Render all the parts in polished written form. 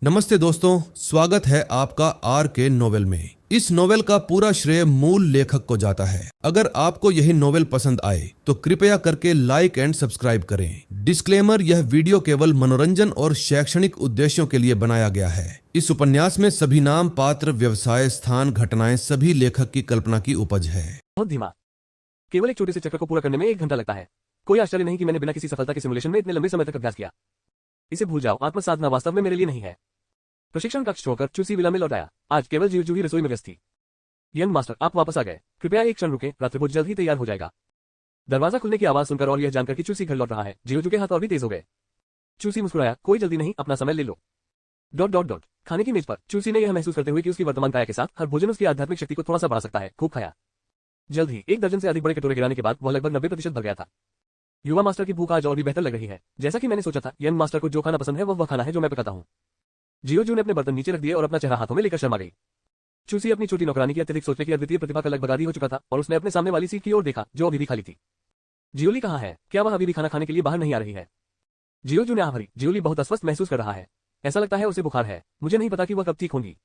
नमस्ते दोस्तों, स्वागत है आपका आर के नोवेल में। इस नोवेल का पूरा श्रेय मूल लेखक को जाता है। अगर आपको यही नोवेल पसंद आए तो कृपया करके लाइक एंड सब्सक्राइब करें। डिस्क्लेमर, यह वीडियो केवल मनोरंजन और शैक्षणिक उद्देश्यों के लिए बनाया गया है। इस उपन्यास में सभी नाम, पात्र, व्यवसाय, स्थान, घटनाएं सभी लेखक की कल्पना की उपज है। बहुत धीमा। केवल एक छोटे से चक्र को पूरा करने में 1 घंटा लगता है। कोई आश्चर्य नहीं कि मैंने बिना किसी सफलता के सिमुलेशन में इतने लंबे समय तक अभ्यास किया। इसे भूल जाओ, आत्मसाधना वास्तव में मेरे लिए नहीं है। प्रशिक्षण कक्ष छोड़कर चूसी विला में लौट आया। आज केवल जीवजू ही रसोई में व्यस्त थी। यंग मास्टर, आप वापस आ गए। कृपया एक क्षण रुकें, रात्रिभोज जल्द ही तैयार हो जाएगा। दरवाजा खुलने की आवाज सुनकर और यह जानकर कि चूसी घर लौट रहा है, जीवजू के हाथ और भी तेज हो गए। चूसी मुस्कुराया, कोई जल्दी नहीं, अपना समय ले लो। खाने की मेज पर चूसी ने यह महसूस करते हुए कि उसकी वर्तमान काया के साथ हर भोजन उसकी आध्यात्मिक शक्ति को थोड़ा सा बढ़ा सकता है, खूब खाया। जल्द ही 1 दर्जन से अधिक बड़े कटोरे गिराने के बाद वह लगभग 90% भर गया था। युवा मास्टर की भूख आज और भी बेहतर लग रही है। जैसा कि मैंने सोचा था, यंग मास्टर को जो खाना पसंद है वह खाना है जो मैं पकाता हूँ। जीओजू ने अपने बर्तन नीचे रख दिए और अपना चेहरा हाथों में लेकर शर्मा गई। चूसी अपनी छोटी नौकरानी की अत्यधिक सोचने की अद्वितीय प्रतिभा का लगभग आदी हो चुका था और उसने अपने सामने वाली सीट की ओर देखा जो अभी भी खाली थी। जियोली कहाँ है? क्या वह अभी भी खाना खाने के लिए बाहर नहीं आ रही है? जियोजू ने आह भरी। जियोली बहुत अस्वस्थ महसूस कर रहा है। ऐसा लगता है उसे बुखार है। मुझे नहीं पता कि वह कब ठीक होंगी।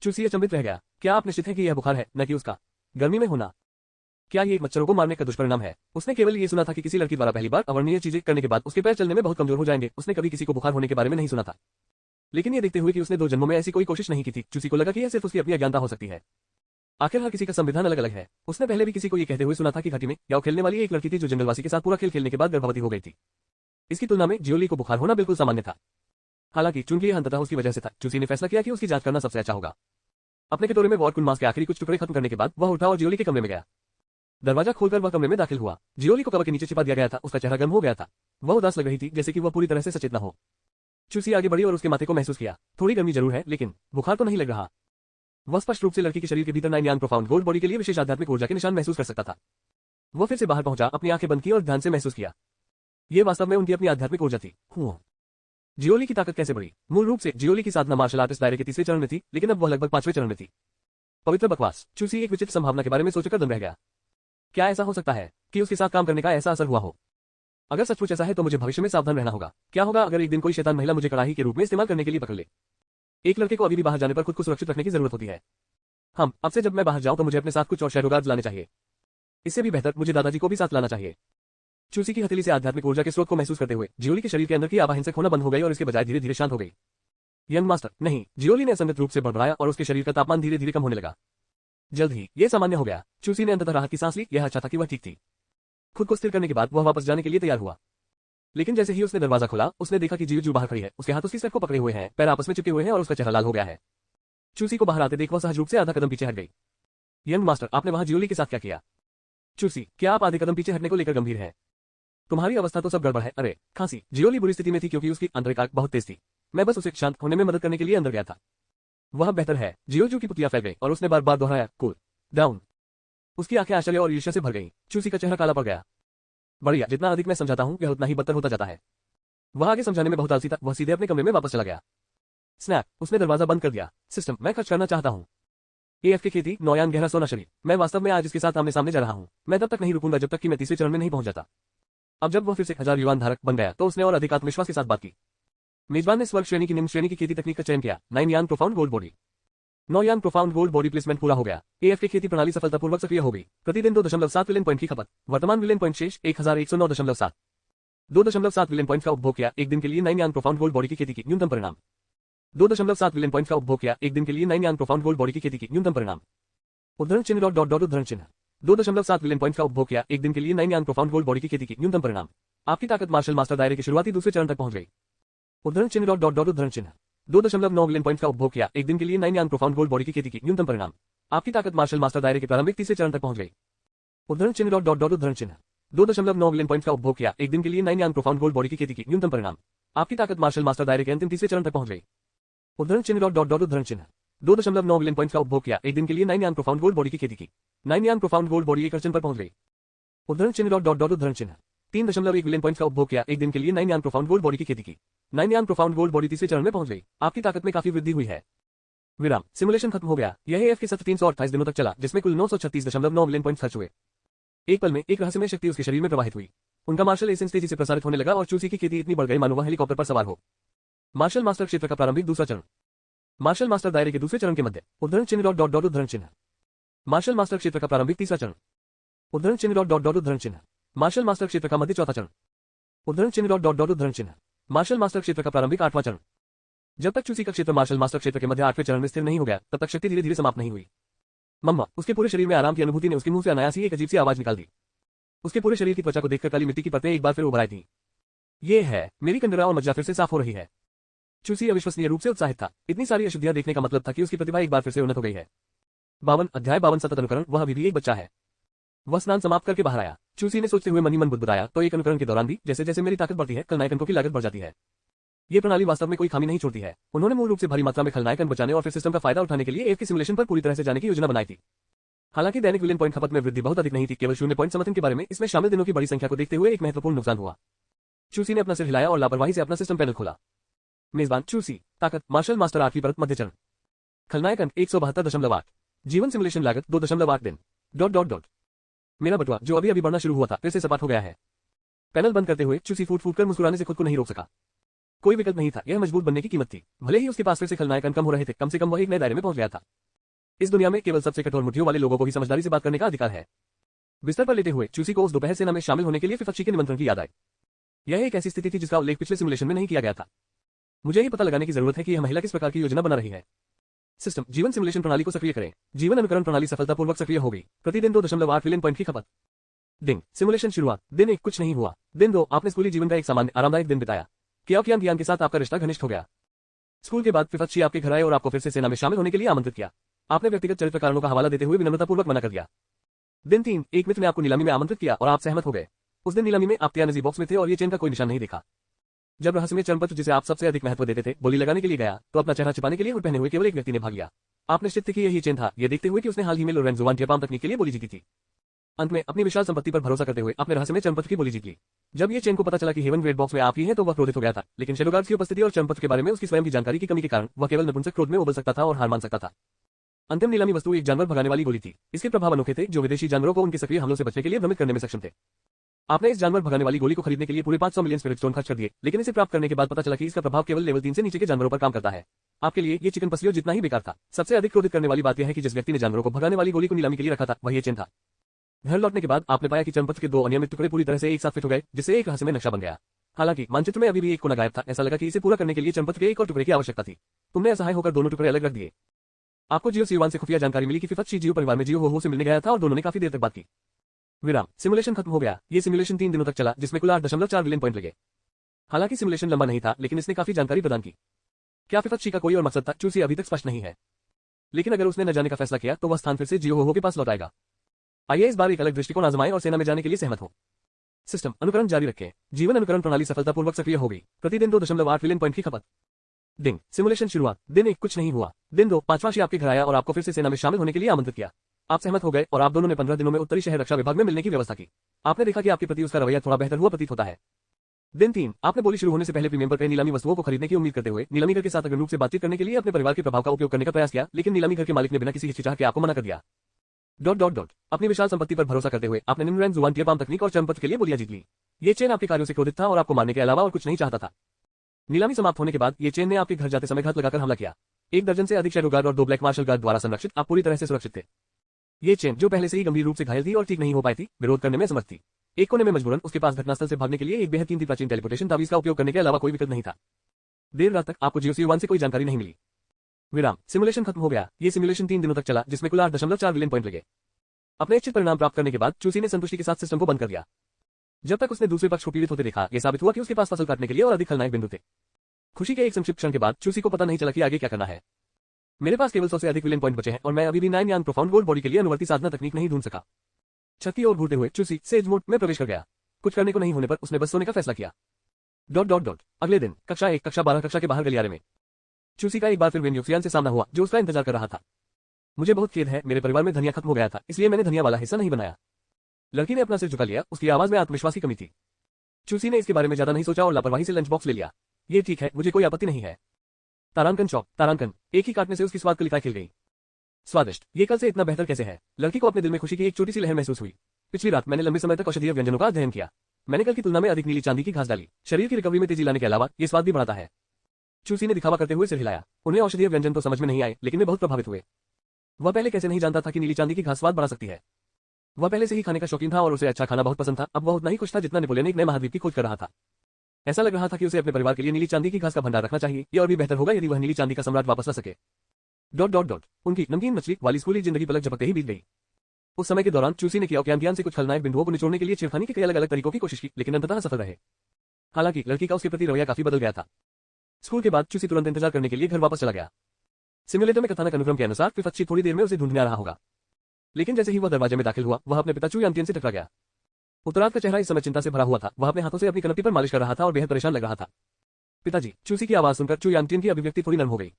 चूसी अचंभित रह गया। क्या आप निश्चित हैं कि यह बुखार है, न कि उसका गर्मी में होना? क्या ये एक मच्छरों को मारने का दुष्परिणाम है? उसने केवल ये सुना था कि किसी लड़की द्वारा पहली बार अवर्णनीय चीजें करने के बाद उसके पैर चलने में बहुत कमजोर हो जाएंगे। उसने कभी किसी को बुखार होने के बारे में नहीं सुना था। लेकिन ये देखते हुए कि उसने 2 जन्मों में ऐसी कोई कोशिश नहीं की थी, चूसी को लगा कि यह सिर्फ उसकी अपनी अज्ञानता हो सकती है। आखिर हर किसी का संविधान अलग अलग है। उसने पहले भी किसी को ये कहते हुए सुना था कि घाटी में याओ खेलने वाली एक लड़की थी जो जंगलवासी के साथ पूरा खेल खेलने के बाद गर्भवती हो गई थी। इसकी तुलना में जियोली को बुखार होना बिल्कुल सामान्य था। हालांकि चूंकि यह अंततः उसकी वजह से था, चूसी ने फैसला किया कि उसकी जांच करना सबसे अच्छा होगा। अपने कटोरे में वॉरकुन मांस के आखिरी कुछ टुकड़े खत्म करने के बाद वह उठा और जियोली के कमरे में गया। दरवाजा खोलकर वह कमरे में दाखिल हुआ। जियोली को कवर के नीचे छिपा दिया गया था। उसका चेहरा गर्म हो गया था। वह उदास लग रही थी, जैसे कि वह पूरी तरह से सचेत न हो। चूसी आगे बढ़ी और उसके माथे को महसूस किया। थोड़ी गर्मी जरूर है, लेकिन बुखार तो नहीं लग रहा। वह स्पष्ट रूप से लड़की के शरीर के भीतर 9 यान प्रोफाउंड गोल्ड बॉडी के लिए विशेष आध्यात्मिक ऊर्जा के निशान महसूस कर सकता था। वह फिर से बाहर पहुंचा, अपनी आंखें बंद की और ध्यान से महसूस किया। ये वास्तव में उनकी अपनी आध्यात्मिक ऊर्जा थी। जियोली की ताकत कैसे बढ़ी? मूल रूप से जियोली की साधना मार्शल आर्टिस्ट दायरे के 3रे चरण में थी, लेकिन अब वह लगभग 5वें चरण में थी। पवित्र बकवास। चूसी एक विचित्र संभावना के बारे में सोचकर दम रह गया। क्या ऐसा हो सकता है कि उसके साथ काम करने का ऐसा असर हुआ हो? अगर सचमुच ऐसा है तो मुझे भविष्य में सावधान रहना होगा। क्या होगा अगर एक दिन कोई शैतान महिला मुझे कड़ाही के रूप में इस्तेमाल करने के लिए पकड़ ले? एक लड़के को अभी भी बाहर जाने पर खुद को सुरक्षित रखने की जरूरत होती है। अब से जब मैं बाहर जाऊं तो मुझे अपने साथ कुछ और शैडो गार्ड्स लाने चाहिए। इससे भी बेहतर मुझे दादाजी को भी साथ लाना चाहिए। चूसी की हथेली से आध्यात्मिक ऊर्जा के स्रोत को महसूस करते हुए जियोली के शरीर के अंदर की आवाज हिंसक होना बंद हो गई और इसके बजाय धीरे धीरे शांत हो गई। यंग मास्टर, नहीं। जियोली ने असंगत रूप से बड़बड़ाया और उसके शरीर का तापमान धीरे धीरे कम होने लगा। जल्द ही ये सामान्य हो गया। चूसी ने अंततः राहत की सांस ली। यह अच्छा था कि वह ठीक थी। खुद को स्थिर करने के बाद वह वापस जाने के लिए तैयार हुआ। लेकिन जैसे ही उसने दरवाजा खोला, उसने देखा कि जियोजू बाहर खड़ी है। उसके हाथ उसकी सर को पकड़े हुए हैं, पैर आपस में चिपके हुए हैं और उसका चेहरा लाल हो गया है। चूसी को बाहर आते देख वह सहज रूप से आधा कदम पीछे हट गई। यंग मास्टर, आपने वहां जियोली के साथ क्या किया? चूसी, क्या आप आधे कदम पीछे हटने को लेकर गंभीर हैं? तुम्हारी अवस्था तो सब गड़बड़ है। अरे खांसी। जियोली बुरी स्थिति में थी क्योंकि उसकी आंतरिक आग बहुत तेज थी। मैं बस उसे शांत होने में मदद करने के लिए अंदर गया था। वह बेहतर है। जियोजू की पुतलियां फैल गई और उसने बार बार दोहराया, कूल डाउन। उसकी आंखें आश्चर्य और ईर्ष्या से भर गईं। चूसी का चेहरा काला पड़ गया। बढ़िया, जितना अधिक मैं समझाता हूं यह उतना ही बदतर होता जाता है। वह आगे समझाने में बहुत आलसी था। वह सीधे अपने कमरे में वापस चला गया। स्नैप, उसने दरवाजा बंद कर दिया। सिस्टम, मैं खर्च करना चाहता हूँ। एएफ की खेती, 9 यान गहरा सोना शरीर। मैं वास्तव में आज इसके साथ आमने सामने जा रहा हूँ। मैं तब तक नहीं रुकूंगा जब तक कि मैं 3रे चरण में नहीं पहुंच जाता। अब जब वह फिर से 1000 युवान धारक बन गया तो उसने और अधिक आत्मविश्वास के साथ बात की। मेजबान ने स्वर्ग श्रेणी की निम्न श्रेणी की खेती तकनीक का चयन किया। 9 यान प्रोफाउंड गोल्ड बॉडी। 9 यान प्रोफाउंड गोल्ड बॉडी प्लेसमेंट पूरा हो गया। एएफ की खेती प्रणाली सफलतापूर्वक सक्रिय हो गई। प्रतिदिन 2.7 विलियन पॉइंट की खपत। वर्तमान विलियन पॉइंट शेष 1109.7। 2.7 विलियन पॉइंट का उपभोग किया एक दिन के लिए 9 यान प्रोफाउंड गोल्ड बॉडी की खेती की न्यूनतम परिणाम। 2.7 विलियन पॉइंट का उपभोग किया एक दिन के लिए 9 यान प्रोफाउंड गोल्ड बॉडी की खेती की न्यूनतम परिणाम। उद्धरण चिन्ह उद्धरण चिन्ह। 2.7 विलियन पॉइंट का उपभोग किया एक दिन के लिए 9 यान प्रोफाउंड गोल्ड बॉडी की खेती की न्यूनतम परिणाम। आपकी ताकत मार्शल मास्टर दायरे के शुरुआती 2रे चरण तक पहुंच गई। उद्धरण चिन्ह उद्धरण चिन्ह। 2.9 विलियन पॉइंट का उपभोग किया एक दिन के लिए 9 यान प्रोफाउंड गोल्ड बॉडी की खेती की न्यूनतम परिणाम। आपकी ताकत मार्शल मास्टर दायरे के प्रारंभिक 3रे चरण तक पहुंच गई। उद्धरण चिन्ह उद्धरण चिन्ह। 2.9 विलियन पॉइंट का उपभोग किया एक दिन के लिए 9 यान प्रोफाउंड गोल्ड बॉडी की खेती की न्यूनतम परिणाम। आपकी ताकत मार्शल मास्टर दायरे के अंतिम 3रे चरण तक पहुंच गई। उद्धरण चिन्ह उद्धरण चिन्ह। 2.9 विलियन पॉइंट का उपभोग किया एक दिन के लिए 9 यान प्रोफाउंड गोल्ड बॉडी की खेती की 9 यान प्रोफाउंड गोल्ड बॉडी 1 अर्चन पर पहुंच गई। उद्धरण चिन्ह उद्धरण चिन्ह। 3.1 विलियन पॉइंट का उपभोग किया एक दिन के लिए 9 यान प्रोफाउंड गोल्ड बॉडी की खेती की 9 यान प्रोफाउंड गोल्ड बॉडी 3रे चरण में पहुंच गई। आपकी ताकत में काफी वृद्धि हुई है। विराम। सिमुलेशन खत्म हो गया। यह एएफ के सत्र 328 दिनों तक चला, जिसमें कुल 936.9 मिलियन पॉइंट खर्च हुए। एक पल में एक रहस्यमय शक्ति उसके शरीर में प्रवाहित हुई। उनका मार्शल एसेंस तेजी से प्रसारित होने लगा और चूसी की खेती इतनी बढ़ गई मानो वह हेलीकॉप्टर पर सवार हो। मार्शल मास्टर क्षेत्र का प्रारंभिक दूसरा चरण। मार्शल मास्टर दायरे के दूसरे चरण के मध्य। उद्धरण चिन्ह डॉट डॉट डॉट उद्धरण चिन्ह। मार्शल मास्टर क्षेत्र का प्रारंभिक तीसरा चरण। उद्धरण चिन्ह डॉट डॉट डॉट उद्धरण चिन्ह। मार्शल मास्टर क्षेत्र का मध्य चौथा चरण। उद्धरण चिन्ह डॉट डॉट डॉट उद्धरण चिन्ह। मार्शल मास्टर क्षेत्र का प्रारंभिक आठवां चरण। जब तक चूसी का क्षेत्र मार्शल मास्टर क्षेत्र के मध्य आठवें चरण में स्थिर नहीं हो गया, तब तक शक्ति धीरे धीरे समाप्त नहीं हुई। मम्मा, उसके पूरे शरीर में आराम की अनुभूति ने उसके मुंह से अनायास ही एक अजीब सी आवाज निकाल दी। उसके पूरे शरीर की त्वचा को देखकर काली मिट्टी की परतें एक बार फिर उभर आई थीं। ये है, मेरी कंडरा और मज्जा फिर से साफ हो रही है। चूसी अविश्वसनीय रूप से उत्साहित था। इतनी सारी अशुद्धियां देखने का मतलब था कि उसकी प्रतिभा एक बार फिर से उन्नत हो गई है। 52 अध्याय 52 सतत अनुकरण। वह अभी भी एक बच्चा है। वह स्नान समाप्त करके बाहर आया। चूसी ने सोचते हुए मन ही मन बुदबुदाया, तो एक अनुकरण के दौरान भी जैसे जैसे मेरी ताकत बढ़ती है, खलनायक अंकों की लागत बढ़ जाती है। ये प्रणाली वास्तव में कोई खामी नहीं छोड़ती है। उन्होंने मूल रूप से भारी मात्रा में खलनायक अंक बचाने और फिर सिस्टम का फायदा उठाने के लिए एफ के सिमुलेशन पर पूरी तरह से जाने की योजना बनाई थी। हालांकि दैनिक विलियन पॉइंट खपत में वृद्धि बहुत अधिक नहीं थी, केवल 0 पॉइंट समर्थन के बारे में इसमें शामिल दिनों की बड़ी संख्या को देखते हुए एक महत्वपूर्ण नुकसान हुआ। चूसी ने अपना सिर हिलाया और लापरवाही से अपना सिस्टम पैनल खोला। मेजबान चूसी। ताकत मार्शल मास्टर 8वीं परत मध्य चरण। खलनायक अंक 172.8। जीवन सिमुलेशन लागत 2.8 दिन। Dot dot dot. मेरा बटुआ जो अभी अभी बढ़ना शुरू हुआ था फिर से सपाट हो गया है। पैनल बंद करते हुए चूसी फूट फूट कर मुस्कुराने से खुद को नहीं रोक सका। कोई विकल्प नहीं था, यह मजबूत बनने की कीमत थी। भले ही उसके पास फिर से खलनायक अंक कम हो रहे थे, कम से कम वह एक नए दायरे में पहुंच गया था। इस दुनिया में केवल सबसे कठोर मुठ्ठियों वाले लोगों को ही समझदारी से बात करने का अधिकार है। बिस्तर पर लेटे हुए चूसी को उस दोपहर सेना में शामिल होने के लिए फिफच्ची के निमंत्रण की याद आई। यह एक ऐसी स्थिति थी जिसका उल्लेख पिछले सिमुलेशन में नहीं किया गया था। मुझे ही पता लगाने की जरूरत है कि यह महिला किस प्रकार की योजना बना रही है। सिस्टम जीवन सिमुलेशन प्रणाली को सक्रिय करें। जीवन अनुकरण प्रणाली सफलतापूर्वक सक्रिय हो गई। प्रतिदिन 2.8 विलियन पॉइंट की खपत। दिन सिमुलेशन शुरुआत। दिन 1 कुछ नहीं हुआ। दिन 2 आपने स्कूली ज्जीवन का एक सामान्य आरामदायक दिन बिताया। कियाओकियान कियान के साथ आपका रिश्ता घनिष्ठ हो गया। स्कूल के बाद फिफच्ची आपके घर आए और आपको फिर से सेना में शामिल होने के लिए आमंत्रित किया। आपने व्यक्तिगत चरित्र कारणों का हवाला देते हुए विनम्रतापूर्वक मना कर दिया। दिन 3 एक मित्र ने आपको नीलामी में आमंत्रित किया और आप सहमत हो गए। उस दिन नीलामी में आप त्यानजी बॉक्स में थे और ये चेन का कोई निशान नहीं देखा। जब रहस्यमय चरणपत्र जिसे आप सबसे अधिक महत्व देते थे बोली लगाने के लिए गया, तो अपना चेहरा छिपाने के लिए हुड पहने हुए केवल एक व्यक्ति ने भाग लिया। आप निश्चित थे कि यही चेन था, ये देखते हुए कि उसने हाल ही में लोरेंजो वांटियापाम तकनीक के लिए बोली जीती थी। अंत में अपनी विशाल संपत्ति पर भरोसा करते हुए आपने रहस्यमय चरणपत्र की बोली जीत ली। जब ये चेन को पता चला कि हेवन ग्रेड बॉक्स में आप ही हैं, तो वह क्रोधित हो गया था, लेकिन शेडोगार्ड्स की उपस्थिति और चरणपत्र के बारे में उसकी स्वयं की जानकारी की कमी के कारण वह केवल नपुंसक क्रोध में उबल सकता था और हार मान सकता था। अंतिम नीलामी वस्तु एक जानवर भगाने वाली गोली थी। इसके प्रभाव अनोखे थे, जो विदेशी जानवरों को उनके सक्रिय हमलों से बचने के लिए भ्रमित करने में सक्षम थे। आपने इस जानवर भगाने वाली गोली को खरीदने के लिए पूरे 500 मिलियन स्पिरिट स्टोन खर्च कर दिए, लेकिन इसे प्राप्त करने के बाद पता चला कि इसका प्रभाव केवल लेवल 3 से नीचे के जानवरों पर काम करता है। आपके लिए ये चिकन पसलियों जितना ही बेकार था। सबसे अधिक क्रोधित करने वाली बात यह है कि जिस व्यक्ति ने जानवरों को भगाने वाली गोली को नीलामी के लिए रखा था, वह ये चेन था। घर लौटने के बाद आपने पाया कि चरणपत्र के 2 अनियमित टुकड़े पूरी तरह से एक साथ फिट हो गए, जिससे एक रहस्यमय नक्शा बन गया। हालांकि मानचित्र में अभी भी एक कोना गायब था। ऐसा लगा कि इसे पूरा करने के लिए चरणपत्र के एक और टुकड़े की आवश्यकता थी। तुमने असहाय होकर दोनों टुकड़े अलग रख दिए। आपको जियो सीवान से खुफिया जानकारी मिली कि फिफच्ची जियो परिवार में जियो हो से मिलने गया था और दोनों ने काफी देर तक बात की। विराम। सिमुलेशन खत्म हो गया। ये सिमुलेशन 3 दिनों तक चला, जिसमें कुल 8.4 विलियन पॉइंट लगे। हालांकि सिमुलेशन लंबा नहीं था, लेकिन इसने काफी जानकारी प्रदान की। क्या फिफच्ची का कोई और मकसद था, चूसी अभी तक स्पष्ट नहीं है। लेकिन अगर उसने न जाने का फैसला किया, तो वह स्थान फिर से जियो हो के पास लौट आएगा। आइए इस बार एक अलग दृष्टिकोण आजमाएं और सेना में जाने के लिए सहमत हो। सिस्टम अनुकरण जारी रखें। जीवन अनुकरण प्रणाली सफलतापूर्वक सक्रिय हो गई। प्रतिदिन 2.8 विलियन पॉइंट की खपत। दिन सिमुलेशन शुरुआत। दिन 1 कुछ नहीं हुआ। दिन 2 पांचवां शी आपके घर आया और आपको फिर से सेना में शामिल होने के लिए आमंत्रित किया। आप सहमत हो गए और आप दोनों ने 15 दिनों में उत्तरी शहर रक्षा विभाग में मिलने की व्यवस्था की। आपने देखा कि आपके प्रति उसका रवैया थोड़ा बेहतर हुआ प्रतीत होता है। दिन 3 आपने बोली शुरू होने से पहले प्रीमियम पर कई नीलामी वस्तुओं को खरीदने की उम्मीद करते हुए नीलामी घर के साथ अग्रिम रूप से बातचीत करने के लिए अपने परिवार के प्रभाव का उपयोग करने का प्रयास किया, लेकिन नीलामी घर के मालिक ने बिना किसी हिचकिचाहट के आपको मना कर दिया। Dot dot dot. अपनी विशाल संपत्ति पर भरोसा करते हुए आपने निम्नरेंज जुवांटियापाम तकनीक और चरणपत्र के लिए बोलियां जीत ली। ये चेन आपके कार्यों से क्रोधित था और आपको मारने के अलावा और कुछ नहीं चाहता था। नीलामी समाप्त होने के बाद ये चेन ने आपके घर जाते समय घात लगाकर हमला किया। 1 दर्जन से अधिक शैडो गार्ड और 2 ब्लैक मार्शल गार्ड द्वारा संरक्षित आप पूरी तरह से सुरक्षित थे। ये चेन जो पहले से ही गंभीर रूप से घायल थी और ठीक नहीं हो पाई थी, विरोध करने में समर्थ थी। एक कोने में मजबूरन उसके पास घटनास्थल से भागने के लिए एक बेहद कीमती प्राचीन टेलीपोर्टेशन तावीज का उपयोग करने के अलावा कोई विकल्प नहीं था। देर रात तक आपको जियोसी-1 से कोई जानकारी नहीं मिली। विराम। सिमुलेशन खत्म हो गया। ये सिमुलेशन 3 दिनों तक चला, जिसमें कुल 8.4 विलियन पॉइंट लगे। अपने इच्छित परिणाम प्राप्त करने के बाद चूसी ने संतुष्टि के साथ सिस्टम को बंद कर दिया। जब तक उसने दूसरे पक्ष को पीड़ित होते देखा, यह साबित हुआ कि उसके पास फसल काटने के लिए और अधिक खलनायक बिंदु थे। खुशी के एक संक्षिप्त क्षण के बाद चूसी को पता नहीं चला कि आगे क्या करना है। मेरे पास केवल 100 से अधिक विलियन पॉइंट बचे हैं और मैं अभी भी 9 यान प्रोफाउंड गोल्ड बॉडी के लिए अनुवर्ती साधना तकनीक नहीं ढूंढ सका। छत की ओर घूरते हुए चूसी सेज मोड में प्रवेश कर गया। कुछ करने को नहीं होने पर उसने बस सोने का फैसला किया। Dot dot dot. अगले दिन कक्षा 1 कक्षा 12 कक्षा के बाहर गलियारे में चूसी का एक बार फिर वेन्यूसियान से सामना हुआ, जो उसका इंतजार कर रहा था। मुझे बहुत खेद है, मेरे परिवार में धनिया खत्म हो गया था, इसलिए मैंने धनिया वाला हिस्सा नहीं बनाया। लड़की ने अपना सिर झुका लिया। उसकी आवाज में आत्मविश्वास की कमी थी। चूसी ने इसके बारे में ज्यादा नहीं सोचा और लापरवाही से लंच बॉक्स ले लिया। ये ठीक है, मुझे कोई आपत्ति नहीं है। तारांकन चौक। तारांकन। एक ही काटने से उसकी स्वाद कलिकाएं खिल गई। स्वादिष्ट। ये कल से इतना बेहतर कैसे है? लड़की को अपने दिल में खुशी की एक छोटी सी लहर महसूस हुई। पिछली रात मैंने लंबे समय तक औषधीय व्यंजनों का अध्ययन किया। मैंने कल की तुलना में अधिक नीली चांदी की घास डाली। शरीर की रिकवरी में तेजी लाने के अलावा ये स्वाद भी बढ़ाता है। चूसी ने दिखावा करते हुए सिर हिलाया। उन्हें औषधीय व्यंजन तो समझ में नहीं आए, लेकिन वे बहुत प्रभावित हुए। वह पहले कैसे नहीं जानता था कि नीली चांदी की घास स्वाद बढ़ा सकती है। वह पहले से ही खाने का शौकीन था और उसे अच्छा खाना बहुत पसंद था। अब वह उतना ही खुश था जितना नेपोलियन एक नए महाद्वीप की खोज कर रहा था। ऐसा लग रहा था कि उसे अपने परिवार के लिए नीली चांदी की घास का भंडार रखना चाहिए। ये और भी बेहतर होगा यदि वह नीली चांदी का सम्राट वापस ला सके। ... उनकी नमकीन मछली वाली स्कूली जिंदगी पलक झपकते ही बीत गई। उस समय के दौरान चूसी ने ओकेयानतियान से कुछ खलनायक बिंदुओं को निचोड़ने के लिए छेड़खानी के कई अलग अलग तरीकों की कोशिश की, लेकिन अंततः सफल रहे। हालांकि लड़की का उसके प्रति रवैया काफी बदल गया था। स्कूल के बाद चूसी तुरंत इंतजार करने के लिए घर वापस चला गया। सिमुलेटर में कथानक अनुक्रम के अनुसार फिफच्ची थोड़ी देर में उसे ढूंढने आ रहा होगा, लेकिन जैसे ही वह दरवाजे में दाखिल हुआ, वह अपने पिता चू यांतियन से टकरा गया। उत्तरार्ध का चेहरा इस समय चिंता से भरा हुआ था। वह अपने हाथों से अपनी कनपटी पर मालिश कर रहा था और बेहद परेशान लग रहा था। पिताजी, चूसी की आवाज सुनकर चू यांतियन की अभिव्यक्ति थोड़ी नरम हो गई।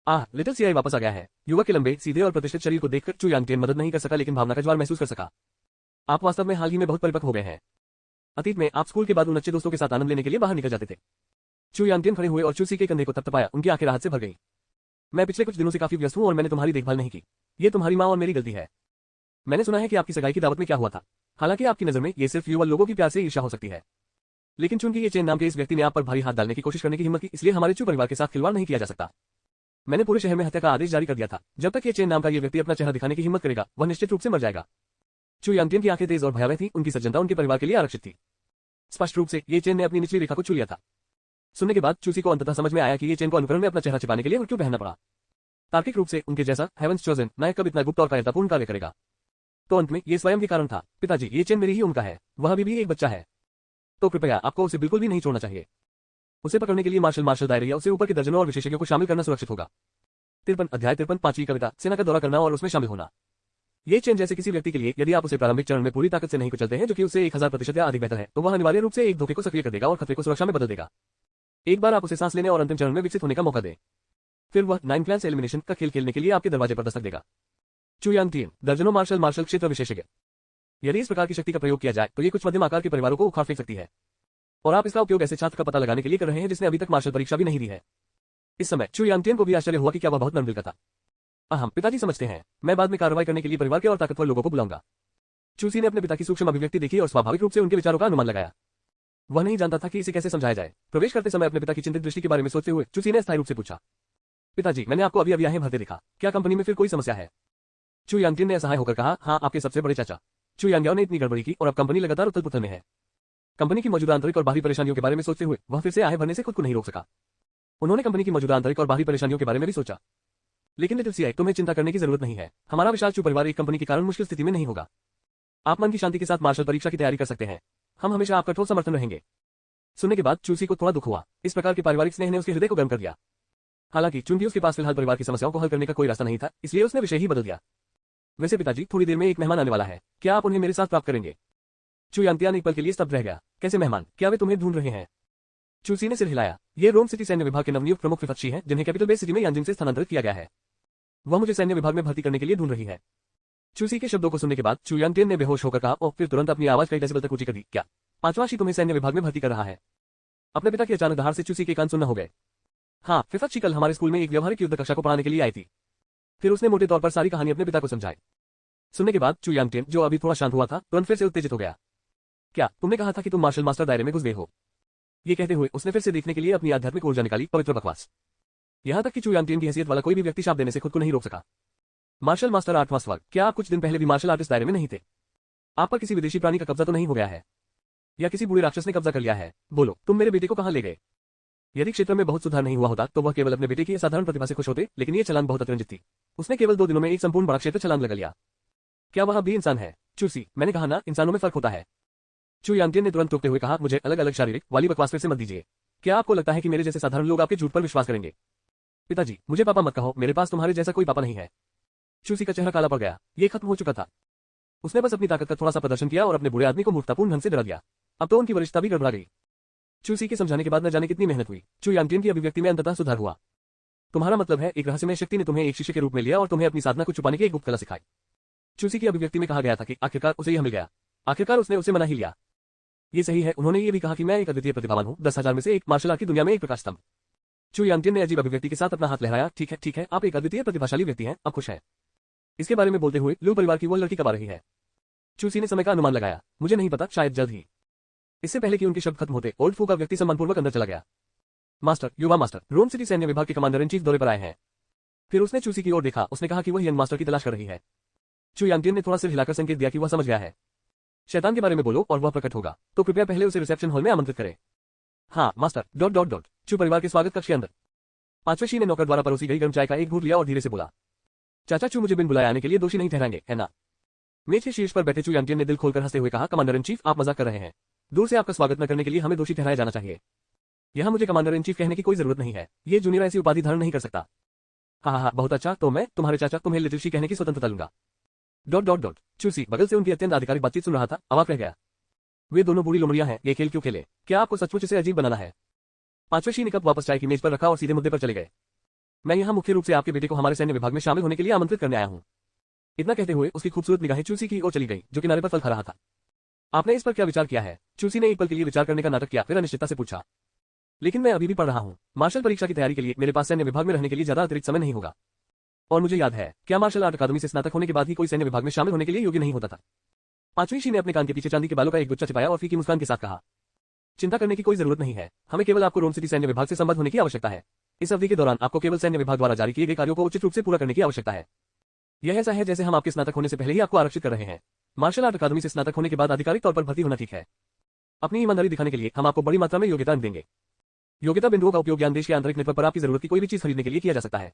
आह, लिटिल सीआई वापस आ गया है। युवक के लंबे, सीधे और प्रतिष्ठित शरीर को देखकर चू यांतियन मदद नहीं कर सका, लेकिन भावना का ज्वार महसूस कर सका। आप वास्तव में हाल ही में बहुत परिपक्व हो गए हैं। अतीत में आप स्कूल के बाद उन अच्छे दोस्तों के साथ आनंद लेने के लिए बाहर निकल जाते थे। चू यांतियन खड़े हुए और चूसी के कंधे को थपथपाया। उनकी आंखें राहत से भर गई। मैं पिछले कुछ दिनों से काफी व्यस्त हूं और मैंने तुम्हारी देखभाल नहीं की। ये तुम्हारी माँ और मेरी गलती है। मैंने सुना है कि आपकी सगाई की दावत में क्या हुआ था। हालांकि आपकी नजर में ये सिर्फ युवा लोगों की प्यार से ईर्ष्या हो सकती है, लेकिन चूंकि ये चेन नाम के इस व्यक्ति ने आप पर भारी हाथ डालने की कोशिश करने की हिम्मत की, इसलिए हमारे चू परिवार के साथ खिलवाड़ नहीं किया जा सकता। मैंने पूरे शहर में हत्या का आदेश जारी कर दिया था। जब तक ये चेन नाम का ये व्यक्ति अपना चेहरा दिखाने की हिम्मत करेगा, वह निश्चित रूप से मर जाएगा। चू यांतियन की आंखें तेज और भयावह थी। उनकी सज्जनता उनके परिवार के लिए आरक्षित थी। स्पष्ट रूप से ये चेन ने अपनी निचली रेखा को छू लिया था। सुनने के बाद चूसी को अंततः समझ में आया कि ये चेन को अनुकरण में अपना चेहरा छिपाने के लिए क्यों पहनना पड़ा। तार्किक रूप से उनके जैसा हेवंस चोजन नायक कब इतना गुप्त और कायरतापूर्ण कार्य करेगा। तो अंत में ये स्वयं ही कारण था। पिताजी, ये चेन मेरी ही उनका है। वह अभी भी एक बच्चा है, तो कृपया आपको उसे बिल्कुल भी नहीं छोड़ना चाहिए। उसे पकड़ने के लिए मार्शल दायरे या उसे ऊपर के दर्जनों और विशेषज्ञों को शामिल करना सुरक्षित होगा। 53 अध्याय 53 5वीं कविता, सेना का दौरा करना और उसमें शामिल होना। ये चेन जैसे किसी व्यक्ति के लिए, यदि आप उसे प्रारंभिक चरण में पूरी ताकत से नहीं कुचलते हैं, जो कि उससे 1000% या अधिक बेहतर है, तो वह अनिवार्य रूप से एक धोखे को सक्रिय कर देगा और खतरे को सुरक्षा में बदल देगा। एक बार आप उसे सांस लेने और अंतिम चरण में विकसित होने का मौका दें, फिर वह 9 क्लैंस एलिमिनेशन का खेल खेलने के लिए आपके दरवाजे पर दस्तक देगा। चू यांतियन, दर्जनों मार्शल क्षेत्र विशेषज्ञ। यदि इस प्रकार की शक्ति का प्रयोग किया जाए तो ये कुछ मध्यम आकार के परिवारों को उखाड़ फेंक सकती है, और आप इसका उपयोग ऐसे छात्र का पता लगाने के लिए कर रहे हैं जिसने अभी तक मार्शल परीक्षा भी नहीं दी है। इस समय चू यांतियन को भी आश्चर्य हुआ कि क्या वह बहुत नर्म दिल का था। हम पिताजी समझते हैं, मैं बाद में कार्रवाई करने के लिए परिवार के और ताकतवर लोगों को बुलाऊंगा। चूसी ने अपने पिता की सूक्ष्म अभिव्यक्ति देखी और स्वाभाविक रूप से उनके विचारों का अनुमान लगाया। वह नहीं जानता था कि इसे कैसे समझाया जाए। प्रवेश करते समय अपने पिता की चिंतित दृष्टि के बारे में सोचते हुए चूसी ने अस्थायी रूप से पूछा, पिताजी, मैंने आपको अभी आहें भरते देखा, क्या कंपनी में फिर कोई समस्या है? चू यांतियन ने असहाय होकर कहा, हाँ, आपके सबसे बड़े चाचा। चू यांग्याओ ने इतनी गड़बड़ी की और अब कंपनी लगातार उथल पुथल में है। कंपनी की मौजूदा आंतरिक और बाहरी परेशानियों के बारे में सोचते हुए वह फिर से आहें भरने से खुद को नहीं रोक सका। उन्होंने कंपनी की मौजूदा आंतरिक और बाहरी परेशानियों के बारे में भी सोचा। लेकिन लिटिल सीआई, तुम्हें चिंता करने की जरूरत नहीं है। हमारा विशाल चू परिवार एक कंपनी के कारण मुश्किल स्थिति में नहीं होगा। आप मन की शांति के साथ मार्शल परीक्षा की तैयारी कर सकते हैं। हम हमेशा आपका ठोस समर्थन रहेंगे। सुनने के बाद चूसी को थोड़ा दुख हुआ। इस प्रकार के पारिवारिक स्नेह ने उसके हृदय को गर्म कर दिया। हालांकि चूंकि उसके पास फिलहाल परिवार की समस्याओं को हल करने का कोई रास्ता नहीं था, इसलिए उसने विषय ही बदल दिया। वैसे पिताजी, थोड़ी देर में एक मेहमान आने वाला है, क्या आप उन्हें मेरे साथ प्राप्त करेंगे? चू यांतियन एक पल के लिए स्तब्ध रह गया। कैसे मेहमान? क्या वे तुम्हें ढूंढ रहे हैं? चूसी ने सिर हिलाया। ये रोम सिटी सैन्य विभाग के नवनियुक्त प्रमुख फिफच्ची हैं, जिन्हें कैपिटल बेस सिटी में यांजिंग से स्थानांतरित किया गया है। वह मुझे सैन्य विभाग में भर्ती करने के लिए ढूंढ रही है। चूसी के शब्दों को सुनने के बाद चू यांतियन ने बेहोश होकर कहा और फिर तुरंत अपनी आवाज कई डेसिबल तक ऊंची कर दी, क्या 5वां शी तुम्हें सैन्य विभाग में भर्ती कर रहा है? अपने पिता की अचानक दहाड़ से चूसी के कान सुनना हो गए। हाँ, फिफच्ची कल हमारे स्कूल में एक व्यवहारिक युद्ध कक्षा को पढ़ाने के लिए आई थी। फिर उसने मोटे तौर पर सारी कहानी अपने पिता को समझाई। सुनने के बाद चू यांतियन, जो अभी थोड़ा शांत हुआ था, तुरंत फिर से उत्तेजित हो गया। क्या तुमने कहा था कि तुम मार्शल मास्टर दायरे में घुस गए हो? ये कहते हुए उसने फिर से देखने के लिए अपनी आध्यात्मिक ऊर्जा निकाली। पवित्र बकवास। यहां तक कि चू यांतियन की हैसियत वाला कोई भी व्यक्ति शाप देने से खुद को नहीं रोक सका। मार्शल मास्टर 8वां स्वर्ग, क्या आप कुछ दिन पहले भी मार्शल आर्टिस्ट दायरे में नहीं थे? आप पर किसी विदेशी प्राणी का कब्जा तो नहीं हो गया है, या किसी बूढ़े राक्षस ने कब्जा कर लिया है? बोलो, तुम मेरे बेटे को कहां ले गए? यदि क्षेत्र में बहुत सुधार नहीं हुआ होता तो वह केवल अपने बेटे की साधारण प्रतिभा से खुश होते, लेकिन ये छलांग बहुत अतिरंजित थी। उसने केवल 2 दिनों में एक संपूर्ण बड़ा क्षेत्र छलांग लगा लिया। क्या वह भी इंसान है? चूसी, मैंने कहा ना, इंसानों में फर्क होता है। चू यांतियन ने तुरंत टोकते हुए कहा, मुझे अलग अलग शारीरिक वाली बकवास फिर से मत दीजिए। क्या आपको लगता है कि मेरे जैसे साधारण लोग आपके झूठ पर विश्वास करेंगे? पिताजी, मुझे पापा मत कहो, मेरे पास तुम्हारे जैसा कोई पापा नहीं है। चूसी का चेहरा काला पड़ गया। ये खत्म हो चुका था। उसने बस अपनी ताकत का थोड़ा सा प्रदर्शन किया और अपने बुरे आदमी को मूर्खतापूर्ण ढंग से डरा दिया। अब तो उनकी वरिष्ठता भी गड़बड़ा गई। चूसी के समझाने के बाद न जाने कितनी मेहनत हुई, चू यांतियन की अभिव्यक्ति में अंततः सुधार हुआ। तुम्हारा मतलब है, एक रहस्यमय शक्ति ने तुम्हें एक शिष्य के रूप में लिया और तुम्हें अपनी साधना को छुपाने की एक गुप्त कला सिखाई। चूसी की अभिव्यक्ति में कहा गया था कि आखिरकार उसे यह मिल गया। आखिरकार उसने उसे मना ही लिया। ये सही है। उन्होंने ये भी कहा कि मैं एक अद्वितीय प्रतिभावान हूँ, 10,000 में से एक, मार्शल आर्ट की दुनिया में एक प्रकाश स्तंभ। चू यांतियन ने अजीब अभिव्यक्ति के साथ अपना हाथ लहराया। ठीक है, आप एक अद्वितीय प्रतिभाशाली व्यक्ति हैं, अब खुश है। इसके बारे में बोलते हुए लू परिवार की वो लड़की कब आ रही है? चूसी ने समय का अनुमान लगाया। मुझे नहीं पता, शायद जल्द ही। इससे पहले कि उनके शब्द खत्म होते, ओल्ड फू का व्यक्ति सम्मानपूर्वक अंदर चला गया। मास्टर, युवा मास्टर रोम सिटी सैन्य विभाग के कमांडर इन चीफ दौरे पर आए हैं। फिर उसने चूसी की ओर देखा। उसने कहा कि वह यंग मास्टर की तलाश कर रही है। चू यांटियन ने थोड़ा सिर हिलाकर संकेत दिया कि वह समझ गया है। शैतान के बारे में बोलो और वह प्रकट होगा, तो कृपया पहले उसे रिसेप्शन हॉल में आमंत्रित करें। हाँ मास्टर। चू परिवार के स्वागत कक्ष के अंदर। पांचवें शी ने नौकर द्वारा परोसी गई गर्म चाय का एक घूंट लिया और धीरे से बोला, चाचा चू मुझे बिन बुलाए आने के लिए दोषी नहीं ठहराएंगे, है ना? मेज के शीर्ष पर बैठे चू यांटियन ने दिल खोलकर हंसते हुए कहा, कमांडर इन चीफ आप मजाक कर रहे हैं। दूर से आपका स्वागत न करने के लिए हमें दोषी ठहराया जाना चाहिए। यहाँ मुझे कमांडर इन चीफ कहने की कोई जरूरत नहीं है। ये जूनियर ऐसी उपाधि धारण नहीं कर सकता। हाँ, बहुत अच्छा, तो मैं तुम्हारे चाचा तुम्हें लिटिल शी कहने की स्वतंत्रता लूंगा। चूसी बगल से उनकी अत्यंत आधिकारिक बातचीत सुन रहा था, अवाक रह गया। वे दोनों बूढ़ी लोमड़ियां हैं, ये खेल क्यों खेले? क्या आपको सचमुच इसे अजीब बनाना है? पांचवें शी ने कप वापस चाय की मेज पर रखा और सीधे मुद्दे पर चले गए। मैं यहाँ मुख्य रूप से आपके बेटे को हमारे सैन्य विभाग में शामिल होने के लिए आमंत्रित करने आया हूँ। इतना कहते हुए उसकी खूबसूरत निगाहें चूसी की ओर चली गई, जो किनारे पर फल खा रहा था। आपने इस पर क्या विचार किया है? चूसी ने एक पल के लिए विचार करने का नाटक किया, फिर अनिश्चितता से पूछा। लेकिन मैं अभी भी पढ़ रहा हूँ। मार्शल परीक्षा की तैयारी के लिए मेरे पास सैन्य विभाग में रहने के लिए ज्यादा अतिरिक्त समय नहीं होगा। और मुझे याद है, क्या मार्शल आर्ट अकादमी से स्नातक होने के बाद ही कोई सैन्य विभाग में शामिल होने के लिए योग्य नहीं होता था? पांचवीं शी ने अपने कान के पीछे चांदी के बालों का एक गुच्छा छिपाया और फीकी मुस्कान के साथ कहा, चिंता करने की कोई जरूरत नहीं है। हमें केवल आपको रोम सिटी सैन्य विभाग से संबद्ध होने की आवश्यकता है। इस अवधि के दौरान आपको केवल सैन्य विभाग द्वारा जारी किए गए कार्यों को उचित रूप से पूरा करने की आवश्यकता है। यह ऐसा है जैसे हम आपके स्नातक होने से पहले ही आपको आरक्षित कर रहे हैं। मार्शल आर्ट अकादमी से स्नातक होने के बाद आधिकारिक तौर पर भर्ती होना ठीक है। अपनी ईमानदारी दिखाने के लिए हम आपको बड़ी मात्रा में योग्यता देंगे। योग्यता बिंदुओं का उपयोग ज्ञान देश के आंतरिक नेटवर्क पर आपकी जरूरत की कोई भी चीज खरीदने के लिए किया जा सकता है।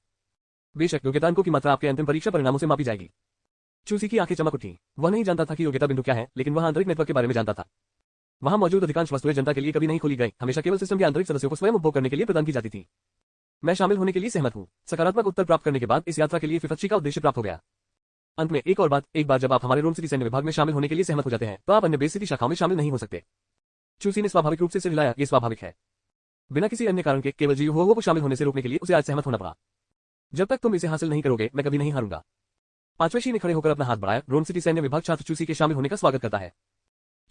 बेशक योग्यता अंकों की मात्रा आपके अंतिम परीक्षा परिणामों से मापी जाएगी। चूसी की आंखें चमक उठी। वह नहीं जानता था कि योग्यता बिंदु क्या है, लेकिन वह आंतरिक नेटवर्क के बारे में जानता था। वहां मौजूद अधिकांश वस्तुएं जनता के लिए कभी नहीं खोली गई, हमेशा केवल सिस्टम के आंतरिक सदस्यों को स्वयं उपभोग करने के लिए प्रदान की जाती थी। मैं शामिल होने के लिए सहमत हूँ। सकारात्मक उत्तर प्राप्त करने के बाद इस यात्रा के लिए फिफच्ची का उद्देश्य प्राप्त हो गया। अंत में एक और बात, एक बार जब आप हमारे रोम सिटी सैन्य विभाग में शामिल होने के लिए सहमत हो जाते हैं, तो आप अन्य बेस सिटी शाखाओं में शामिल नहीं हो सकते। चूसी ने स्वाभाविक रूप से सिर हिलाया, ये स्वाभाविक है। बिना किसी अन्य कारण के केवल जीव हो को शामिल होने से रोकने के लिए उसे आज सहमत होना पड़ा। जब तक तुम इसे हासिल नहीं करोगे, मैं कभी नहीं हारूंगा। पांचवें शी ने खड़े होकर अपना हाथ बढ़ाया। रोम सिटी सैन्य विभाग छात्र चूसी के शामिल होने का स्वागत करता है।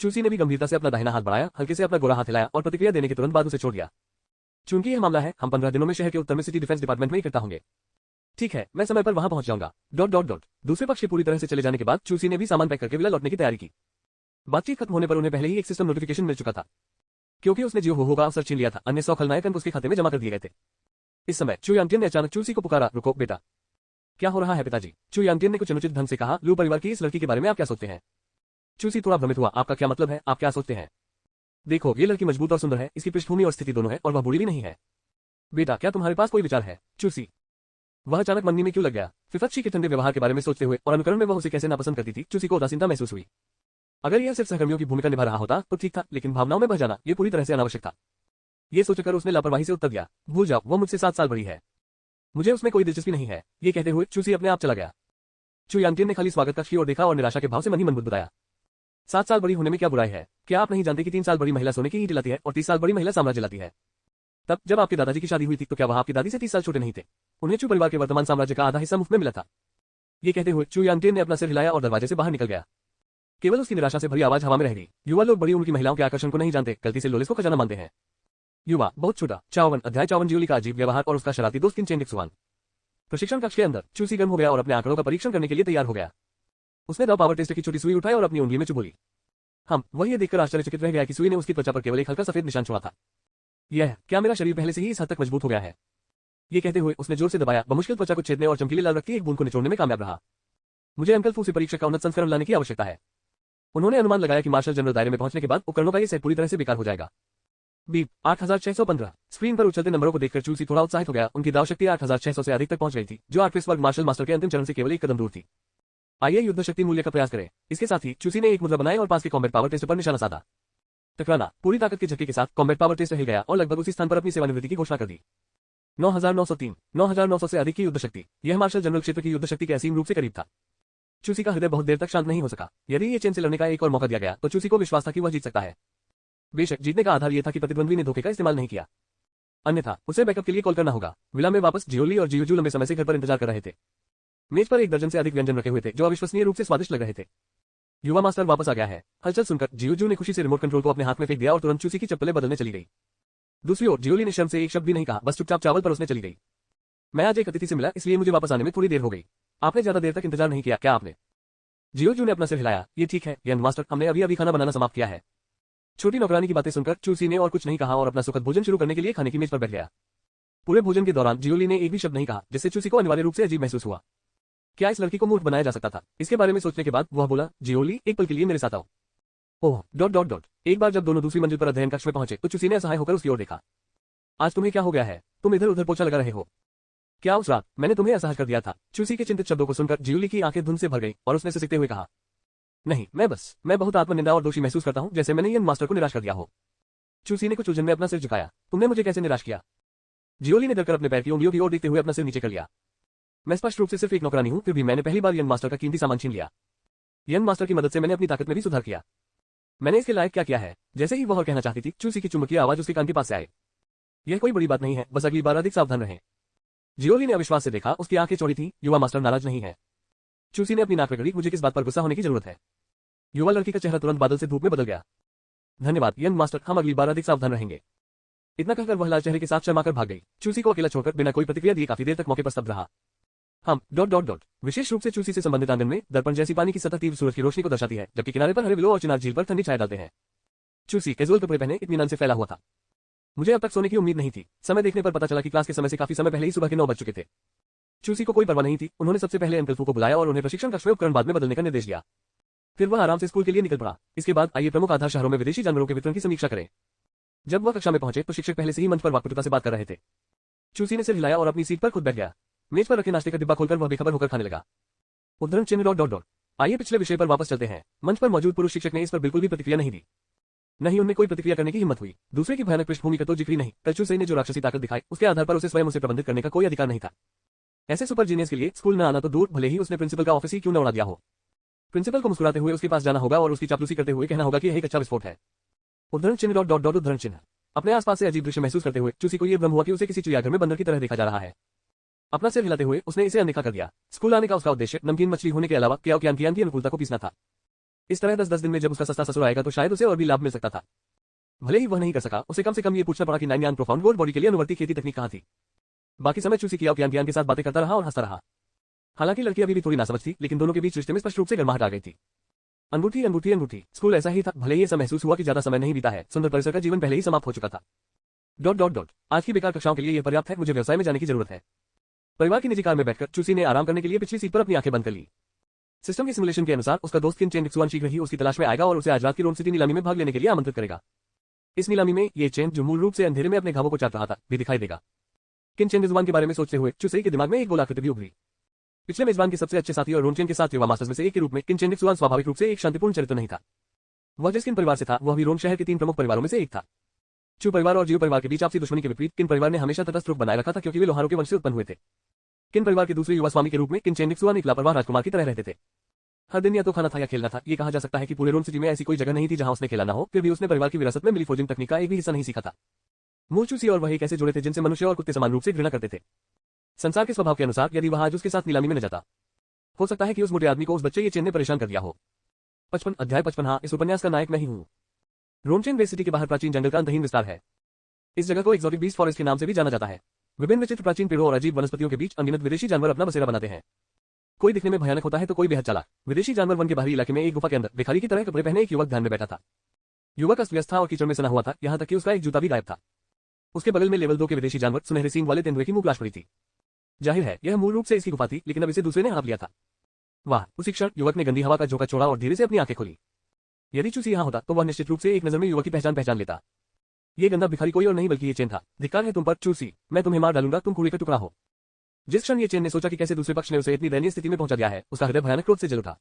चूसी ने भी गंभीरता से अपना दाहिना हाथ बढ़ाया, हल्के से अपना गोरा हाथ हिलाया और प्रतिक्रिया देने के तुरंत बाद उसे छोड़ दिया। चूंकि यह मामला है, हम 15 दिनों में शहर के उत्तर में सिटी डिफेंस डिपार्टमेंट में इकट्ठा होंगे। ठीक है, मैं समय पर वहां पहुंच जाऊंगा। दूसरे पक्ष के पूरी तरह से चले जाने के बाद चूसी ने भी सामान पैक करके विला लौटने की तैयारी की। बातचीत खत्म होने पर उन्हें पहले ही एक सिस्टम नोटिफिकेशन मिल चुका था, क्योंकि उसने जियो हो का अवसर छीन लिया था। अन्य 100 खलनायक अंक उसके खाते में जमा कर दिए गए थे। इस समय चू यांटियन ने अचानक चूसी को पुकारा, रुको बेटा। क्या हो रहा है पिताजी? चू यांटियन ने कुछ अनुचित ढंग से कहा, लू परिवार की इस लड़की के बारे में आप क्या सोचते हैं? चूसी थोड़ा भ्रमित हुआ, आपका क्या मतलब है? आप क्या सोचते हैं? देखो, ये लड़की मजबूत और सुंदर है, इसकी पृष्ठभूमि और स्थिति दोनों है, और वह बूढ़ी भी नहीं है। बेटा, क्या तुम्हारे पास कोई विचार है? चूसी वह अचानक मंदी में क्यों लग गया? फिफच्ची के ठंडे व्यवहार के बारे में सोचते हुए और अनुकरण में वह उसे कैसे नापसंद करती थी, चूसी को उदासीनता महसूस हुई। अगर यह सिर्फ सहकर्मियों की भूमिका निभा रहा होता तो ठीक था, लेकिन भावनाओं में बह जाना यह पूरी तरह से अनावश्यक था। ये सोचकर उसने लापरवाही से उत्तर दिया, भूल जाओ, वह मुझसे 7 साल बड़ी है। मुझे उसमें कोई दिलचस्पी नहीं है। ये कहते हुए चूसी अपने आप चला गया। चू यांटियन ने खाली स्वागत कक्ष की ओर देखा और निराशा के भाव से मन ही मन बुदबुदाया। 7 साल बड़ी होने में क्या बुराई है? क्या आप नहीं जानते कि 3 साल बड़ी महिला सोने की ईंट लाती है और 30 साल बड़ी महिला साम्राज्य लाती है? तब जब आपके दादाजी की शादी हुई थी, तो क्या वह आपकी दादी से 30 साल छोटे नहीं थे? उन्हें चू परिवार के वर्तमान साम्राज्य का आधा हिस्सा मुफ्त में मिला था। ये कहते हुए चू यांटियन ने अपना सिर हिलाया और दरवाजे से बाहर निकल गया। केवल उसकी निराशा से भरी आवाज हवा में रह गई। युवा लोग बड़ी उम्र की महिलाओं के आकर्षण को नहीं जानते, गलती से लोलिस को खजाना मानते हैं। युवा बहुत छोटा। 54 अध्याय 54 जियोली का अजीब व्यवहार और उसका शरारती दोस्त किन सुवान। प्रशिक्षण कक्ष के अंदर चूसी गर्म हो गया और अपने आंकड़ों का परीक्षण करने के लिए तैयार हो गया। उसने द पावर टेस्ट की छोटी सुई उठाई और अपनी उंगली में चुभोली। वह ये देखकर आश्चर्यचकित रह गया कि सुई ने उसकी त्वचा पर केवल एक हल्का सफेद निशान छोड़ा था। यह क्या मेरा शरीर पहले से ही इस हद तक मजबूत हो गया है? ये कहते हुए उसने जोर से दबाया, बमुश्किल त्वचा को छेदने और चमकीले लाल रक्त की एक बूंद को निचोड़ने में कामयाब रहा। मुझे अंकल फू से परीक्षा का उन्नत संस्करण लाने की आवश्यकता है। उन्होंने अनुमान लगाया कि मार्शल जनरल दायरे में पहुंचने के बाद उपकरणों का ये सेट पूरी तरह से बेकार हो जाएगा। बीप 8615। स्क्रीन पर उछलते नंबरों को देखकर चूसी थोड़ा उत्साहित हो गया। उनकी दाव शक्ति 8600 से अधिक तक पहुंच गई थी, जो 8वें वर्ग मार्शल मास्टर के अंतिम चरण से केवल एक कदम दूर थी। आइए युद्ध शक्ति मूल्य का प्रयास करें। इसके साथ ही चूसी ने एक मुद्रा बनाई और पास के कॉम्बैट पावर टेस्ट पर निशाना साधा। टकराना। पूरी ताकत के झटके के साथ कॉम्बैट पावर टेस्ट हिल गया और लगभग उसी स्थान पर अपनी सेवानिवृत्ति की घोषणा कर दी। 9903। 9900 से अधिक की युद्ध शक्ति। यह मार्शल जनरल क्षेत्र की युद्ध शक्ति के असीम रूप से करीब था। चूसी का हृदय बहुत देर तक शांत नहीं हो सका। यदि ये चेन से लड़ने का एक और मौका दिया गया तो चूसी को विश्वास था कि वह जीत सकता है। बेशक जीतने का आधार यह था कि प्रतिद्वंद्वी ने धोखे का इस्तेमाल नहीं किया, अन्यथा उसे बैकअप के लिए कॉल करना होगा। विला में वापस जियोली और जियोजू लंबे समय से घर पर इंतजार कर रहे थे। मेज पर 1 दर्जन से अधिक व्यंजन रखे हुए थे, जो अविश्वसनीय रूप से स्वादिष्ट लग रहे थे। युवा मास्टर वापस आ गया है। हलचल सुनकर जियोजू ने खुशी से रिमोट कंट्रोल को अपने हाथ में फेंक दिया और तुरंत चूसी की चप्पलें बदलने चली गई। दूसरी ओर जियोली ने शर्म से एक शब्द भी नहीं कहा, बस चुपचाप चावल पर उसने चली गई। मैं आज एक अतिथि से मिला, इसलिए मुझे वापस आने में थोड़ी देर हो गई। आपने ज्यादा देर तक इंतजार नहीं किया क्या आपने? जियोजू ने अपना सिर हिलाया। ये ठीक है यंग मास्टर, हमने अभी अभी खाना बनाना समाप्त किया है। छोटी नौकरानी की बातें सुनकर चूसी ने और कुछ नहीं कहा और अपना सुखद भोजन शुरू करने के लिए खाने की मेज पर बैठ गया। पूरे भोजन के दौरान जियोली ने एक भी शब्द नहीं कहा, जिससे चूसी को अनिवार्य रूप से अजीब महसूस हुआ। क्या इस लड़की को मूर्ख बनाया जा सकता था? इसके बारे में सोचने के बाद वह बोला, जियोली, एक पल के लिए मेरे साथ आओ। ओह डॉट डॉट डॉट। एक बार जब दोनों दूसरी मंजिल पर अध्ययन कक्ष में पहुंचे तो चूसी ने असहाय होकर उसकी ओर देखा। आज तुम्हें क्या हो गया है? तुम इधर उधर पोछा लगा रहे हो। क्या उस रात मैंने तुम्हें असहाय कर दिया था? चूसी के चिंतित शब्दों को सुनकर जियोली की आंखें धुंध से भर गईं और उसने सिसकते हुए कहा, नहीं, मैं बहुत आत्मनिंदा और दोषी महसूस करता हूं, जैसे मैंने यन मास्टर को निराश कर दिया हो। चूसी ने कुछ उलझन में अपना सिर झुकाया। तुमने मुझे कैसे निराश किया? जियोली ने डरकर अपने पैर की उंगलियों की ओर देखते हुए अपना सिर नीचे कर लिया। मैं स्पष्ट रूप से सिर्फ एक नौकरानी हूं, फिर भी मैंने पहली बार यन मास्टर का कीमती सामान छीन लिया। यन मास्टर की मदद से मैंने अपनी ताकत में भी सुधार किया। मैंने इसके लायक क्या किया है? जैसे ही वह और कहना चाहती थी, चूसी की चुंबकीय आवाज उसके कान के पास से आए। यह कोई बड़ी बात नहीं है, बस अगली बार अधिक सावधान रहें। जियोली ने अविश्वास से देखा, उसकी आंखें चौड़ी थीं। युवा मास्टर नाराज नहीं है। चूसी ने अपनी नाक रगड़ी, मुझे किस बात पर गुस्सा होने की जरूरत है? युवा लड़की का चेहरा तुरंत बादल से धूप में बदल गया। धन्यवाद यंग मास्टर, हम अगली बार अधिक सावधान रहेंगे। इतना कहकर वह लाल चेहरे के साथ शर्माकर भाग गई। चूसी को अकेला छोड़कर बिना कोई प्रतिक्रिया दिए काफी देर तक मौके पर स्तब्ध रहा। हम डॉट डॉट डॉट। विशेष रूप से चूसी से संबंधित आंगन में दर्पण जैसी पानी की सतह तीव्र सूरज की रोशनी को दर्शाती है, जबकि किनारे पर हरे विलो और चिनार झील पर ठंडी छाया डालते हैं। चूसी कैजुअल कपड़े पहने इत्मीनान से फैला हुआ था। मुझे अब तक सोने की उम्मीद नहीं थी। समय देखने पर पता चला कि क्लास के समय से काफी समय पहले ही सुबह के 9 बज चुके थे। चूसी को कोई परवाह नहीं थी। उन्होंने सबसे पहले अंकल फू को बुलाया और उन्हें प्रशिक्षण कक्ष में उपकरण बाद में बदलने का निर्देश दिया। फिर वह आराम से स्कूल के लिए निकल पड़ा। इसके बाद आइए प्रमुख आधार शहरों में विदेशी जानवरों के वितरण की समीक्षा करें। जब वह कक्षा में पहुंचे तो शिक्षक पहले से ही मंच पर वाक्पटुता से बात कर रहे थे। चूसी ने सिर हिलाया और अपनी सीट पर खुद बैठ गया। मेज पर रखे नाश्ते का डिब्बा खोलकर वह बेखबर होकर खाने लगा। उद्धरण चिन्ह डॉट डॉट डॉट। आइए पिछले विषय पर वापस चलते हैं। मंच पर मौजूद पुरुष शिक्षक ने इस पर बिल्कुल भी प्रतिक्रिया नहीं दी। नहीं, उनमें कोई प्रतिक्रिया करने की हिम्मत हुई। दूसरे की भयानक पृष्ठभूमि का तो जिक्र ही नहीं। कलचूसई ने जो राक्षसी ताकत दिखाई, उसके आधार पर उसे स्वयं उसे प्रबंधित करने का कोई अधिकार नहीं था। ऐसे सुपर जीनियस के लिए स्कूल न आना तो दूर, भले ही उसने प्रिंसिपल का ऑफिस ही क्यों न उड़ा दिया हो। प्रिंसिपल को मुस्कुराते हुए उसके पास जाना होगा और उसकी चापलूसी करते हुए कहना होगा कि यह एक अच्छा विस्फोट है। उद्धरण चिन्ह डॉट डॉट डॉट उद्धरण चिन्ह। अपने आसपास से अजीब दृश्य महसूस करते हुए चूसी को यह भ्रम हुआ कि उसे किसी चिड़ियाघर में बंदर की तरह देखा जा रहा है। अपना सिर हिलाते हुए उसने इसे अनदेखा कर दिया। स्कूल आने का उसका उद्देश्य नमकीन मछली होने के अलावा क्यान की अनुकूलता को पीसना था। इस तरह 10-10 दिन में जब उसका सस्ता ससुर आएगा तो शायद उसे और भी लाभ मिल सकता था। भले ही वह नहीं कर सका, उसे कम से कम ये पूछना पड़ा कि नाइन प्रोफाउंड गोल्ड बॉडी के लिए अनुवर्ती खेती तकनीक कहां थी। बाकी समय चूसी क्यान के साथ बातें करता रहा और हंसता रहा। हालांकि लड़की अभी भी थोड़ी नासमझ थी, लेकिन दोनों के बीच रिश्ते में स्पष्ट रूप से गर्माहट आ गई थी। अंगूठी अंगूठी अंगूठी। स्कूल ऐसा ही था, भले ही ऐसा महसूस हुआ कि ज्यादा समय नहीं बीता है। सुंदर परिसर का जीवन पहले ही समाप्त हो चुका था। Dot dot dot. आज की बेकार कक्षाओं के लिए यह पर्याप्त है, मुझे व्यवसाय में जाने की जरूरत है। परिवार की निजी कार में बैठकर चूसी ने आराम करने के लिए पिछली सीट पर अपनी आंखें बंद कर ली। सिस्टम के सिमुलेशन के अनुसार उसका दोस्त किन चेन डिक्सुआन शीघ्र ही उसकी तलाश में आएगा और उसे आज रात की रोम सिटी नीलामी में भाग लेने के लिए आमंत्रित करेगा। इस नीलामी में ये चेन, जो मूल रूप से अंधेरे में अपने घावों को चाट रहा था, भी दिखाई देगा। किन चेन डिक्सुआन के बारे में सोचते हुए चूसी के दिमाग में एक गोलाकृति भी उभरी। पिछले मेजबान के सबसे अच्छे साथी और रोनचेन के साथ युवा मास्टर्स में से एक के रूप में किन चेन डिक्सुआन स्वाभाविक रूप से एक शांतिपूर्ण चरित्र नहीं था। वह जिस किन परिवार से था वह भी रोम शहर के 3 प्रमुख परिवारों में से एक था। चू परिवार और जियो परिवार के बीच आपसी दुश्मनी के विपरीत किन परिवार ने हमेशा तटस्थ रुख बनाए रखा था, क्योंकि वे लोहारों के वंश से उत्पन्न हुए थे। किन परिवार के दूसरे युवा स्वामी के रूप में किन चेन डिक्सुआन एक लापरवाह राजकुमार की तरह रहते थे। हर दिन या तो खाना था या खेलना था। ये कहा जा सकता है कि पूरे रोम सिटी में ऐसी कोई जगह नहीं थी जहां उसने खेला ना हो। फिर भी उसने परिवार की विरासत में मिली फोर्जिंग तकनीक का एक भी हिस्सा नहीं सीखा था। मूल चूसी और वह एक ऐसे जुड़े थे जिनसे मनुष्य और कुत्ते समान रूप से घृणा करते थे। संसार के स्वभाव के अनुसार यदि वह आज उसके साथ नीलामी में न जाता, हो सकता है कि उस मोटे आदमी को उस बच्चे ये चेन ने परेशान कर दिया हो। 55 अध्याय 55। हाँ, इस उपन्यास का नायक मैं ही हूँ। रोमचेन वेस्ट सिटी के बाहर प्राचीन जंगल का अंतहीन विस्तार है। इस जगह को एक्सोटिक बीस्ट फॉरेस्ट के नाम से भी जाना जाता है। विभिन्न विचित्र प्राचीन पेड़ों और अजीब वनस्पतियों के बीच अनगिनत विदेशी जानवर अपना बसेरा बनाते हैं। कोई दिखने में भयानक होता है तो कोई बेहद चालाक। विदेशी जानवर वन के बाहरी इलाके में एक गुफा के अंदर भिखारी की तरह कपड़े पहने एक युवक ध्यान में बैठा था। युवक अस्त-व्यस्त था और कीचड़ में सना हुआ था, यहाँ तक कि उसका एक जूता भी गायब था। उसके बगल में लेवल 2 के विदेशी जानवर सुनहरे सींग वाले तेंदुए की मुंह लाश पड़ी थी। जाहिर है यह मूल रूप से इसकी गुफा थी, लेकिन अब इसे दूसरे ने हाँप लिया था। वाह! उसी क्षण युवक ने गंदी हवा का झोंका छोड़ा और धीरे से अपनी आंखें खोली। यदि चूसी यहाँ होता तो वह निश्चित रूप से एक नजर में युवक की पहचान लेता। ये गंदा भिखारी कोई और नहीं बल्कि ये चेन था। धिक्कार है तुम पर चूसी, मैं तुम्हें मार डालूंगा, तुम कूड़े का टुकड़ा हो। जिस क्षण ये चेन ने सोचा कि कैसे दूसरे पक्ष ने उसे इतनी दयनीय स्थिति में पहुंचा दिया है, उसका हृदय भयानक क्रोध से जल उठा।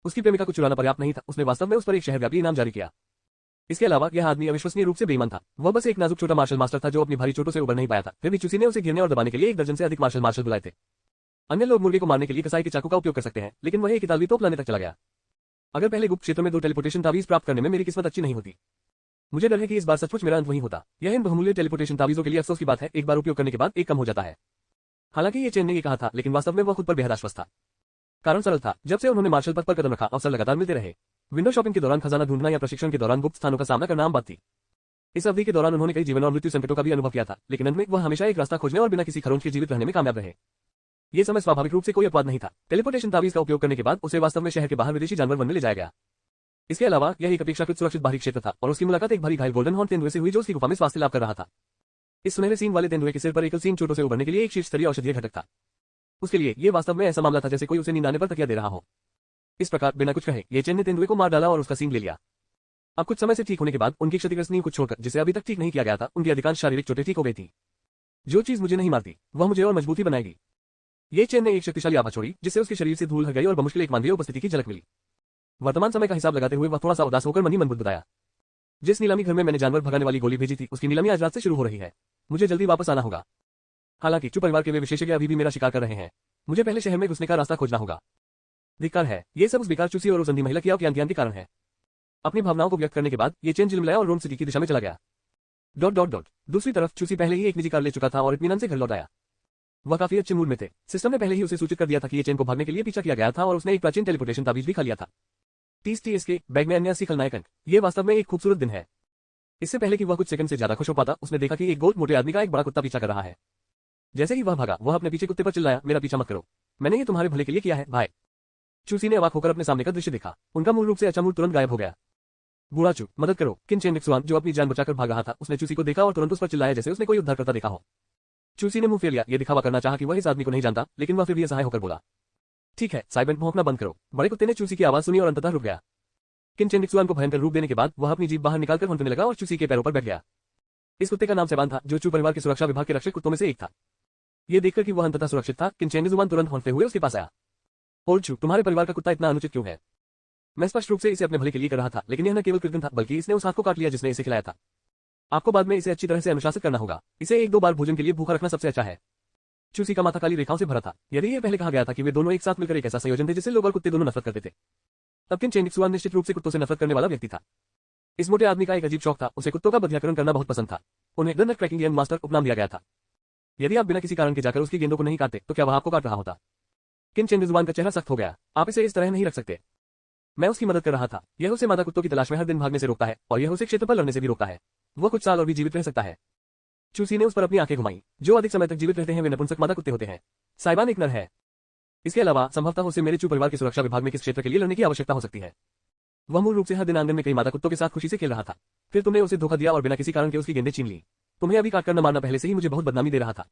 उसकी प्रेमिका को चुराना पर्याप्त नहीं था, उसने वास्तव में उस पर एक शहरव्यापी इनाम जारी किया। इसके अलावा यह आदमी अविश्वसनीय रूप से बेईमान था। वह बस एक नाजुक छोटा मार्शल मास्टर था जो अपनी भारी चोटों से उबर नहीं पाया था। फिर भी चूसी ने उसे गिरने और दबाने के लिए 1 दर्जन से अधिक मार्शल बुलाए थे। अन्य लोग मुर्गे को मारने के लिए कसाई के चाकू का उपयोग कर सकते हैं, लेकिन वह एक इतालवी तोप लाने तक चला गया। अगर पहले गुप्त क्षेत्र में 2 टेलीपोर्टेशन तावीज प्राप्त करने में मेरी किस्मत अच्छी नहीं होती। मुझे डर है कि इस बार सचमुच मेरा अंत वही होता। यह इन बहुमूल्य टेलीपोर्टेशन तावीजों के लिए अफसोस की बात है, एक बार उपयोग करने के बाद एक कम हो जाता है। हालांकि ये चेन ने ये कहा था, लेकिन वास्तव में वह खुद पर बेहद आश्वस्त था। कारण सरल था, जब से उन्होंने मार्शल पद पर कदम रखा अवसर लगातार मिलते रहे। विंडो शॉपिंग के दौरान खजाना ढूंढना या प्रशिक्षण के दौरान गुप्त स्थानों का सामना करना आम बात थी। इस अवधि के दौरान उन्होंने कई जीवन और मृत्यु संकटों का भी अनुभव किया था, लेकिन अंत में वह हमेशा एक रास्ता खोजने और बिना किसी खरोंच के जीवित रहने में कामयाब रहे। ये समय स्वाभाविक रूप से कोई अपवाद नहीं था। टेलीपोर्टेशन तावीज का उपयोग करने के बाद उसे वास्तव में शहर के बाहर विदेशी जानवर वन में ले जाया गया। इसके अलावा यह एक अपेक्षाकृत सुरक्षित बाहरी क्षेत्र था और उसकी मुलाकात एक भारी घायल गोल्डन हॉर्न तेंदुए से हुई जो उसकी गुफा में स्वास्थ्य लाभ कर रहा था। इस सुनहरे सींग वाले तेंदुए के सिर पर एकल सींग चोटों से उभरने के लिए एक शीर्ष स्तरीय औषधीय घटक था। उसके लिए ये वास्तव में ऐसा मामला था जैसे कोई उसे नींद आने पर तकिया दे रहा हो। इस प्रकार बिना कुछ कहे ये चेन ने तेंदुए को मार डाला और उसका सींग ले लिया। अब कुछ समय से ठीक होने के बाद उनकी क्षतिग्रस्त नींव को छोड़कर जिसे अभी तक ठीक नहीं किया गया था, उनकी अधिकांश शारीरिक चोटें ठीक हो गई थी। जो चीज मुझे नहीं मारती वह मुझे और मजबूती बनाएगी। ये चेन ने एक शक्तिशाली आभा छोड़ी जिससे उसके शरीर से धूल हट गई और बमुश्किल एक मानवीय उपस्थिति की झलक मिली। वर्तमान समय का हिसाब लगाते हुए वह थोड़ा सा उदास होकर मन ही मन बुदबुदाया। जिस नीलामी घर में मैंने जानवर भगाने वाली गोली भेजी थी उसकी नीलामी आज रात से शुरू हो रही है। मुझे जल्दी वापस आना होगा। हालांकि चू परिवार के वे विशेषज्ञ अभी भी मेरा शिकार कर रहे हैं। मुझे पहले शहर में घुसने का रास्ता खोजना होगा। धिक्कार है, ये सब उस बेकार चूसी और उस अंधी महिला की अज्ञान के कारण है। अपनी भावनाओं को व्यक्त करने के बाद ये चेन झिलमिलाया और रोम सिटी की दिशा में चला गया। दूसरी तरफ चूसी पहले ही एक निजी कार ले चुका था और इत्मीनान से घर लौट आया। वह काफी अच्छे मूड में थे। सिस्टम ने पहले ही उसे सूचित कर दिया था कि ये चेन को भागने के लिए पीछा किया गया था और उसने एक प्राचीन टेलीपोर्टेशन ताबीज भी खा लिया था। 30 के बैग में अन्य 80 खलनायक अंक। ये वास्तव में एक खूबसूरत दिन है। इससे पहले कि वह कुछ सेकंड से ज्यादा खुश हो पाता, उसने देखा कि एक गोल मोटे आदमी का एक बड़ा कुत्ता पीछा कर रहा है। जैसे ही वह भागा, वह अपने पीछे कुत्ते पर चिल्लाया, मेरा पीछा मत करो, मैंने ये तुम्हारे भले के लिए किया है भाई। चूसी ने अवाक होकर अपने सामने का दृश्य देखा। उनका मूल रूप से अच्छा मूड तुरंत गायब हो गया। बूढ़ा चू, मदद करो। किन चेन निक्सुआन जो अपनी जान बचाकर भाग रहा था, उसने चूसी को देखा और तुरंत उस पर चिल्लाया जैसे उसने कोई उद्धारकर्ता देखा हो। चूसी ने मुंह फेर लिया। ये दिखावा करना चाहा कि वह इस आदमी को नहीं जानता, लेकिन वह फिर भी असहाय होकर बोला, ठीक है साइलेंट, भौंकना बंद करो। बड़े कुत्ते ने चूसी की आवाज सुनी और अंततः रुक गया। किन चेन निक्सुआन को भयंकर रूप देने के बाद वह अपनी जीभ बाहर निकालकर हुंकने लगा और चूसी के पैरों पर बैठ गया। इस कुत्ते का नाम सैबान था, जो चू परिवार के सुरक्षा विभाग के रक्षक कुत्तों में से एक था। ये देखकर कि वह अंततः सुरक्षित था, किन चेन निक्सुआन तुरंत हौंकते हुए उसके पास आया। ओल्ड चू, तुम्हारे परिवार का कुत्ता इतना अनुचित क्यों है? मैं स्पष्ट रूप से इसे अपने भले के लिए कर रहा था, लेकिन यह न केवल कृत्रिम था बल्कि इसने उस हाथ को काट लिया जिसने इसे खिलाया था। आपको बाद में इसे अच्छी तरह से अनुशासित करना होगा। इसे 1-2 बार भोजन के लिए भूखा रखना सबसे अच्छा है। चूसी का माथा काली रेखाओं से भरा था। यदि यह पहले कहा गया था कि वे दोनों एक साथ मिलकर एक ऐसा संयोजन थे जिससे लोग और कुत्ते दोनों नफरत करते थे, तब किन चेन निक्सुआन निश्चित रूप से कुत्तों से नफरत करने वाला व्यक्ति था। इस मोटे आदमी का एक अजीब शौक था, उसे कुत्तों का बधियाकरण करना बहुत पसंद था। उन्हें the nut cracking young master उपनाम दिया गया था। यदि आप बिना किसी कारण के जाकर उसकी गेंदों को नहीं काटते तो क्या वह आपको काट रहा होता? किन चेन निक्सुआन का चेहरा सख्त हो गया। आप इसे इस तरह नहीं रख सकते। मैं उसकी मदद कर रहा था। यह उसे मादा कुत्तों की तलाश में हर दिन भागने से रोकता है और यह उसे क्षेत्र पर लड़ने से भी रोकता है। वह कुछ साल और भी जीवित रह सकता है। चूसी ने उस पर अपनी आंखें घुमाई। जो अधिक समय तक जीवित रहते हैं वे नपुंसक मादा कुत्ते होते हैं। साइबान एक नर है। इसके अलावा संभवतः उसे मेरे चू परिवार की सुरक्षा विभाग में किस क्षेत्र के लिए लड़ने की आवश्यकता हो सकती है। वह मूल रूप से हर दिन आंगन में कई मादा कुत्तों के साथ खुशी से खेल रहा था। फिर तुमने उसे धोखा दिया और बिना किसी कारण के उसकी गेंदें छीन ली। तुम्हें अभी काटकर न मारना पहले से ही मुझे बहुत बदनामी दे रहा था।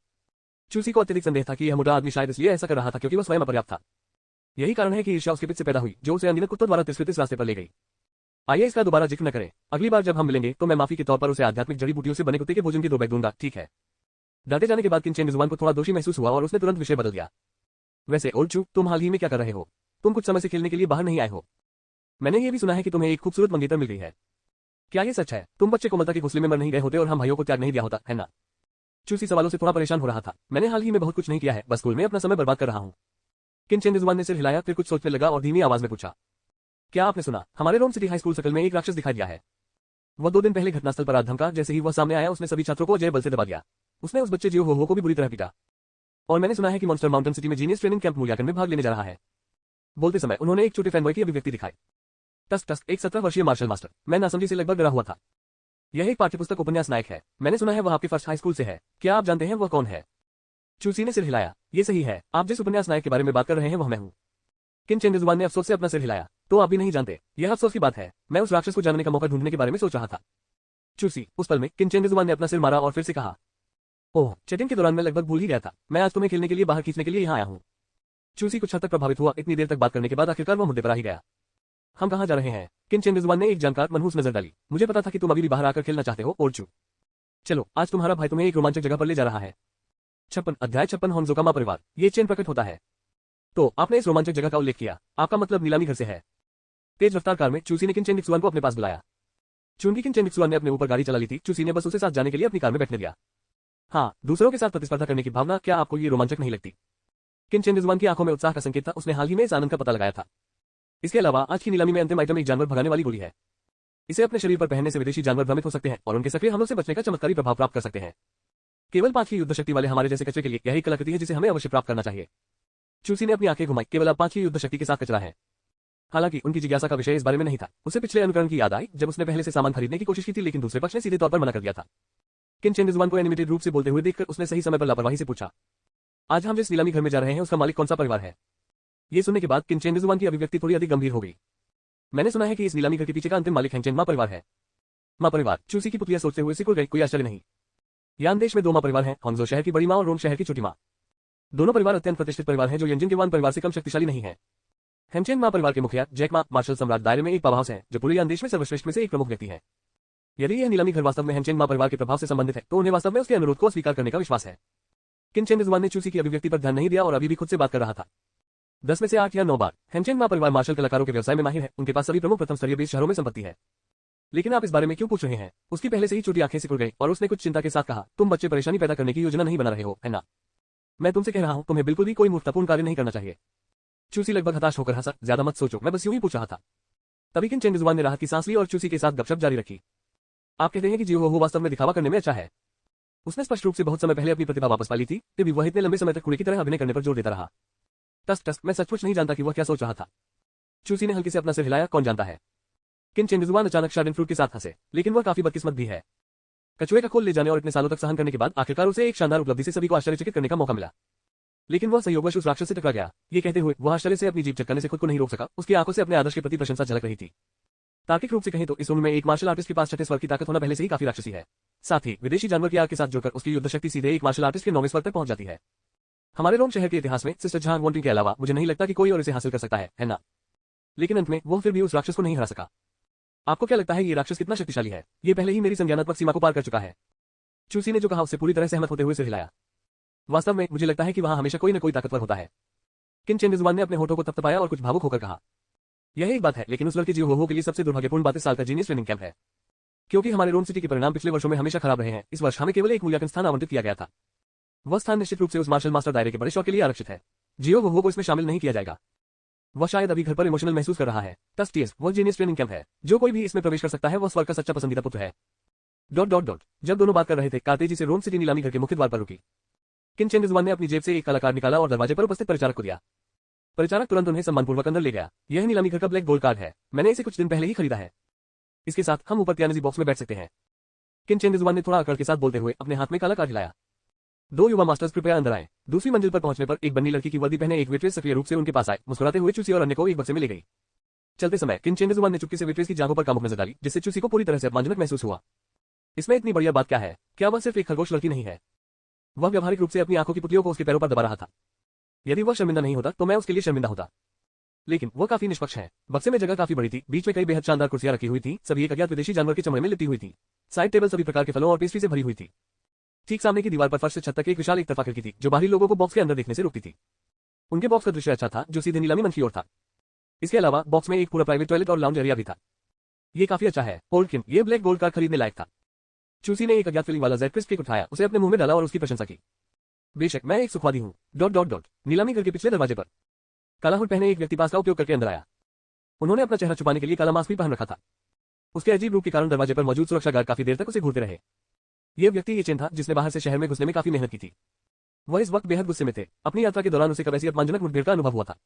चूसी को अत्यधिक संदेह था कि यह मोटा आदमी शायद इसलिए ऐसा कर रहा था क्योंकि वह स्वयं अपर्याप्त था। यही कारण है कि ईर्ष्या उसके पिच से पैदा हुई, जो उसे अनगिनत कुत्तों द्वारा तिरस्कृत इस रास्ते पर ले गई। आइए इसका दोबारा जिक्र न करें। अगली बार जब हम मिलेंगे तो मैं माफी के तौर पर उसे आध्यात्मिक जड़ी बूटियों से बने कुत्ते के भोजन के 2 बैग दूंगा, ठीक है? डांटे जाने के बाद किन चेन निक्सुआन को थोड़ा दोषी महसूस हुआ और उसने तुरंत विषय बदल दिया। वैसे ओल्ड चू, तुम हाल ही में क्या कर रहे हो? तुम कुछ समय से खेलने के लिए बाहर नहीं आए हो। मैंने ये भी सुना है कि तुम्हें एक खूबसूरत मंगेतर मिल गई है। क्या ये सच है? तुम बच्चे कोमलता के घोंसले में मर नहीं गए होते और हम भाइयों को त्याग नहीं दिया होता, है ना? चूसी सवालों से थोड़ा परेशान हो रहा था। मैंने हाल ही में बहुत कुछ नहीं किया है, बस स्कूल में अपना समय बर्बाद कर रहा हूँ। किन चेन निक्सुआन ने सिर हिलाया, फिर कुछ सोचने लगा और धीमी आवाज में पूछा, क्या आपने सुना? हमारे रोम सिटी हाई स्कूल सर्कल में एक राक्षस दिखाई दिया है। वह 2 दिन पहले घटनास्थल पर आ धमका। जैसे ही वह सामने आया उसने सभी छात्रों को जय बल से दबा दिया। उसने उस बच्चे जियो हो को भी बुरी तरह पीटा। और मैंने सुना है कि मॉन्स्टर माउंटेन सिटी में जीनियस ट्रेनिंग कैंप मूल्यांकन में भाग लेने जा रहा है। बोलते समय उन्होंने एक छोटे फैनबॉय की अभिव्यक्ति दिखाई। टस्क एक 17 वर्षीय मार्शल मास्टर। मैं नासमझी से लगभग डरा हुआ था। यह एक पाठ्यपुस्तक उपन्यास नायक है। मैंने सुना है वह आपके फर्स्ट हाई स्कूल से है। क्या आप जानते हैं वह कौन है? चूसी ने सिर हिलाया। ये सही है, आप जिस उपन्यास नायक के बारे में बात कर रहे हैं वह मैं हूँ। किन चेन निक्सुआन ने अफसोस से अपना सिर हिलाया। तो आप भी नहीं जानते? यह अफसोस की बात है। मैं उस राक्षस को जानने का मौका ढूंढने के बारे में सोच रहा था। चूसी, उस पल में किन चेन निक्सुआन ने अपना सिर मारा और फिर से कहा, ओह, चेटिंग के दौरान मैं लगभग भूल ही गया था। मैं आज तुम्हें खेलने के लिए बाहर खींचने के लिए यहाँ आया हूँ। चूसी कुछ हद तक प्रभावित हुआ। इतनी देर तक बात करने के बाद आखिरकार वह मुद्दे पर आ ही गया। हम कहाँ जा रहे हैं? किन चेन निक्सुआन ने एक जानकार मनहूस नजर डाली। मुझे पता था कि तुम अभी भी बाहर आकर खेलना चाहते हो ओल्ड चू। चलो, आज तुम्हारा भाई तुम्हें एक रोमांचक जगह पर ले जा रहा है। 56 अध्याय 56 होन्जोकामा परिवार। ये चेन प्रकट होता है। तो आपने इस रोमांचक जगह का उल्लेख किया। आपका मतलब नीलामी घर से है। तेज रफ्तार कार में चूसी ने किन चेन निक्सुआन को अपने पास बुलाया। चूंकि किन चेन निक्सुआन ने अपने ऊपर गाड़ी चला ली थी, चूसी ने बस उसे साथ जाने के लिए अपनी कार में बैठने दिया। हाँ, दूसरों के साथ प्रतिस्पर्धा करने की भावना, क्या आपको ये रोमांचक नहीं लगती? किन चेन निक्सुआन की आंखों में उत्साह का संकेत था। उसने हाल ही में इस आनंद का पता लगाया था। इसके अलावा आज की नीलामी में अंतिम आइटम एक जानवर भगाने वाली गोली है। इसे अपने शरीर पर पहनने से विदेशी जानवर भ्रमित हो सकते हैं और उनके सक्रिय हमलों से बचने का चमत्कारी प्रभाव प्राप्त कर सकते हैं। केवल 5 की युद्ध शक्ति वाले हमारे जैसे कचरे के लिए यह एक कलाकृति है जिसे हमें अवश्य प्राप्त करना चाहिए। चूसी ने अपनी आंखें घुमाई। केवल अब 5 की युद्ध शक्ति के साथ कचरा है। हालांकि उनकी जिज्ञासा का विषय इस बारे में नहीं था। उसे पिछले अनुकरण की याद आई जब उसने पहले से सामान खरीदने की कोशिश की थी, लेकिन दूसरे पक्ष ने सीधे तौर पर मना कर दिया था। किन चेन निक्सुआन को एनिमेटेड रूप से बोलते हुए देखकर उसने सही समय पर लापरवाही से पूछा, आज हम जिस नीलामी घर में जा रहे हैं उसका मालिक कौन सा परिवार है? ये सुनने के बाद किन चेन निक्सुआन की अभिव्यक्ति थोड़ी अधिक गंभीर हो गई। मैंने सुना है कि इस नीलामी घर के पीछे का अंतिम मालिक हेंगचेन मा परिवार है। मा परिवार, चूसी की पुतलियां सोचते हुए सिकुड़ गई। कोई आश्चर्य नहीं। यान देश में 2 माँ परिवार हैं, हॉन्गजो शहर की बड़ी माँ और रोम शहर की छोटी माँ। दोनों परिवार अत्यंत प्रतिष्ठित परिवार हैं जो यंजिन के वान परिवार से कम शक्तिशाली नहीं है। हेमचेन मा परिवार के मुखिया जैक मा मार्शल सम्राट दायरे में एक पावर हाउस है जो पूरे यान देश में सर्वश्रेष्ठ में से एक प्रमुख व्यक्ति है। यदि यह नीलामी घर वास्तव में हेमचेन मा परिवार के प्रभाव से संबंधित है तो उन्हें वास्तव में उसके अनुरोध को स्वीकार करने का विश्वास है। किन चेन रिजवान ने चूसी की अभिव्यक्ति पर ध्यान नहीं दिया और अभी भी खुद से बात कर रहा था। 10 में से 8 या 9 बार। हेमचेन मा परिवार मार्शल कलाकारों के व्यवसाय में माहिर है, उनके पास सभी प्रमुख प्रथम स्तरीय 20 शहरों में संपत्ति है। लेकिन आप इस बारे में क्यों पूछ रहे हैं? उसकी पहले से ही छोटी आंखें सिकुड़ गई और उसने कुछ चिंता के साथ कहा, तुम बच्चे परेशानी पैदा करने की योजना नहीं बना रहे हो, है ना? मैं तुमसे कह रहा हूं, तुम्हें बिल्कुल भी कोई मूर्खतापूर्ण कार्य नहीं करना चाहिए। चूसी लगभग हताश होकर हंसा, ज्यादा मत सोचो, मैं बस यूं ही पूछ रहा था। तभी किन चेन रिजवान ने राहत की सांस ली और चूसी के साथ गपशप जारी रखी। आप कहते हैं कि जियो हो वास्तव में दिखावा करने में अच्छा है। उसने स्पष्ट रूप से बहुत समय पहले अपनी प्रतिभा वापस पा ली थी, फिर भी वह इतने लंबे समय तक कुड़ी की तरह अभिनय करने पर जोर देता रहा। टस, मैं सचमुच नहीं जानता कि वह क्या सोच रहा था। चूसी ने हल्के से अपना सिर हिलाया, कौन जानता है। किन चेन रिजवान अचानक शार्डन फ्रूट के साथ हंसे, लेकिन वह काफी बदकिस्मत भी है। कछुए का खोल ले जाने और इतने सालों तक सहन करने के बाद आखिरकार उसे एक शानदार उपलब्धि से सभी को आश्चर्यचकित करने का मौका मिला। लेकिन वह संयोगवश उस राक्षस से टकरा गया। ये कहते हुए वह आश्चर्य से अपनी जीभ चटकाने से खुद को नहीं रोक सका। उसकी आंखों से अपने आदर्श के प्रति प्रशंसा झलक रही थी। तार्किक रूप से कहें तो इस उम्र में एक मार्शल आर्टिस्ट के पास छठे स्वर की ताकत होना पहले से ही काफी राक्षसी है। साथ ही विदेशी जानवर की आग के साथ जुड़कर उसकी युद्ध शक्ति सीधे एक मार्शल आर्टिस्ट के 9वें स्वर तक पहुंच जाती है। हमारे रोम शहर के इतिहास में सिस्टर झांग वॉन्टिंग के अलावा मुझे नहीं लगता कि कोई और इसे हासिल कर सकता है ना? लेकिन अंत में वह फिर भी उस राक्षस को नहीं हरा सका। आपको क्या लगता है ये राक्षस कितना शक्तिशाली है? ये पहले ही मेरी संज्ञानात्मक सीमा को पार कर चुका है। चूसी ने जो कहा उससे पूरी तरह सहमत होते हुए सिर हिलाया। वास्तव में मुझे लगता है कि वहां हमेशा कोई न कोई ताकतवर होता है। किन चेन रिजवान ने अपने होठों को थपथपाया और कुछ भावुक होकर कहा, यह एक बात है, लेकिन उस लड़के जियो हो के लिए सबसे दुर्भाग्यपूर्ण बात इस साल का जीनियस ट्रेनिंग कैंप है। क्योंकि हमारे रोम सिटी के परिणाम पिछले वर्षों में हमेशा खराब रहे हैं, इस वर्ष हमें केवल एक मूल्यांकन स्थान आवंटित किया गया था। वह स्थान निश्चित रूप से उस मार्शल मास्टर दायरे के बड़े शौक के लिए आरक्षित है। जियो वो को इसमें शामिल नहीं किया जाएगा। वह शायद अभी घर पर इमोशनल महसूस कर रहा है। टस्टीएस, वह जीनियस ट्रेनिंग कैंप है। जो कोई भी इसमें प्रवेश कर सकता है वह स्वर्ग का सच्चा पसंदीदा पुत्र है। ... जब दोनों बात कर रहे थे, कार तेजी से रोम सिटी नीलामी घर के मुख्य द्वार पर रुकी। किन चेन रिजवान ने अपनी जेब से एक काला कार्ड निकाला और दरवाजे पर उपस्थित परिचारक को दिया। परिचारक तुरंत उन्हें सम्मानपूर्वक अंदर ले गया। यह नीलामी घर का ब्लैक गोल्ड कार्ड है, मैंने इसे कुछ दिन पहले ही खरीदा है। इसके साथ हम ऊपर त्यानजी बॉक्स में बैठ सकते हैं। किन चेन रिजवान ने थोड़ा अकड़ के साथ बोलते हुए अपने हाथ में काला कार्ड हिलाया। 2 युवा मास्टर्स कृपया अंदर आए। दूसरी मंजिल पर पहुंचने पर एक बन्नी लड़की की वर्दी पहने एक वेट्रेस सक्रिय रूप से उनके पास आए, मुस्कुराते हुए चूसी और अन्य को एक बक्से में ले गई। चलते समय किन चेन रिजवान ने चुपके से वेट्रेस की जांघों पर कामुक नजर डाली, जिससे चूसी को पूरी तरह से अपमानजनक महसूस हुआ। इसमें इतनी बढ़िया बात क्या है? क्या वह सिर्फ एक खरगोश लड़की नहीं है? वह व्यावहारिक रूप से अपनी आंखों की पुतलियों को उसके पैरों पर दबा रहा था। यदि वह शर्मिंदा नहीं होता तो मैं उसके लिए शर्मिंदा होता। लेकिन वह काफी निष्पक्ष है। बक्से में जगह काफी बड़ी थी, बीच में कई बेहद शानदार कुर्सियां रखी हुई थी, सभी एक अज्ञात विदेशी जानवर के चमड़े में लिपटी हुई थी। साइड टेबल सभी प्रकार के फलों और पेस्ट्री से भरी हुई थी। ठीक सामने की दीवार पर फर्श से छत तक एक विशाल एक तरफा खिड़की थी, जो बाहरी लोगों को बॉक्स के अंदर देखने से रोकती थी। उनके बॉक्स का दृश्य अच्छा था, जो सीधे नीलामी मंच की ओर था। इसके अलावा बॉक्स में एक पूरा प्राइवेट टॉयलेट और लाउंज एरिया भी था। ये काफी अच्छा है। होल्डकिन, ये ब्लैक गोल्ड कार खरीदने लायक था। चूसी ने एक अज्ञात फीलिंग वाला जेड क्रिस्प केक उठाया, उसे अपने मुंह में डाला और उसकी प्रशंसा की। बेशक, मैं एक सुखवादी हूँ। ... नीलामी घर के पिछले दरवाजे पर काला हुड पहने एक व्यक्ति पास का उपयोग करके अंदर आया। उन्होंने अपना चेहरा छुपाने के लिए काला मास्क भी पहन रखा था। उसके अजीब रूप के कारण दरवाजे पर मौजूद सुरक्षा गार्ड काफी देर तक उसे घूरते रहे। यह व्यक्ति ये चेन था जिसने बाहर से शहर में घुसने में काफी मेहनत की थी। वह इस वक्त बेहद गुस्से में थे। अपनी यात्रा के दौरान उसे कब ऐसी अपमानजनक मुठभेड़ का अनुभव हुआ था।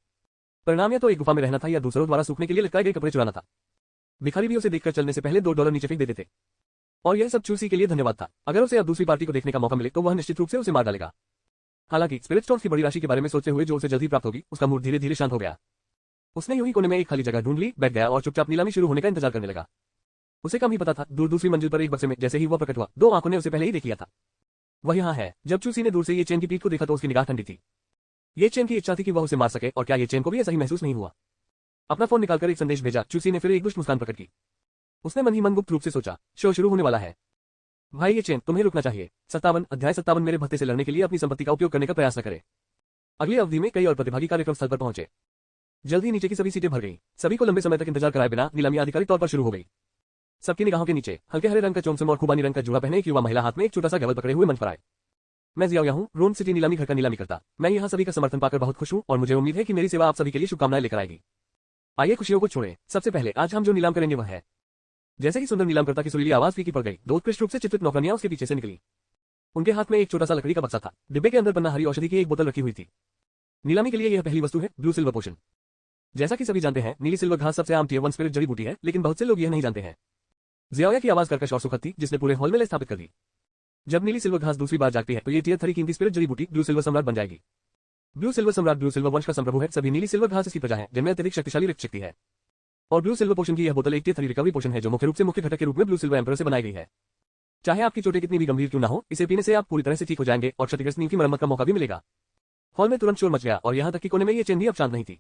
परिणाम या तो एक गुफा में रहना था या दूसरों द्वारा सूखने के लिए लटकाए गए कपड़े चुराना था। भिखारी भी उसे देखकर चलने से पहले $2 नीचे फेंक देते थे। और यह सब चूसी के लिए धन्यवाद था। अगर उसे अब दूसरी पार्टी को देखने का मौका मिले तो वह निश्चित रूप से उसे मार डालेगा। हालांकि स्पिरिट स्टोन्स की बड़ी राशि के बारे में सोचते हुए जो उसे जल्दी प्राप्त होगी, उसका मूड धीरे धीरे शांत हो गया। उसने यूं ही कोने में एक खाली जगह ढूंढ ली, बैठ गया और चुपचाप नीलामी शुरू होने का इंतजार करने लगा। उसे कम ही पता था, दूर दूसरी मंजिल पर एक बक्से में जैसे ही वह प्रकट हुआ, 2 आंखों ने उसे पहले ही देख लिया था। वह यहाँ है। जब चूसी ने दूर से ये चेन की पीठ को देखा तो उसकी निगाह ठंडी थी। ये चेन की इच्छा थी कि वह उसे मार सके, और क्या ये चेन को भी ऐसा ही महसूस नहीं हुआ? अपना फोन निकालकर एक संदेश भेजा। चूसी ने फिर एक दुष्ट मुस्कान प्रकट की। उसने मन ही मन गुप्त रूप से सोचा, शो शुरू होने वाला है। भाई ये चेन, तुम्हें रुकना चाहिए। 57 अध्याय 57 मेरे भत्ते से लड़ने के लिए अपनी संपत्ति का उपयोग करने का प्रयास न करे। अगली अवधि में कई और प्रतिभागी कार्यक्रम स्थल पर पहुंचे। जल्दी नीचे की सभी सीटें भर गई। सभी को लंबे समय तक इंतजार कराए बिना नीलामी आधिकारिक तौर पर शुरू हो गई। सबकी निगाहों के नीचे हल्के हरे रंग का चोमसम और खुबानी रंग का जूड़ा पहने एक युवा महिला हाथ में एक छोटा सा गैवल पकड़े हुए मंच पर आए। मैं जियाओया हूँ, रोम सिटी नीलामी घर का नीलामी करता। मैं यहाँ सभी का समर्थन पाकर बहुत खुश हूँ और मुझे उम्मीद है कि मेरी सेवा आप सभी के लिए शुभकामनाएं लेकर आएगी। आइए खुशियों को छोड़ें। सबसे पहले आज हम जो नीलाम करेंगे वह है। जैसे ही सुंदर नीलामकर्ता की सुरीली आवाज फीकी पड़ गई, 2 उत्कृष्ट रूप से चित्रित नौकरनियां उसके पीछे से निकली। उनके हाथ में एक छोटा सा लकड़ी का बक्सा था। डिब्बे के अंदर बन्ना हरी औषधि की एक बोतल रखी हुई थी। नीलामी के लिए यह पहली वस्तु है, ब्लू सिल्वर पोशन। जैसा कि सभी जानते हैं, नीली सिल्वर घास सबसे आम टियर 1 स्पिरिट जड़ी बूटी है, लेकिन बहुत से लोग यह नहीं जानते हैं। जियाओया की आवाज कर्कश और सुखद थी, जिसने पूरे हॉल में स्थापित कर दी। जब नीली सिल्वर घास दूसरी बार जागती है तो ये टियर 3 कीमती स्पिरिट जड़ी बूटी ब्लू सिल्वर सम्राट बन जाएगी। ब्लू सिल्वर सम्राट ब्लू सिल्वर वंश का संप्रभु है। सभी नीली सिल्वर घास इसकी प्रजा है, जिनमें अत्यधिक शक्तिशाली रक्त शक्ति है। और ब्लू सिल्वर पोशन की यह बोतल एक टियर 3 रिकवरी पोशन है जो मुख्य रूप से मुख्य घटक के रूप में ब्लू सिल्वर एम्पर से बनाई गई है। चाहे आपकी चोटें कितनी भी गंभीर क्यों ना हो, इसे पीने से आप पूरी तरह से ठीक हो जाएंगे और क्षतिग्रस्त नींव की मरम्मत का मौका भी मिलेगा। हॉल में तुरंत शोर मच गया और यहाँ तक कि कोने में ये चेन भी अब शांत नहीं थी।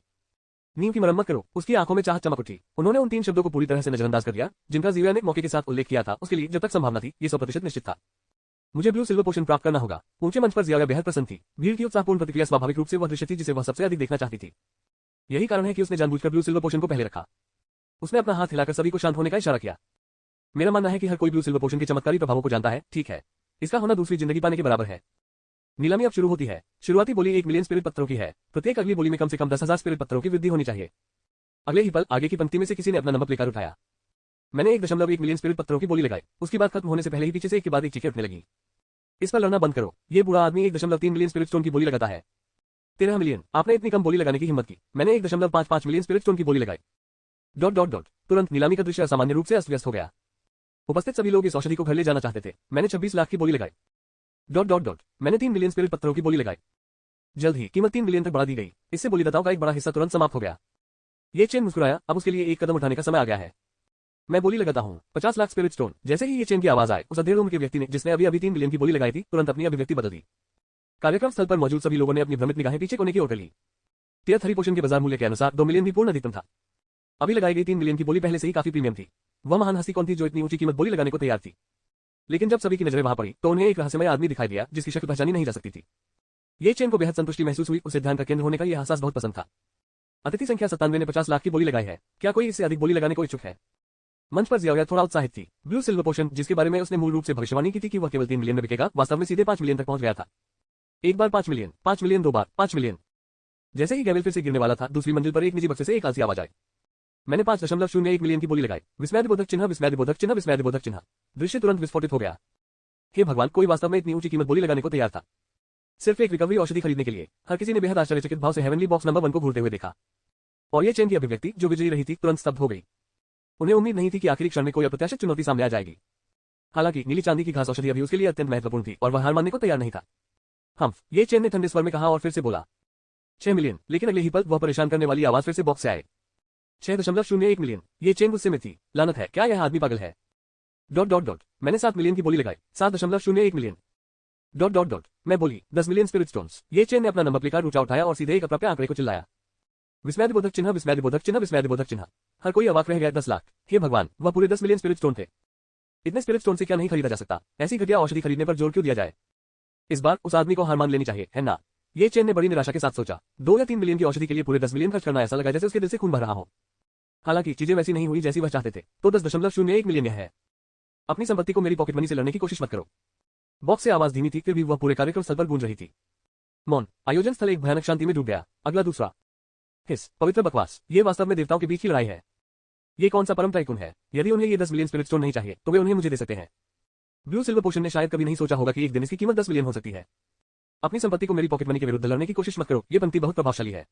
नींव की मरम्मत करो, उसकी आंखों में चाहत चमक उठी। उन्होंने उन 3 शब्दों को पूरी तरह से नजरअंदाज कर दिया जिनका जिया ने मौके के साथ उल्लेख किया था। उसके लिए जब तक संभावना थी, ये 100% निश्चित था। मुझे ब्लू सिल्वर पोशन प्राप्त करना होगा। ऊंचे मंच पर जिया बेहद प्रसन्न थी। भीड़ की उत्साहपूर्ण प्रतिक्रिया स्वाभाविक रूप से वह दृश्य थी जिसे वह सबसे अधिक देखना चाहती थी। यही कारण है कि उसने जानबूझकर ब्लू सिल्वर पोशन को पहले रखा। उसने अपना हाथ हिलाकर सभी को शांत होने का इशारा किया। मेरा मानना है कि हर कोई ब्लू सिल्वर पोशन के चमत्कारी प्रभावों को जानता है, ठीक है। इसका होना दूसरी जिंदगी पाने के बराबर है। नीलामी अब शुरू होती है। शुरुआती बोली 1 मिलियन स्पिरिट पत्थरों की है। प्रत्येक अगली बोली में कम से कम 10,000 स्पिरिट पत्थरों की वृद्धि होनी चाहिए। अगले ही पल आगे की पंक्ति में से किसी ने अपना नंबर लेकर उठाया। मैंने 1.1 मिलियन स्पिरिट पत्थरों की बोली लगाई। उसकी बात खत्म होने से पहले ही पीछे से एक के बाद एक चीखें उठने लगी। इस पर लड़ना बंद करो। ये बुरा आदमी 1.3 मिलियन स्पिरिट स्टोन की बोली लगाता है। 13 मिलियन। आपने इतनी कम बोली लगाने की हिम्मत की। मैंने 1.55 मिलियन स्पिरिट स्टोन की बोली लगाई। ... तुरंत नीलामी का दृश्य असामान्य रूप से अस्त व्यस्त हो गया। उपस्थित सभी लोग इस औषधि को घर ले जाना चाहते थे। मैंने 26 लाख की बोली लगाई। ... मैंने 3 मिलियन स्पिरिट पत्थरों की बोली लगाई। जल्द ही कीमत 3 मिलियन तक बढ़ा दी गई। इससे बोलीदाताओं का एक बड़ा हिस्सा तुरंत समाप्त हो गया। ये चेन मुस्कुराया, अब उसके लिए एक कदम उठाने का समय आ गया है। मैं बोली लगाता हूँ 50 लाख स्पिरिट स्टोन। जैसे ही ये चेन की आवाज आए, उस अधेड़ उम्र के व्यक्ति ने, जिसने अभी 3 मिलियन की बोली लगाई थी, तुरंत अपनी अभिव्यक्ति बदल दी। कार्यक्रम स्थल पर मौजूद सभी लोगों ने अपनी भ्रमित निगाहें पीछे कोने की ओर कर ली। टियर 3 पोशन के बाजार मूल्य के अनुसार 2 मिलियन भी पूर्ण अधिकतम था। अभी लगाई गई 3 मिलियन की बोली पहले से ही काफी प्रीमियम थी। वह महान हस्ती कौन थी जो इतनी ऊंची कीमत बोली लगाने को तैयार थी? लेकिन जब सभी की नजरें वहां पड़ी, तो उन्हें एक रहस्यमय आदमी दिखाई दिया जिसकी शक्ल पहचानी नहीं जा सकती थी। ये चेन को बेहद संतुष्टि महसूस हुई। उसे ध्यान का केंद्र होने का यह एहसास बहुत पसंद था। अतिथि संख्या 97 ने 50 लाख की बोली लगाई है। क्या कोई इससे अधिक बोली लगाने को इच्छुक है? मंच पर जिया थोड़ा उत्साहित थी। ब्लू सिल्वर पोशन, जिसके बारे में उसने मूल रूप से भविष्यवाणी की थी कि वह केवल 3 मिलियन में बिकेगा, वास्तव में सीधे 5 मिलियन तक पहुंच गया था। एक बार 5 मिलियन, 5 मिलियन, 2 बार 5 मिलियन। जैसे ही गैवेल फिर से गिरने वाला था, दूसरी मंजिल पर एक निजी बक्से से एक आलसी आवाज आई। मैंने 5.01 मिलियन की बोली लगाई। विस्मयादिबोधक चिन्ह, विस्मयादिबोधक चिन्ह, विस्मयादिबोधक चिन्ह। दृश्य तुरंत विस्फोटित हो गया। हे भगवान, कोई वास्तव में इतनी ऊंची कीमत बोली लगाने को तैयार था सिर्फ एक रिकवरी औषधि खरीदने के लिए। हर किसी ने बेहद आश्चर्यचकित भाव से हेवनली बॉक्स नंबर 1 को घूरते हुए देखा। और ये चेन की अभिव्यक्ति जो विजयी रही थी, तुरंत स्तब्ध हो गई। उन्हें उम्मीद नहीं थी कि आखिरी क्षण में कोई अप्रत्याशित चुनौती सामने आ जाएगी। हालांकि नीली चांदी की घास औषधि अभी उसके लिए अत्यंत महत्वपूर्ण थी और वह हार मानने को तैयार नहीं था। ये चेन ने ठंडे स्वर में कहा और फिर से बोला 6 मिलियन। लेकिन अगले ही पल वह परेशान करने वाली आवाज फिर से बॉक्स से आए। 6.01 मिलियन। ये चेन गुस्से में थी। लानत है, क्या यह आदमी पागल है? ... मैंने 7 मिलियन की बोली लगाई। 7.01 मिलियन। ... मैं बोली 10 मिलियन स्पिरिट स्टोन्स। ये चेन ने अपना नंबर प्लेकार्ड ऊंचा उठाया और सीधे एक अप्राप्य आंकड़े को चिल्लाया। विस्मयादिबोधक चिन्ह, विस्मयादिबोधक चिन्ह, विस्मयादिबोधक चिन्ह। हर कोई अवाक रह गया। 10 लाख। हे भगवान, वह पूरे 10 मिलियन स्पिरिट स्टोन थे। इतने स्पिरिट स्टोन से क्या नहीं खरीदा जा सकता? ऐसी घटिया औषधि खरीदने पर जोर क्यों दिया जाए? इस बार उस आदमी को हार मान लेनी चाहिए, है ना? ये चेन ने बड़ी निराशा के साथ सोचा। 2 या 3 मिलियन की औषधि के लिए पूरे 10 मिलियन खर्च करना ऐसा लगा जैसे उसके दिल से खून बह रहा हो। हालांकि चीजें वैसी नहीं हुई जैसी वह चाहते थे। तो 10.01 मिलियन यह है। अपनी संपत्ति को मेरी पॉकेट मनी से लड़ने की कोशिश मत करो। बॉक्स से आवाज धीमी थी, फिर भी वह पूरे कार्यक्रम स्थल पर गूंज रही थी। मौन आयोजन स्थल एक भयानक शांति में डूब गया। अगला दूसरा हिस्स, पवित्र बकवास। ये वास्तव में देवताओं के बीच की लड़ाई है। ये कौन सा परम टाइकून है? यदि उन्हें ये 10 मिलियन स्पिरिट स्टोन नहीं चाहिए, तो वे उन्हें मुझे दे सकते हैं। ब्लू सिल्वर पोशन ने शायद कभी नहीं सोचा होगा कि एक दिन इसकी कीमत 10 मिलियन हो सकती है। अपनी संपत्ति को मेरी पॉकेट मनी के विरुद्ध लड़ने की कोशिश मत करो। ये पंक्ति बहुत प्रभावशाली है।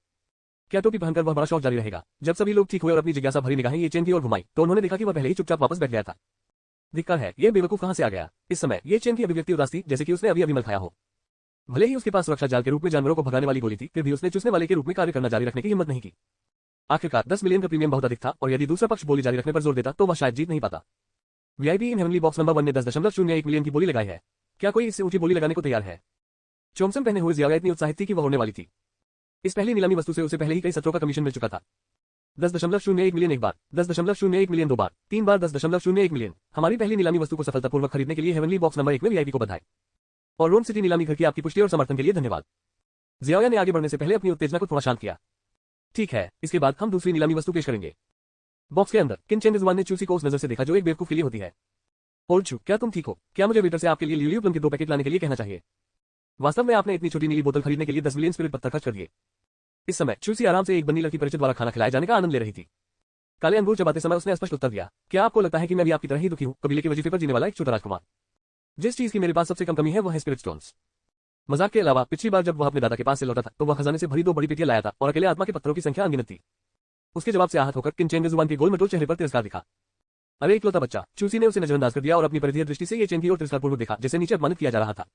क्या टोपी पहनकर वह बड़ा शौक जारी रहेगा? जब सभी लोग ठीक हुए और अपनी जिज्ञासा भरी निगाहें ये चेन की ओर घुमाई, तो उन्होंने देखा कि वह पहले ही चुपचाप वापस बैठ गया था। धिक्कार है, ये बेवकूफ कहां से आ गया? इस समय ये चेन की अभिव्यक्ति उदास थी, जैसे कि उसने अभी मल खाया हो। भले ही उसके पास सुरक्षा जाल के रूप में जानवरों को भगाने वाली गोली थी, फिर भी उसने चूसने वाले के रूप में कार्य करना जारी रखने की हिम्मत नहीं की। आखिरकार 10 मिलियन का प्रीमियम बहुत अधिक था और यदि दूसरा पक्ष बोली जारी रखने पर जोर देता तो वह शायद जीत नहीं पाता। वीआईपी इन हेवनली बॉक्स नंबर 1 ने 10.01 मिलियन की बोली लगाई है। क्या कोई इससे ऊंची बोली लगाने को तैयार है? चोमसम पहने हुए जिया इतनी उत्साहित थी कि वह होने वाली थी। इस पहली नीलामी वस्तु से उसे पहले ही कई सत्रों का कमीशन मिल चुका था। 10.01 मिलियन एक बार, 10.01 मिलियन 2 बार, 3 बार 10.01 मिलियन। हमारी पहली नीलामी वस्तु को सफलतापूर्वक खरीदने के लिए हेवनली बॉक्स नंबर 1 में वीआईपी को बधाई। और रोम सिटी नीलामी घर की आपकी पुष्टि और समर्थन के लिए धन्यवाद। जिया ने आगे बढ़ने से पहले अपनी उत्तेजना को थोड़ा शांत किया। ठीक है, इसके बाद हम दूसरी नीलामी वस्तु पेश करेंगे। बॉक्स के अंदर किन रिजवान ने चूसी को उस नजर से देखा जो एक बेवकूफ के लिए होती है। ओल्ड क्या तुम ठीक हो? क्या मुझे वेटर से आपके लिए लिली प्लम के 2 पैकेट लाने के लिए कहना चाहिए? वास्तव में आपने इतनी छोटी नीली बोतल खरीदने के लिए 10 मिलियन स्पिरिट पत्थर खर्च कर दिए। इस समय चूसी आराम से एक बन्नी लड़की परिचित द्वारा खाना खिलाए जाने का आनंद ले रही थी। काले अंगूर चबाते समय उसने स्पष्ट उत्तर दिया, क्या आपको लगता है कि मैं भी आपकी तरह ही दुखी हूं? कबीले के वजीफे पर जीने वाला एक छोटा राजकुमार। जिस चीज की मेरे पास सबसे कम कमी है वो है स्पिरिट स्टोन्स। मजाक के अलावा पिछली बार जब वह अपने दादा के पास से लौटा था तो वह खजाने से भरी 2 बड़ी पेटियां लाया था और अकेले आत्मा के पत्थरों की संख्या अनगिनत थी। उसके जवाब से आहत होकर किंचेन जुबान के गोल मटोल चेहरे पर तिरस्कार दिखा। अरे इकलौता बच्चा। चूसी ने उसे नजरअंदाज कर दिया और अपनी परिधीय दृष्टि से ये चेन की ओर तिरस्कारपूर्वक देखा, जैसे नीचे अपमानित किया जा रहा था।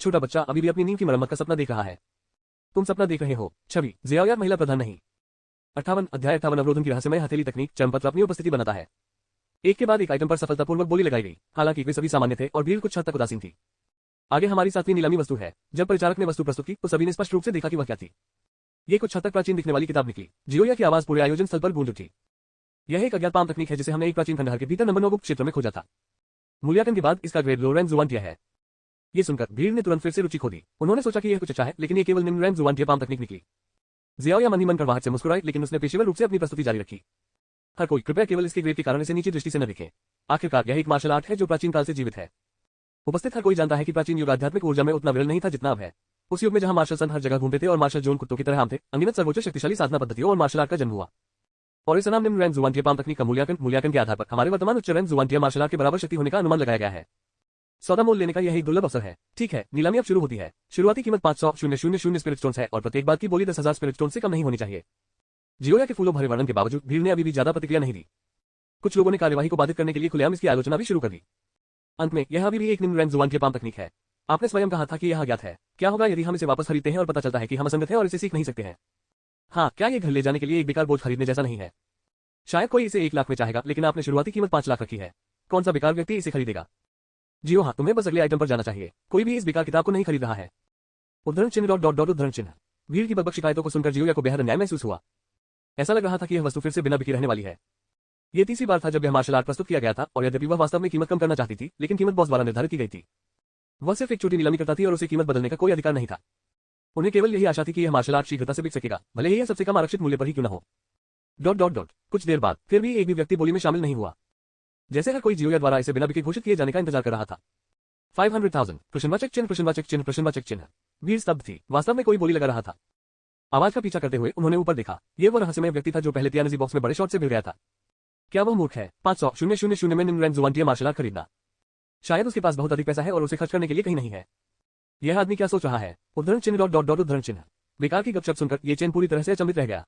छोटा बच्चा अभी भी अपनी नींद की मरम्मत का सपना देख रहा है। तुम सपना देख रहे हो। छवि, जिया महिला प्रधान नहीं। 58 अध्याय 58 अवरोधन की रहस्यमय हथेली तकनीक चरणपत्र अपनी उपस्थिति बनाता है। एक के बाद एक आइटम पर सफलतापूर्वक बोली लगाई गई। हालांकि वे सभी सामान्य थे और भीड़ कुछ हद तक उदासीन थी। आगे हमारी 7वीं नीलामी वस्तु है। जब परिचारक ने वस्तु प्रस्तुत की तो सभी ने स्पष्ट रूप से देखा कि वह क्या थी। ये कुछ हद तक प्राचीन दिखने वाली किताब निकली। जियोया की आवाज पूरे आयोजन स्थल पर गूंज उठी। यह एक अज्ञात पाम तकनीक है जिसे हमने एक प्राचीन खंडहर के भीतर नंबर 9 गुप्त क्षेत्र में खोजा था। मूल्यांकन के बाद इसका ग्रेड लो रैंक जुवांटिया है। ये सुनकर भीड़ ने तुरंत फिर से रुचि खो दी। उन्होंने सोचा कि यह कुछ अच्छा है, लेकिन ये केवल निम्न रैंक जुवांटिया पाम तकनीक निकली। जियाओया मन ही मन करवाहट से मुस्कुराई, लेकिन उसने पेशेवर रूप से अपनी प्रस्तुति जारी रखी। हर कोई कृपया केवल इसके ग्रेड के कारण इसे नीची दृष्टि से न देखें। आखिरकार यह एक मार्शल आर्ट है जो प्राचीन काल से जीवित है। उपस्थित हर कोई जानता है कि प्राचीन युग आध्यात्मिक ऊर्जा में उतना विरल नहीं था जितना अब है। उस युग में जहां मार्शल सन हर जगह घूमते थे और मार्शल जोन कुत्तों की तरह आम थे, अनगिनत सर्वोच्च शक्तिशाली साधना पद्धतियों और मार्शल आर्ट का जन्म हुआ। और इस नाम निम्न रैंक जुवांटिया पाम तकनीक का मूल्यांकन के आधार पर हमारे वर्तमान उच्च रैंक जुवांटिया मार्शल आर्ट के बराबर शक्ति होने का अनुमान लगाया गया है। सौदा मोल लेने का यह एक दुर्लभ अवसर है। ठीक है, नीलामी अब शुरू होती है। शुरुआती कीमत 500,000 स्पिरिट स्टोन्स है और प्रत्येक बात की बोली 10,000 स्पिरिट स्टोन से कम नहीं होनी चाहिए। जियोया के फूलों भरे वर्णन के बावजूद भीड़ ने अभी भी ज्यादा प्रतिक्रिया नहीं दी। कुछ लोगों ने कार्यवाही को बाधित करने के लिए खुलेआम इसकी आलोचना भी शुरू कर दी। अंत में यह अभी भी एक निम्न रैंक जुवांटिया पाम तकनीक है। आपने स्वयं कहा था कि यह अज्ञात है। क्या होगा यदि हम इसे वापस खरीदते हैं और पता चलता है कि हम असंगत हैं और इसे सीख नहीं सकते हैं? हाँ, क्या ये घर ले जाने के लिए एक बेकार बोझ खरीदने जैसा नहीं है? शायद कोई इसे 1 लाख में चाहेगा, लेकिन आपने शुरुआती कीमत 5 लाख रखी है। कौन सा बेकार व्यक्ति इसे खरीदेगा? जियो हाँ, तुम्हें बस अगले आइटम पर जाना चाहिए। कोई भी इस बेकार किताब को नहीं खरीद रहा है। उद्धरण चिन्ह उद्धरण चिन्ह। भीड़ की बकबक शिकायतों को सुनकर जियोया को बेहद अन्याय महसूस हुआ। ऐसा लग रहा था कि यह वस्तु फिर से बिना बिकी रहने वाली है। ये तीसरी बार था जब यह मार्शल आर्ट प्रस्तुत किया गया था, और यद्यपि वह वास्तव में कीमत कम करना चाहती थी, लेकिन कीमत बॉस द्वारा निर्धारित की गई थी। वह सिर्फ एक छोटी नीलामी करता थी और उसे कीमत बदलने का कोई अधिकार नहीं था। उन्हें केवल यही आशा थी कि यह मार्शल आर्ट शीघ्रता से बिक सकेगा, भले ही यह सबसे कम आरक्षित मूल्य पर ही क्यों न हो। कुछ देर बाद फिर भी एक भी व्यक्ति बोली में शामिल नहीं हुआ। जैसे हर कोई जियोया द्वारा इसे बिना बिके घोषित किए जाने का इंतजार कर रहा था। 500,000 प्रश्नवाचक चिन्ह। भीड़ स्तब्ध थी। वास्तव में कोई बोली लगा रहा था। आवाज का पीछा करते हुए उन्होंने ऊपर देखा। ये वो रहस्यमय व्यक्ति था जो पहले तियानजी बॉक्स में बड़े शॉट से भिड़ गया था। क्या वह मूर्ख है? 500,000 में निम्न रैंक जुवांटिया मार्शल आर्ट खरीदना। शायद उसके पास बहुत अधिक पैसा है और उसे खर्च करने के लिए कहीं नहीं है। यह आदमी क्या सोच रहा है? उद्धरण चिन्ह उद्धरण चिन्ह। बेकार की गपशप सुनकर ये चेन पूरी तरह से अचंभित रह गया।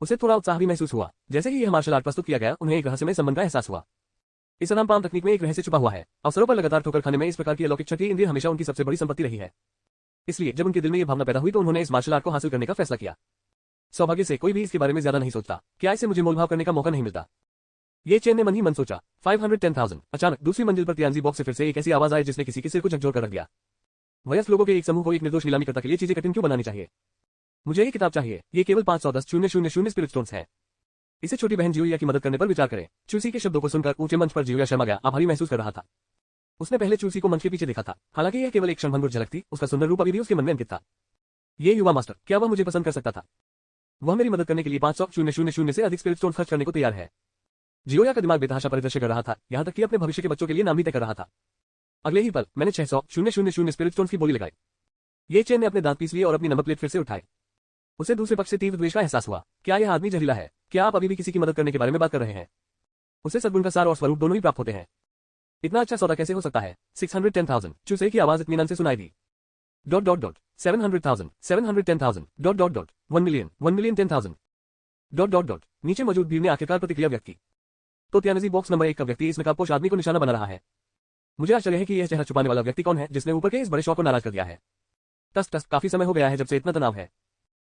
उसे थोड़ा उत्साह भी महसूस हुआ। जैसे ही यह मार्शल आर्ट प्रस्तुत किया गया, उन्हें एक रहस्यमय संबंध का एहसास हुआ। इस अनाम पाम तकनीक में एक रहस्य छुपा हुआ है। अवसरों पर लगातार ठोकर खाने में इस प्रकार की अलौकिक क्षत्रिय इंद्रिय हमेशा उनकी सबसे बड़ी संपत्ति रही है। इसलिए जब उनके दिल में यह भावना पैदा हुई तो उन्होंने इस मार्शल आर्ट को हासिल करने का फैसला किया। सौभाग्य से कोई भी इसके बारे में ज्यादा नहीं सोचता। क्या इसे मुझे मोलभाव करने का मौका नहीं मिलता? ये चेन ने मन ही मन सोचा। 510,000। अचानक दूसरी मंजिल पर तियानजी बॉक्स से फिर से एक ऐसी आवाज आई जिसने किसी के सिर को झकझोर कर रख दिया। वयस्क लोगों के एक समूह को एक निर्दोष नीलामीकर्ता के लिए चीजें कठिन क्यों बनानी चाहिए? मुझे ये किताब चाहिए। ये केवल 510,000 स्पिरिट स्टोन्स है। इसे छोटी बहन जियोया की मदद करने पर विचार करें। चूसी के शब्दों को सुनकर ऊंचे मंच पर जियोया शर्मा गया, आभारी महसूस कर रहा था। उसने पहले चूसी को मंच के पीछे देखा था। हालांकि यह केवल एक क्षणभंगुर झलक थी, उसका सुंदर रूप अभी भी उसके मन में अंकित था। ये युवा मास्टर, क्या वह मुझे पसंद कर सकता था? वह मेरी मदद करने के लिए 500,000 से अधिक स्पिरिट स्टोन्स खर्च करने को तैयार है। जियोया का दिमाग बेतहाशा परिदृश्य कर रहा था, यहां तक कि अपने भविष्य के बच्चों के लिए नाम भी तय कर रहा था। अगले ही पल मैंने 600,000 स्पिरिट स्टोन्स की बोली लगाई। ये चेन ने अपने दांत पीस लिए और अपनी नंबर प्लेट फिर से उठाए। उसे दूसरे पक्ष से तीव्र द्वेष का एहसास हुआ। क्या यह आदमी जहरीला है? क्या आप अभी भी किसी की मदद करने के बारे में बात कर रहे हैं? उसे सद्गुण का सार और स्वरूप दोनों ही प्राप्त होते हैं। इतना अच्छा सौदा कैसे हो सकता है? 610,000। चूसे की आवाज इत्मीनान से सुनाई दी। 700,000 710,000 1,000,000 नीचे मौजूद भीड़ ने आखिरकार प्रतिक्रिया व्यक्त की। तो तियानजी बॉक्स नंबर 1 का व्यक्ति इस नकाबपोश आदमी को निशाना बना रहा है। मुझे आश्चर्य है कि यह चेहरा छुपाने वाला व्यक्ति कौन है जिसने ऊपर के इस बड़े शौक को नाराज कर दिया है। टस काफी समय हो गया है जब से इतना तनाव है।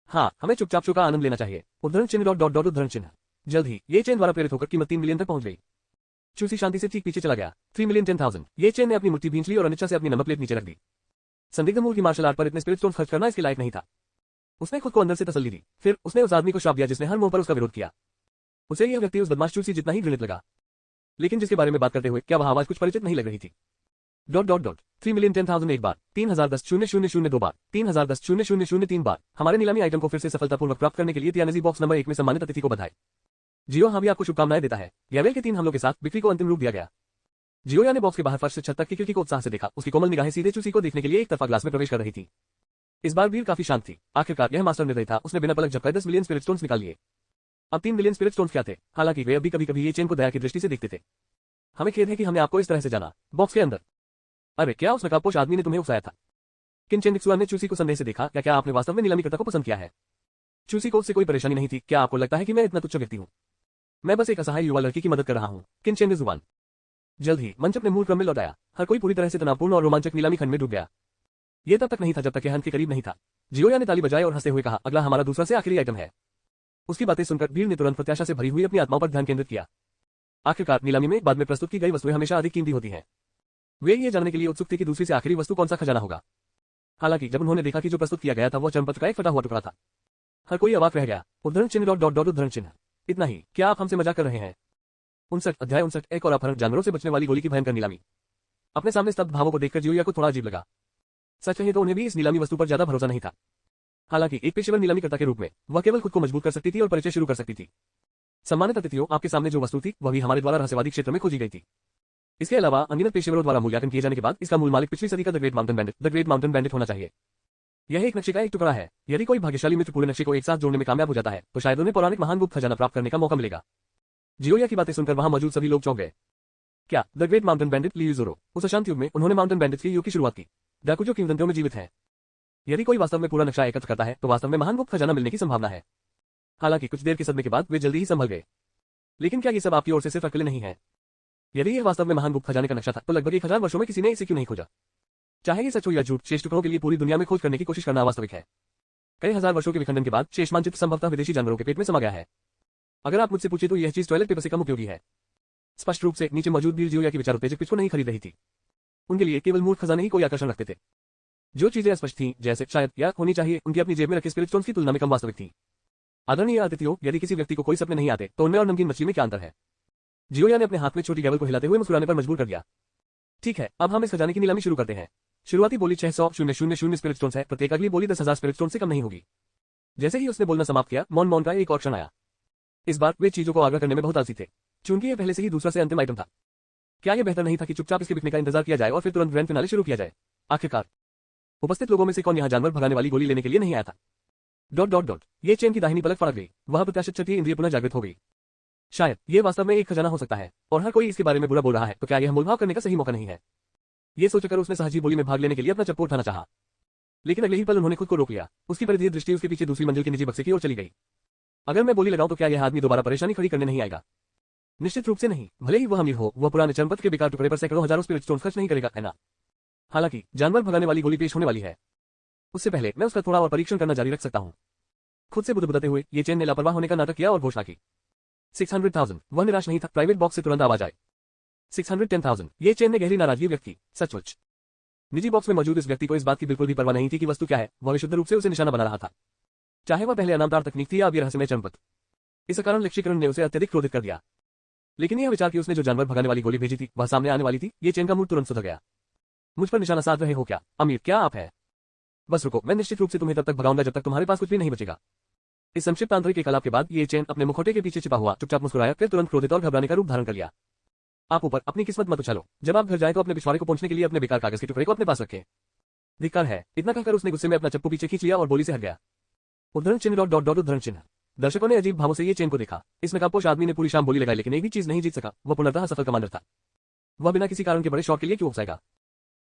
हाँ, हमें चुपचाप शो का आनंद लेना चाहिए। उद्धरण चिन्ह उद्धरण चिन्ह। जल्द ही ये चेन द्वारा प्रेरित होकर कीमत 3 मिलियन तक पहुंच गई। चूसी शांति से ठीक पीछे चला गया। 3,10,000। ये चेन ने अपनी मुट्ठी भींच ली और अनिच्छा से अपनी नंबर प्लेट नीचे रख दी। संदिग्ध मूल की मार्शल आर्ट पर इतने स्पिरिट स्टोन खर्च करना इसके लायक नहीं था। उसने खुद को अंदर से तसल्ली दी। फिर उसने उस आदमी को श्राप दिया जिसने हर मुंह पर उसका विरोध किया। उसे यह व्यक्ति उस बदमाश चूसी जितना ही घृणित लगा, लेकिन जिसके बारे में बात करते हुए क्या वह आवाज कुछ परिचित नहीं लग रही थी? 3,10,000 एक बार, 3,010,000 दो बार, 3,010,000 3 बार। हमारे नीलामी आइटम को फिर से सफलतापूर्वक प्राप्त करने के लिए तियानजी बॉक्स नंबर 1 में सम्मानित अतिथि को बधाई। जियो हाँ भी आपको शुभकामनाएं देता है। यावेल के 3 हमलों के साथ बिक्री को अंतिम रूप दिया गया। जियोया ने बॉक्स के बाहर फर्श से छत तक की खिड़की को उत्साह से देखा। उसकी कोमल निगाहें सीधे चूसी को देखने के लिए एक तरफा ग्लास में प्रवेश कर रही थी। इस बार भीड़ काफी शांत थी। आखिरकार यह मास्टर निर्दयी था। उसने बिना पलक झपकाए 10 मिलियन स्पिरिट स्टोन्स निकाल लिए। अब 3 मिलियन स्पिरिट स्टोन्स क्या थे? हालांकि वे अभी कभी कभी ये चेन को दया की दृष्टि से देखते थे। हमें खेद है कि हमने आपको इस तरह से जाना। बॉक्स के अंदर अरे क्या उस नकाबपोश आदमी ने तुम्हें उकसाया था? किनचेन दिक्सुआ ने चूसी को संदेह से देखा। क्या आपने वास्तव में नीलामीकर्ता को पसंद किया है? चूसी को उससे कोई परेशानी नहीं थी। क्या आपको लगता है कि मैं इतना तुच्छ व्यक्ति हूं? मैं बस एक असहाय युवा लड़की की मदद कर रहा हूं। किनचेन ने जुबान। जल्द ही मंच अपने मूल क्रम में लौट आया। हर कोई पूरी तरह से तनावपूर्ण और रोमांचक नीलामी खंड में डूब गया। यह तब तक नहीं था जब तक यह अंत के करीब नहीं था। जियोया ने ताली बजाई और हंसते हुए कहा, अगला हमारा दूसरा से आखिरी आइटम है। उसकी बातें सुनकर भीड़ ने तुरंत प्रत्याशा से भरी हुई अपनी आत्माओं पर ध्यान केंद्रित किया। आखिरकार नीलामी में बाद में प्रस्तुत की गई वस्तुएं हमेशा अधिक कीमती होती हैं। वे ये जानने के लिए उत्सुक थे कि दूसरी से आखिरी वस्तु कौन सा खजाना होगा। हालांकि जब उन्होंने देखा कि जो प्रस्तुत किया गया था वह चर्मपत्र का एक फटा हुआ टुकड़ा था, हर कोई अवाक रह गया। उद्धरण चिन्ह डॉट डॉट डॉट उद्धरण चिन्ह। इतना ही, क्या आप हमसे मजाक कर रहे हैं? 59 अध्याय 59 एक और अपहरण, जानवरों से बचने वाली गोली की भयंकर नीलामी। अपने सामने स्तब्ध भावों को देखकर जियोया को थोड़ा अजीब लगा। सच कहे तो उन्हें भी इस नीलामी वस्तु पर ज्यादा भरोसा नहीं था। हालांकि एक पेशेवर नीलामीकर्ता के रूप में वह केवल खुद को मजबूत कर सकती थी और परिचय शुरू कर सकती थी। सम्मानित अतिथियों, आपके सामने जो वस्तु थी वह भी हमारे द्वारा रहस्यवादी क्षेत्र में खोजी गई थी। इसके अलावा अनगिनत पेशेवरों द्वारा मूल्यांकन किए जाने के बाद इसका मूल मालिक पिछली सदी का द ग्रेट माउंटेन बैंडिट होना चाहिए। यह एक नक्शे का एक टुकड़ा है। यदि कोई भाग्यशाली मित्र पूरे नक्शे को एक साथ जोड़ने में कामयाब हो जाता है तो शायद उन्हें पौराणिक महान गुप्त खजाना प्राप्त करने का मौका मिलेगा। जियोया की बातें सुनकर वहां मौजूद सभी लोग चौंक गए। क्या द ग्रेट माउंटेन बैंडिट लियूज़ोरो? उस अशांत युग में उन्होंने माउंटेन बैंडिट्स के युग की शुरुआत की। डाकू जो किंवदंतियों में जीवित हैं। यदि कोई वास्तव में पूरा नक्शा एकत्र करता है तो वास्तव में महान गुप्त खजाना मिलने की संभावना है। हालांकि कुछ देर के सदमे के बाद वे जल्दी ही संभल गए। लेकिन क्या ये सब आपकी ओर से सिर्फ अकेले नहीं है? यदि यह वास्तव में महान गुप्त खजाने का नक्शा था तो लगभग 1000 वर्षों में किसी ने इसे क्यों नहीं खोजा? चाहे ये सच हो या झूठ, शेष टुकड़ों के लिए पूरी दुनिया में खोज करने की कोशिश करना वास्तविक है। कई हजार वर्षों के विखंडन के बाद शेष मानचित्र संभवतः विदेशी जानवरों के पेट में समा गया है। अगर आप मुझसे पूछे तो यह चीज टॉयलेट पेपर से कम उपयोगी है। स्पष्ट रूप से नीचे मौजूद भीड़ जियोया की विचार उत्तेजक पिच को नहीं खरीद रही थी। उनके लिए केवल मूर्ख खजाने ही कोई आकर्षण रखते थे। जो चीजें अस्पष्ट थीं, जैसे शायद या होनी चाहिए, उनकी अपनी जेब में रखे स्पिरिट स्टोन्स की तुलना में कम वास्तविक थी। आदरणीय अतिथियों, यदि किसी व्यक्ति को कोई सपने नहीं आते तो उनमें और नमकीन मछली में क्या अंतर है? जियोया ने अपने हाथ में छोटी गैबल को हिलाते हुए मुस्कुराने पर मजबूर कर दिया। ठीक है, अब हम इस खजाने की नीलामी शुरू करते हैं। शुरुआती बोली 600,000 स्पिरिट स्टोन्स है, प्रत्येक अगली बोली 10,000 स्पिरिट स्टोन से कम नहीं होगी। जैसे ही उसने बोलना समाप्त किया, मौन का एक और क्षण आया। इस बार वे चीजों को आग्रह करने में बहुत आलसी थे, क्योंकि यह पहले से ही दूसरा से अंतिम आइटम था। क्या यह बेहतर नहीं था कि चुपचाप इसके बिकने का इंतजार किया जाए और फिर तुरंत ग्रैंड फिनाले शुरू किया जाए? आखिरकार उपस्थित लोगों में से कौन यहां जानवर भगाने वाली गोली लेने के लिए नहीं आया था? Dot dot dot. ये चेन की दाहिनी पलक फड़क गई। वह प्रत्याशित छठी इंद्रिय पुनः जागृत हो गई। शायद ये वास्तव में एक खजाना हो सकता है और हर कोई इसके बारे में बुरा बोल रहा है, तो क्या यह मोलभाव करने का सही मौका नहीं है? ये सोचकर उसने सहजी बोली में भाग लेने के लिए अपना चप्पू उठाना चाहा, लेकिन अगले ही पल उन्होंने खुद को रोक लिया। उसकी परिधीय दृष्टि उसके पीछे दूसरी मंजिल के निजी बक्से की ओर चली गई। अगर मैं बोली लगाऊं तो क्या यह आदमी दोबारा परेशानी खड़ी करने नहीं आएगा? निश्चित रूप से नहीं। भले ही वह अमीर हो, वह पुराने चर्मपत्र के बेकार टुकड़े पर सैकड़ों हजारों स्पिरिट स्टोन्स खर्च नहीं करेगा, है ना? हालांकि जानवर भगाने वाली गोली पेश होने वाली है, उससे पहले मैं उसका थोड़ा और परीक्षण करना जारी रख सकता हूं। खुद से बुदबुदाते हुए ये चेन ने लापरवाह होने का नाटक किया और घोषणा की। 600,000। वह निराश नहीं था। प्राइवेट बॉक्स से तुरंत आवाज आई। 610,000। ये चेन ने गहरी नाराजगी व्यक्त की। सचमुच निजी बॉक्स में मौजूद इस व्यक्ति को इस बात की बिल्कुल भी परवाह नहीं थी कि वस्तु क्या है। वह विशुद्ध रूप से उसे निशाना बना रहा था, चाहे वह पहले अनामदार तकनीक थी या अब ये रहस्यमय चर्मपत्र। इस कारण लक्ष्यीकरण ने उसे अत्यधिक क्रोधित कर दिया। लेकिन यह विचार कि उसने जो जानवर भगाने वाली गोली भेजी थी वह सामने आने वाली थी, ये चेन का मूड तुरंत सुधर गया। मुझ पर निशाना साध रहे हो क्या? अमीर, क्या आप है? बस रुको, मैं निश्चित रूप से तुम्हें तब तक भगाऊंगा जब तक तुम्हारे पास कुछ भी नहीं बचेगा। इस संक्षिप्त आंतरिक एकलाप के बाद ये चेन अपने मुखौटे के पीछे छिपा हुआ चुपचाप मुस्कुराया, फिर तुरंत क्रोधित और घबराने का रूप धारण कर लिया। आप ऊपर अपनी किस्मत मत उछालो। जब आप घर जाएं तो अपने पिछवाड़े को पहुंचने के लिए अपने बेकार कागज के टुकड़े को अपने पास रखें। धिक्कार है। इतना कहकर उसने गुस्से में अपना चप्पू पीछे खींच लिया और बोली से हट गया। उद्धरण चिन्ह डॉट डॉट डॉट उद्धरण चिन्ह। दर्शकों ने अजीब भावों से ये चेन को देखा। इस नकाबपोश आदमी ने पूरी शाम बोली लगाई लेकिन एक भी चीज नहीं जीत सका। वह पूर्णतः सफल कमांडर था। वह बिना किसी कारण के बड़े शॉट के लिए क्यों उकसाएगा?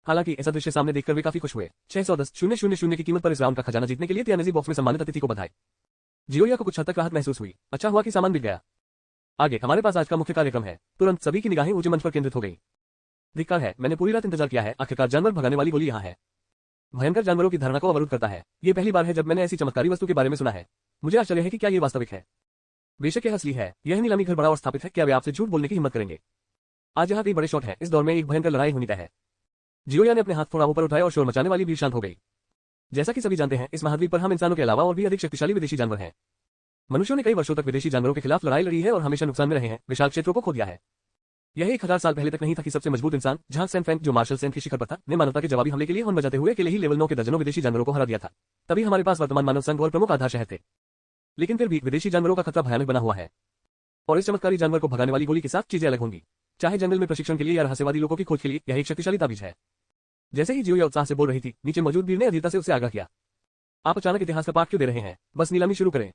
हालांकि ऐसा दृश्य सामने देखकर वे काफी खुश हुए। 610,000 की कीमत पर इस राउंड का खजाना जीतने के लिए त्यानेजी बॉक्स में सम्मानित अतिथि को बधाई। जियोया को कुछ हद तक राहत महसूस हुई। अच्छा हुआ कि सामान बिक गया। आगे हमारे पास आज का मुख्य कार्यक्रम है। तुरंत सभी की निगाहें ऊंचे मंच पर केंद्रित हो गई। धिक्कार है, मैंने पूरी रात इंतजार किया है। आखिरकार जानवर भगाने वाली गोली यहाँ है। भयंकर जानवरों की धारणा को अवरुद्ध करता है। ये पहली बार है जब मैंने ऐसी चमत्कारी वस्तु के बारे में सुना है। मुझे आश्चर्य है कि क्या ये वास्तविक है। बेशक यह असली है। यह नीलामी घर बड़ा और स्थापित है। क्या वे आपसे झूठ बोलने की हिम्मत करेंगे? आज यहाँ कई बड़े शॉट हैं। इस दौर में एक भयंकर लड़ाई होनी तय है। जियोया ने अपने हाथ थोड़ा ऊपर उठाए और शोर मचाने वाली भीड़ शांत हो गई। जैसा कि सभी जानते हैं, इस महाद्वीप पर हम इंसानों के अलावा और भी अधिक शक्तिशाली विदेशी जानवर हैं। मनुष्यों ने कई वर्षों तक विदेशी जानवरों के खिलाफ लड़ाई लड़ी है और हमेशा नुकसान में रहे हैं, विशाल क्षेत्रों को खो दिया है। यह 1000 साल पहले तक नहीं था कि सबसे मजबूत इंसान झांग सैन फ्रैंक, जो मार्शल सेन की शिखर पर था, ने मानवता के जवाबी हमले के लिए हॉर्न बजाते हुए अकेले ही लेवल 9 के दर्जनों विदेशी जानवरों को हरा दिया था। तभी हमारे पास वर्तमान मानव संघ और प्रमुख आधार शहर थे। लेकिन फिर भी विदेशी जानवरों का खतरा भयानक बना हुआ है और इस चमत्कारी जानवर को भगाने वाली गोली के साथ चीजें अलग होंगी। चाहे जंगल में प्रशिक्षण के लिए या रहस्यवादी लोगों की खोज के लिए, यह एक शक्तिशाली ताबीज है। जैसे ही जियोया उत्साह से बोल रही थी, नीचे मौजूद भीड़ ने अधीरता से उससे आगाह किया। आप अचानक इतिहास का पाठ क्यों दे रहे हैं? बस नीलामी शुरू करें।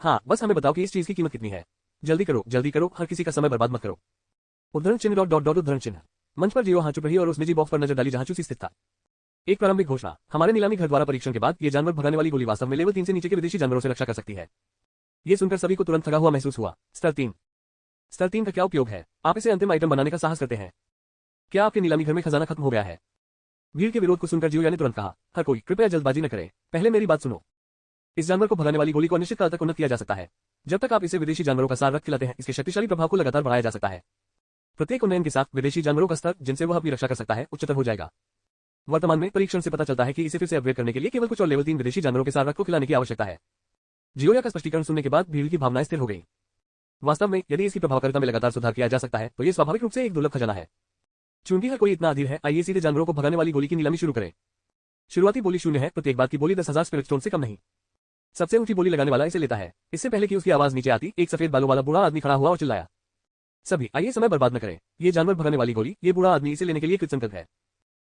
हाँ, बस हमें बताओ कि इस चीज की कीमत कितनी है। जल्दी करो, हर किसी का समय बर्बाद मत करो। उद्धरण चिन्ह डॉट डॉट डॉट उद्धरण चिन्ह। मंच पर जियो हां चुप रही और उस निजी बॉक्स पर नजर डाली जहां चूसी स्थित था। एक प्रारंभिक घोषणा। हमारे नीलामी घर द्वारा परीक्षण के बाद ये जानवर भगाने वाली गोली वास्तव में लेवल 3 से नीचे के विदेशी जानवरों से रक्षा कर सकती है। ये सुनकर सभी को तुरंत थका हुआ महसूस हुआ। स्तर 3। स्तर 3 का क्या उपयोग है? आप इसे अंतिम आइटम बनाने का साहस करते हैं? क्या आपके नीलामी घर में खजाना खत्म हो गया है? भीड़ के विरोध को सुनकर जियोया ने तुरंत कहा, हर कोई कृपया जल्दबाजी न करे, पहले मेरी बात सुनो। इस जानवर को भगाने वाली गोली को अनिश्चित काल तक उन्नत किया जा सकता है। जब तक आप इसे विदेशी जानवरों का सार रक्त खिलाते हैं, इसके शक्तिशाली प्रभाव को लगातार बढ़ाया जा सकता है। प्रत्येक उन्नयन के साथ विदेशी जानवरों का स्तर, जिनसे वह अपनी रक्षा कर सकता है, उच्चतर हो जाएगा। वर्तमान में परीक्षण से पता चलता है कि इसे फिर से अपग्रेड करने के लिए केवल कुछ और लेवल 3 विदेशी जानवरों के सार रक्त को खिलाने की आवश्यकता है। जियोया का स्पष्टीकरण सुनने के बाद भीड़ की भावनाएं स्थिर हो गई। वास्तव में यदि इसकी प्रभावकारिता में लगातार सुधार किया जा सकता है तो ये स्वाभाविक रूप से एक दुर्लभ खजाना है। चूंकि हर कोई इतना अधीर है, आइए सीधे जानवरों को भगाने वाली गोली की नीलामी शुरू करें। शुरुआती बोली 0 है, प्रत्येक बात की बोली 10,000 स्पिरिट स्टोन से कम नहीं। सबसे ऊंची बोली लगाने वाला इसे लेता है। इससे पहले कि उसकी आवाज नीचे आती, एक सफेद बालों वाला बूढ़ा आदमी खड़ा हुआ और चिल्लाया, सभी आइए समय बर्बाद न करें। ये जानवर भगाने वाली गोली, ये बूढ़ा आदमी इसे लेने के लिए कृतसंकल्प है।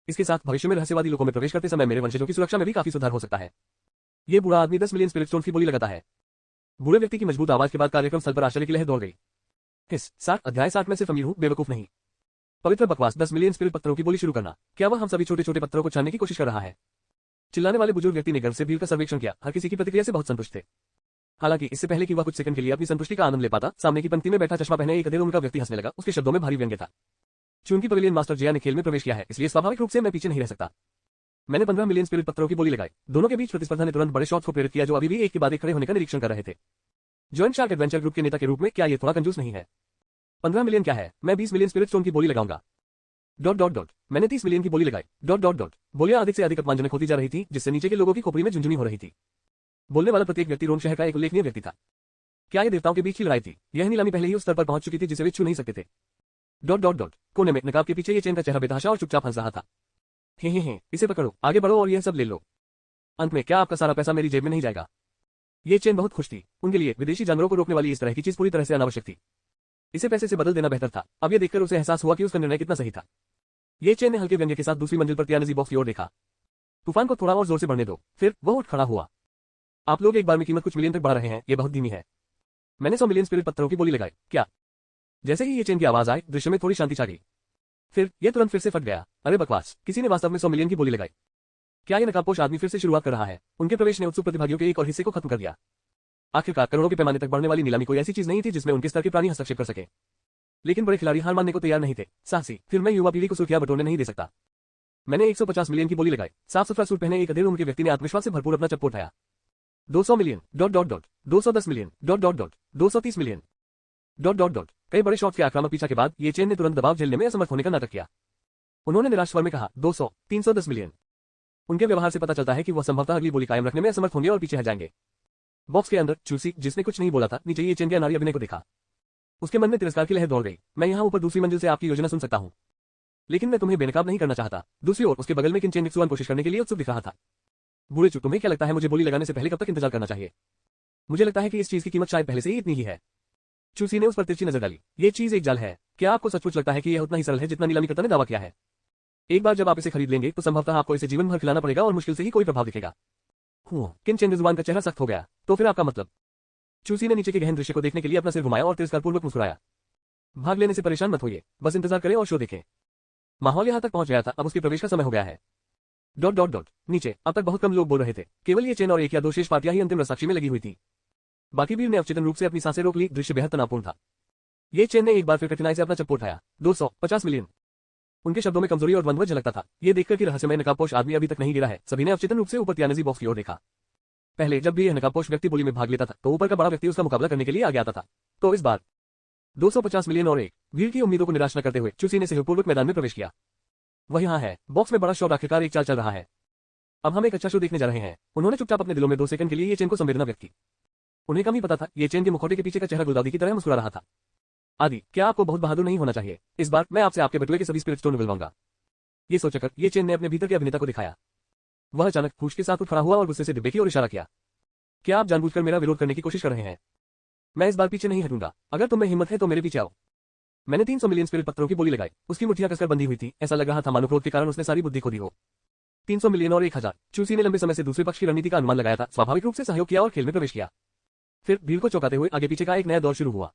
इसके साथ भविष्य में रहस्यवादी लोगों में प्रवेश करते समय मेरे वंशजों की सुरक्षा में भी काफी सुधार हो सकता है। ये बूढ़ा आदमी 10 मिलियन स्पिरिट स्टोन की बोली लगाता है। बूढ़े व्यक्ति की मजबूत आवाज के बाद कार्यक्रम स्थल पर आश्चर्य की लहर दौड़ गई। इस 60 अध्याय 60 में सिर्फ अमीर हूं, बेवकूफ नहीं। पवित्र बकवास, 10 मिलियन स्पिरिट पत्थरों की बोली शुरू करना। क्या वह हम सभी छोटे छोटे पत्थरों को छानने की कोशिश कर रहा है? चिल्लाने वाले बुजुर्ग व्यक्ति ने गर्व से भीड़ का सर्वेक्षण किया। हर किसी की प्रतिक्रिया से बहुत संतुष्ट थे। हालांकि इससे पहले कि वह कुछ सेकंड के लिए अपनी संतुष्टि का आनंद ले पाता, सामने की पंक्ति में बैठा चश्मा पहने एक अधेड़ उम्र का व्यक्ति हंसने लगा। उसके शब्दों में भारी व्यंग्य था। चूंकि पवेलियन मास्टर जया ने खेल में प्रवेश किया है, इसलिए स्वाभाविक रूप से मैं पीछे नहीं रह सकता। मैंने 15 मिलियन स्पिरिट पत्थरों की बोली लगाई। दोनों के बीच प्रतिस्पर्धा ने तुरंत बड़े शॉट्स को प्रेरित किया, जो अभी भी एक के बाद एक खड़े होने का निरीक्षण कर रहे थे। जॉइंट शार्क एडवेंचर ग्रुप के नेता के रूप में क्या ये थोड़ा कंजूस नहीं है? 15 मिलियन क्या है, मैं 20 मिलियन स्पिरिट स्टोन की बोली लगाऊंगा। मैंने 30 मिलियन की बोली लगाई। बोलियां अधिक से अधिक अपमानजनक होती जा रही थी, जिससे नीचे के लोगों की खोपड़ी में झुंझुनी हो रही थी। बोलने वाला प्रत्येक व्यक्ति रोम शहर का एक उल्लेखनीय व्यक्ति था। क्या ये देवताओं के बीच की लड़ाई थी? यह नीलामी पहले ही उस स्तर पर पहुंच चुकी थी जिसे वे छू नहीं सकते थे। कोने में नकाब के पीछे ये चेन का चेहरा बेतहाशा और चुपचाप हंस रहा था। हे, इसे पकड़ो, आगे बढ़ो और यह सब ले लो। अंत में क्या आपका सारा पैसा मेरी जेब में नहीं जाएगा? ये चेन बहुत खुश थी। उनके लिए विदेशी जानवरों को रोकने वाली इस तरह की चीज पूरी तरह से अनावश्यक थी। इसे पैसे से बदल देना बेहतर था। अब यह देखकर उसे एहसास हुआ कि उसका निर्णय कितना सही था। ये चेन ने हल्के व्यंग्य के साथ दूसरी मंजिल पर त्यानजी बॉक्स की ओर देखा। तूफान को थोड़ा और जोर से बढ़ने दो। फिर वह उठ खड़ा हुआ। आप लोग एक बार में कीमत कुछ मिलियन तक बढ़ा रहे हैं, ये बहुत धीमी है। मैंने 100 मिलियन स्पिरिट पत्थरों की बोली लगाई। क्या? जैसे ही ये चेन की आवाज आई, दृश्य में थोड़ी शांति छा गई। फिर यह तुरंत फिर से फट गया। अरे बकवास, किसी ने वास्तव में 100 मिलियन की बोली लगाई। क्या ये नकाबपोश आदमी फिर से शुरुआत कर रहा है? उनके प्रवेश ने उत्सुक प्रतिभागियों के एक और हिस्से को खत्म कर दिया। आखिरकार करोड़ों के पैमाने तक बढ़ने वाली नीलामी कोई ऐसी चीज नहीं थी जिसमें उनके स्तर के प्राणी हस्तक्षेप कर सके। लेकिन बड़े खिलाड़ी हार मानने को तैयार नहीं थे। साहसी, फिर मैं युवा पीढ़ी को सुर्खियां बटोरने नहीं दे सकता। मैंने 150 मिलियन की बोली लगाई। साफ सुथरा सूट पहने एक अधेड़ उम्र के व्यक्ति ने आत्मविश्वास से भरपूर अपना चप्पू उठाया। 200 मिलियन, 210 मिलियन, 230 मिलियन, कई बड़े शॉट्स के आक्रामक पीछा के बाद ये चेन ने तुरंत दबाव झेलने में असमर्थ होने का नाटक किया। उन्होंने निराश स्वर में कहा, 200, 310 मिलियन। उनके व्यवहार से पता चलता है कि वह संभवतः अगली बोली कायम रखने में असमर्थ होंगे और पीछे हट जाएंगे। बॉक्स के अंदर चूसी, जिसने कुछ नहीं बोला था, नीचे ये चेन के अनाड़ी अभिनय को देखा। उसके मन में तिरस्कार की लहर दौड़ गई। मैं यहाँ ऊपर दूसरी मंजिल से आपकी योजना सुन सकता हूँ, लेकिन मैं तुम्हें बेनकाब नहीं करना चाहता। दूसरी ओर उसके बगल में किन चेन कोशिश करने के लिए उत्सुक दिख रहा था। बूढ़े चू, तुम्हें क्या लगता है मुझे बोली लगाने से पहले कब तक इंतजार करना चाहिए? मुझे लगता है कि इस चीज की कीमत शायद पहले से ही इतनी ही है। चूसी ने उस पर तिरछी नजर डाली। ये चीज एक जाल है। क्या आपको सचमुच लगता है कि यह उतना ही सरल है जितना नीलामीकर्ता ने दावा किया है? एक बार जब आप इसे खरीद लेंगे तो संभवतः आपको इसे जीवन भर खिलाना पड़ेगा और मुश्किल से ही कोई प्रभाव दिखेगा। किन चेन जुबान का चेहरा सख्त हो गया। तो फिर आपका मतलब? चूसी ने नीचे के गहन दृश्य को देखने के लिए अपना सिर घुमाया और तिरस्कारपूर्वक मुस्कुराया। भाग लेने से परेशान मत होइए, बस इंतजार करें और शो देखें। माहौल यहां तक पहुंच गया था, अब उसके प्रवेश का समय हो गया है। नीचे अब तक बहुत कम लोग बोल रहे थे। केवल ये चेन और एक या दो शेष पार्टियां ही अंतिम रसाक्षी में लगी हुई थी। बाकी भीड़ ने अवचेतन रूप से अपनी सांसें रोक ली। दृश्य बेहद तनावपूर्ण था। ये चेन ने एक बार फिर कठिनाई से अपना चप्पू उठाया। 250 मिलियन। उनके शब्दों में कमजोरी और द्वंद्व झलकता था। ये देखकर कि रहस्यमय नकाबपोश आदमी अभी तक नहीं गिरा है, सभी ने अवचेतन रूप से ऊपर त्यानजी बॉक्स की ओर देखा। पहले जब भी यह नकाबपोश व्यक्ति बोली में भाग लेता था तो ऊपर का बड़ा व्यक्ति उसका मुकाबला करने के लिए आगे आता था। तो इस बार 250 मिलियन और एक। भीड़ की उम्मीदों को निराश न करते हुए चूसी ने सहयोगपूर्वक मैदान में प्रवेश किया। वह यहाँ है। बॉक्स में बड़ा शॉट आखिरकार एक चाल चल रहा है। अब हम एक अच्छा शो देखने जा रहे हैं। उन्होंने चुपचाप अपने दिलों में 2 सेकंड के लिए ये चेन को संवेदना व्यक्त की। उन्हें कम ही पता था ये चेन के मुखौटे के पीछे का चेहरा गुलदाउदी की तरह मुस्कुरा रहा था। आदि, क्या आपको बहुत बहादुर नहीं होना चाहिए? इस बार मैं आपसे आपके बटुए के सभी स्पिरिट स्टोन निकलवाऊंगा। ये सोचकर ये चेन ने अपने भीतर के अभिनेता को दिखाया। वह अचानक होश के साथ उठ खड़ा हुआ और गुस्से से डिब्बे की ओर इशारा किया। क्या आप जानबूझकर मेरा विरोध करने की कोशिश कर रहे हैं? मैं इस बार पीछे नहीं हटूंगा। अगर तुम में हिम्मत है तो मेरे पीछे आओ। मैंने 300 मिलियन स्पिरिट पत्थरों की बोली लगाई। उसकी मुठ्ठियां कसकर बंधी हुई थी। ऐसा लग रहा था मानो क्रोध के कारण उसने सारी बुद्धि खो दी हो। 300 मिलियन और 1000। चूसी ने लंबे समय से दूसरे पक्ष की रणनीति का अनुमान लगाया था, स्वाभाविक रूप से सहयोग किया और खेल में प्रवेश किया। फिर भीड़ को चौंकाते हुए आगे पीछे का एक नया दौर शुरू हुआ।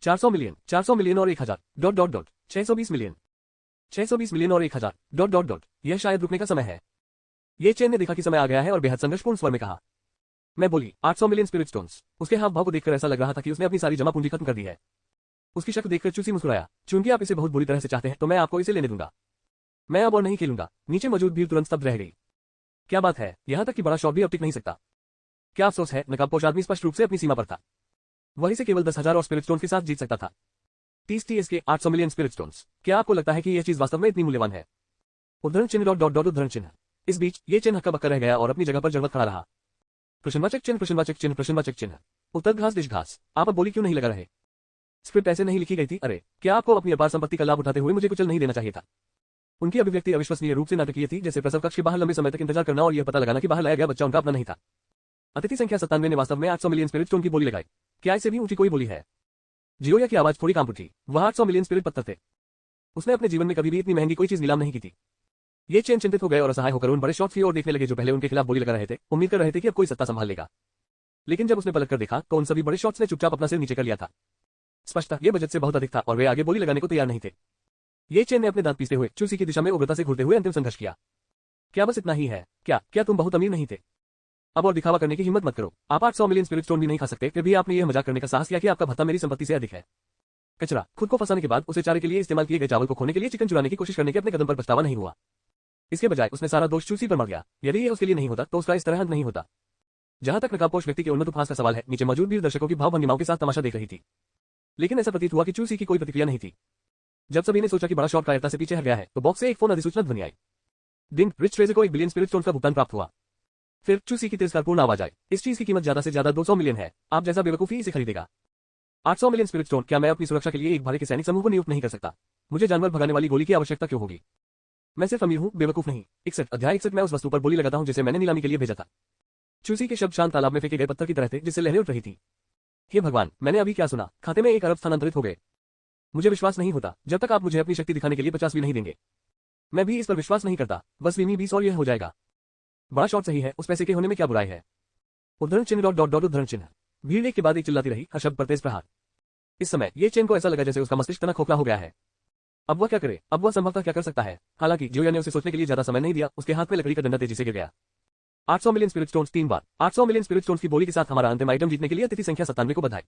400 मिलियन और 1000। 620 मिलियन। 620 मिलियन और 1000। यह शायद रुकने का समय है। ये चेन ने देखा कि समय आ गया है और बेहद संघर्षपूर्ण स्वर में कहा। मैं बोली, 800 मिलियन स्पिरिट स्टोन्स। उसके हाव भाव को देखकर ऐसा लग रहा था कि उसने अपनी सारी जमा पूंजी खत्म कर दी है। उसकी शक्ल देखकर चूसी मुस्कुराया। चूंकि आप इसे बहुत बुरी तरह से चाहते हैं तो मैं आपको इसे लेने दूंगा। मैं अब और नहीं खेलूंगा। नीचे मौजूद भीड़ तुरंत स्तब्ध रह गई। क्या बात है, यहां तक कि बड़ा शॉट भी अब टिक नहीं सकता। क्या अफसोस है, नकाबपोश आदमी स्पष्ट रूप से अपनी सीमा पर था। वह इसे केवल 10,000 और स्पिरिट स्टोन के साथ जीत सकता था। 30 TS के 800 मिलियन स्पिरिट स्टोन्स। क्या आपको लगता है कि यह चीज वास्तव में इतनी मूल्यवान है? उद्धरण चिन्ह डॉट डॉट डॉट उद्धरण चिन्ह। इस बीच ये चिन्ह हक्का बक्का रह गया और अपनी जगह पर जड़वत खड़ा रहा। प्रश्नवाचक चिन्ह प्रश्नवाचक चिन्ह प्रश्नवाचक चिन्ह। उत्तर घास डिश घास। आप अब बोली क्यों नहीं लगा रहे? स्क्रिप्ट ऐसे नहीं लिखी गई थी। अरे, क्या आपको अपनी अपार संपत्ति का लाभ उठाते हुए मुझे कुचल नहीं देना चाहिए था? उनकी अभिव्यक्ति अविश्वसनीय रूप से नाटकीय थी, जैसे प्रसव कक्ष के बाहर लंबे समय तक इंतजार करना और यह पता लगाना कि बाहर लाया गया बच्चा उनका अपना नहीं था। अतिथि संख्या 97 ने वास्तव में 800 मिलियन स्पिरिट स्टोन की बोली लगाई। क्या इससे भी ऊंची कोई बोली है? जियोया की आवाज थोड़ी कांप उठी। वह 800 मिलियन स्पिरिट पत्थर थे। उसने अपने जीवन में कभी भी इतनी महंगी कोई चीज नीलाम नहीं की थी। ये चेन चिंतित हो गए और असहाय होकर उन बड़े शॉट्स की ओर देखने लगे जो पहले उनके खिलाफ बोली लगा रहे थे, उम्मीद कर रहे थे कि अब कोई सत्ता संभाल लेगा। लेकिन जब उसने पलट कर देखा तो उन सभी बड़े शॉट्स ने चुपचाप अपना सिर नीचे कर लिया था। स्पष्टता ये बजट से बहुत अधिक था और वे आगे बोली लगाने को तैयार नहीं थे। ये चेन ने अपने दांत पीसते हुए चूसी की दिशा में उग्रता से घूरते हुए अंतिम संघर्ष किया। क्या बस इतना ही है? क्या तुम बहुत अमीर नहीं थे? अब और दिखावा करने की हिम्मत मत करो। आप 800 मिलियन स्पिरिट स्टोन भी नहीं खा सकते, फिर भी आपने यह मजाक करने का साहस किया कि आपका भत्ता मेरी संपत्ति से अधिक है। कचरा। खुद को फंसाने के बाद उसे चारे के लिए इस्तेमाल किए गए चावल को खोने के लिए चिकन चुराने की कोशिश करने के अपने कदम पर पछतावा नहीं हुआ। इसके बजाय उसने सारा दोष चूसी पर मर गया। यदि यह उसके लिए नहीं होता तो उसका इस तरह अंत नहीं होता। जहां तक नकाबपोश व्यक्ति के उन्नत उपहास का सवाल है, नीचे मौजूद भीड़ दर्शकों की भाव-भंगिमाओं के साथ तमाशा देख रही थी। लेकिन ऐसा प्रतीत हुआ कि चूसी की कोई प्रतिक्रिया नहीं थी। जब सभी ने सोचा कि बड़ा शॉट कायरता से पीछे हट गया है, तो बॉक्स से एक फोन अधिसूचना ध्वनि आई। डिंग, रिच ट्रेजर को 1 बिलियन स्पिरिट स्टोन का भुगतान प्राप्त हुआ। फिर चूसी की तिरस्कारपूर्ण आवाज आई। इस चीज की कीमत ज्यादा से ज्यादा 200 मिलियन है। आप जैसा बेवकूफी इसे खरीदेगा। 800 मिलियन स्पिरिट स्टोन। क्या मैं अपनी सुरक्षा के लिए एक भारे के सैनिक समूह को नियुक्त नहीं कर सकता? मुझे जानवर भगाने वाली गोली की आवश्यकता क्यों होगी? मैं सिर्फ अमीर हूं, बेवकूफ नहीं। 61 अध्याय 61 मैं उस वस्तु पर बोली लगाता हूं जिसे मैंने नीलामी के लिए भेजा था। चूसी के शब्द शांत तालाब में फेंके गए पत्थर की तरह थे जिससे लहरें उठ रही थी। हे भगवान, मैंने अभी क्या सुना? खाते में 1 अरब स्थानांतरित हो गए। मुझे विश्वास नहीं होता जब तक आप मुझे अपनी शक्ति दिखाने के लिए 50 भी नहीं देंगे। मैं भी इस पर विश्वास नहीं करता। बस 20 और यह हो जाएगा। बड़ा शॉट सही है, उस पैसे के होने में क्या बुराई है? उद्धरण चिन्ह डॉट डॉट डॉट उद्धरण चिन्ह। भीड़ एक के बाद एक चिल्लाती रही, हर शब्द पर तेज प्रहार। इस समय ये चेन को ऐसा लगा जैसे उसका मस्तिष्क तना खोखला हो गया है। अब वह क्या करे? अब वह संभवतः क्या कर सकता है? हालांकि जियोया ने उसे सोचने के लिए ज्यादा समय नहीं दिया। उसके हाथ में लकड़ी का डंडा तेजी से गिर गया। 800 मिलियन स्पिरिट स्टोन्स 3 बार। 800 मिलियन स्पिरिट स्टोन्स की बोली के साथ हमारा अंतिम आइटम जीतने के लिए अतिथि संख्या 97 को बधाई।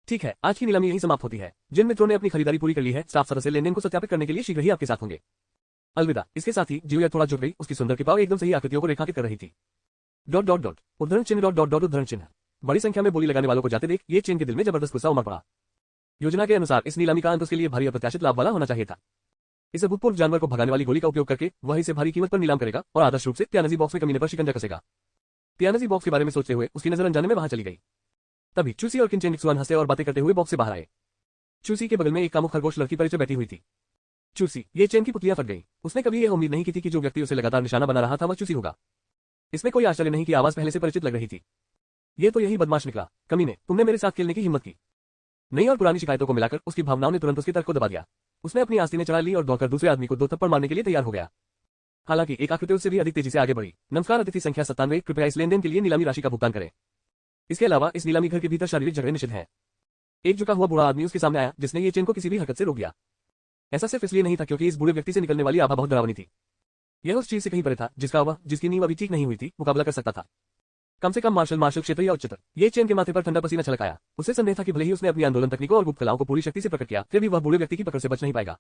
ठीक है, आज की नीलामी यहीं समाप्त होती है। जिन मित्रों ने अपनी खरीदारी पूरी कर ली है, स्टाफ सदस्य लेनदेन को सत्यापित करने के लिए शीघ्र ही आपके साथ होंगे। अलविदा। इसके साथ ही जियोया थोड़ा झुक गई। उसकी सुंदर कृपाओं एकदम सही आकृतियों को रेखांकित कर रही थी। डॉट डॉट डॉट उद्धरण चिन्ह डॉट डॉट डॉट उद्धरण चिन्ह। बड़ी संख्या में बोली लगाने वालों को जाते देख ये चेन के दिल में जबरदस्त गुस्सा उमड़ पड़ा। योजना के अनुसार इस नीलामी का अंत उसके लिए भारी अप्रत्याशित लाभ वाला होना चाहिए था। इस अभूतपूर्व जानवर को भगाने वाली गोली का उपयोग करके वह इसे भारी कीमत पर नीलाम करेगा और आदर्श रूप से पियानजी बॉक्स में कमीने पर शिकंजा कसेगा। पियानजी बॉक्स के बारे में सोचते हुए उसकी नजर अनजाने में वहां चली गई। तभी चूसी और किनचेनिक्सुआन हंसते और बातें करते हुए बॉक्स से बाहर आए। चूसी के बगल में एक कामुक खरगोश लड़की परिचय बैठी हुई थी। चूसी, ये चेन की पुतलियां फट गई। उसने कभी यह उम्मीद नहीं की थी कि जो व्यक्ति उसे लगातार निशाना बना रहा था वह चूसी होगा। इसमें कोई आश्चर्य नहीं कि आवाज पहले से परिचित लग रही थी। ये तो यही बदमाश निकला। कमीने, तुमने मेरे साथ खेलने की हिम्मत की। नई और पुरानी शिकायतों को मिलाकर उसकी भावनाओं ने तुरंत उसके तर्क को दबा दिया। उसने अपनी आस्तीनें चढ़ा ली और दौड़कर दूसरे आदमी को 2 थप्पड़ मारने के लिए तैयार हो गया। हालांकि एक आकृति उससे भी अधिक तेजी से आगे बढ़ी। नमस्कार अतिथि संख्या 97, कृपया इस लेनदेन के लिए नीलामी राशि का भुगतान करें। इसके अलावा इस नीलामी घर के भीतर शारीरिक झगड़े निषिद्ध हैं। एक झुका हुआ बूढ़ा आदमी उसके सामने आया जिसने ये चेन को किसी भी हरकत से रोक दिया। ऐसा सिर्फ इसलिए नहीं था क्योंकि इस बूढ़े व्यक्ति से निकलने वाली आभा बहुत डरावनी थी। यह उस चीज से कहीं परे था जिसका वह, जिसकी नींव अभी ठीक नहीं हुई थी, मुकाबला कर सकता था। कम से कम मार्शल क्षेत्र या उच्चतर। ये चेन के माथे पर ठंडा पसीना छलक आया। उसे संदेह था कि भले ही उसने अपनी आंदोलन तकनीकों और गुप्त कलाओं को पूरी शक्ति से प्रकट किया, फिर भी वह बूढ़े व्यक्ति की पकड़ से बच नहीं पाएगा।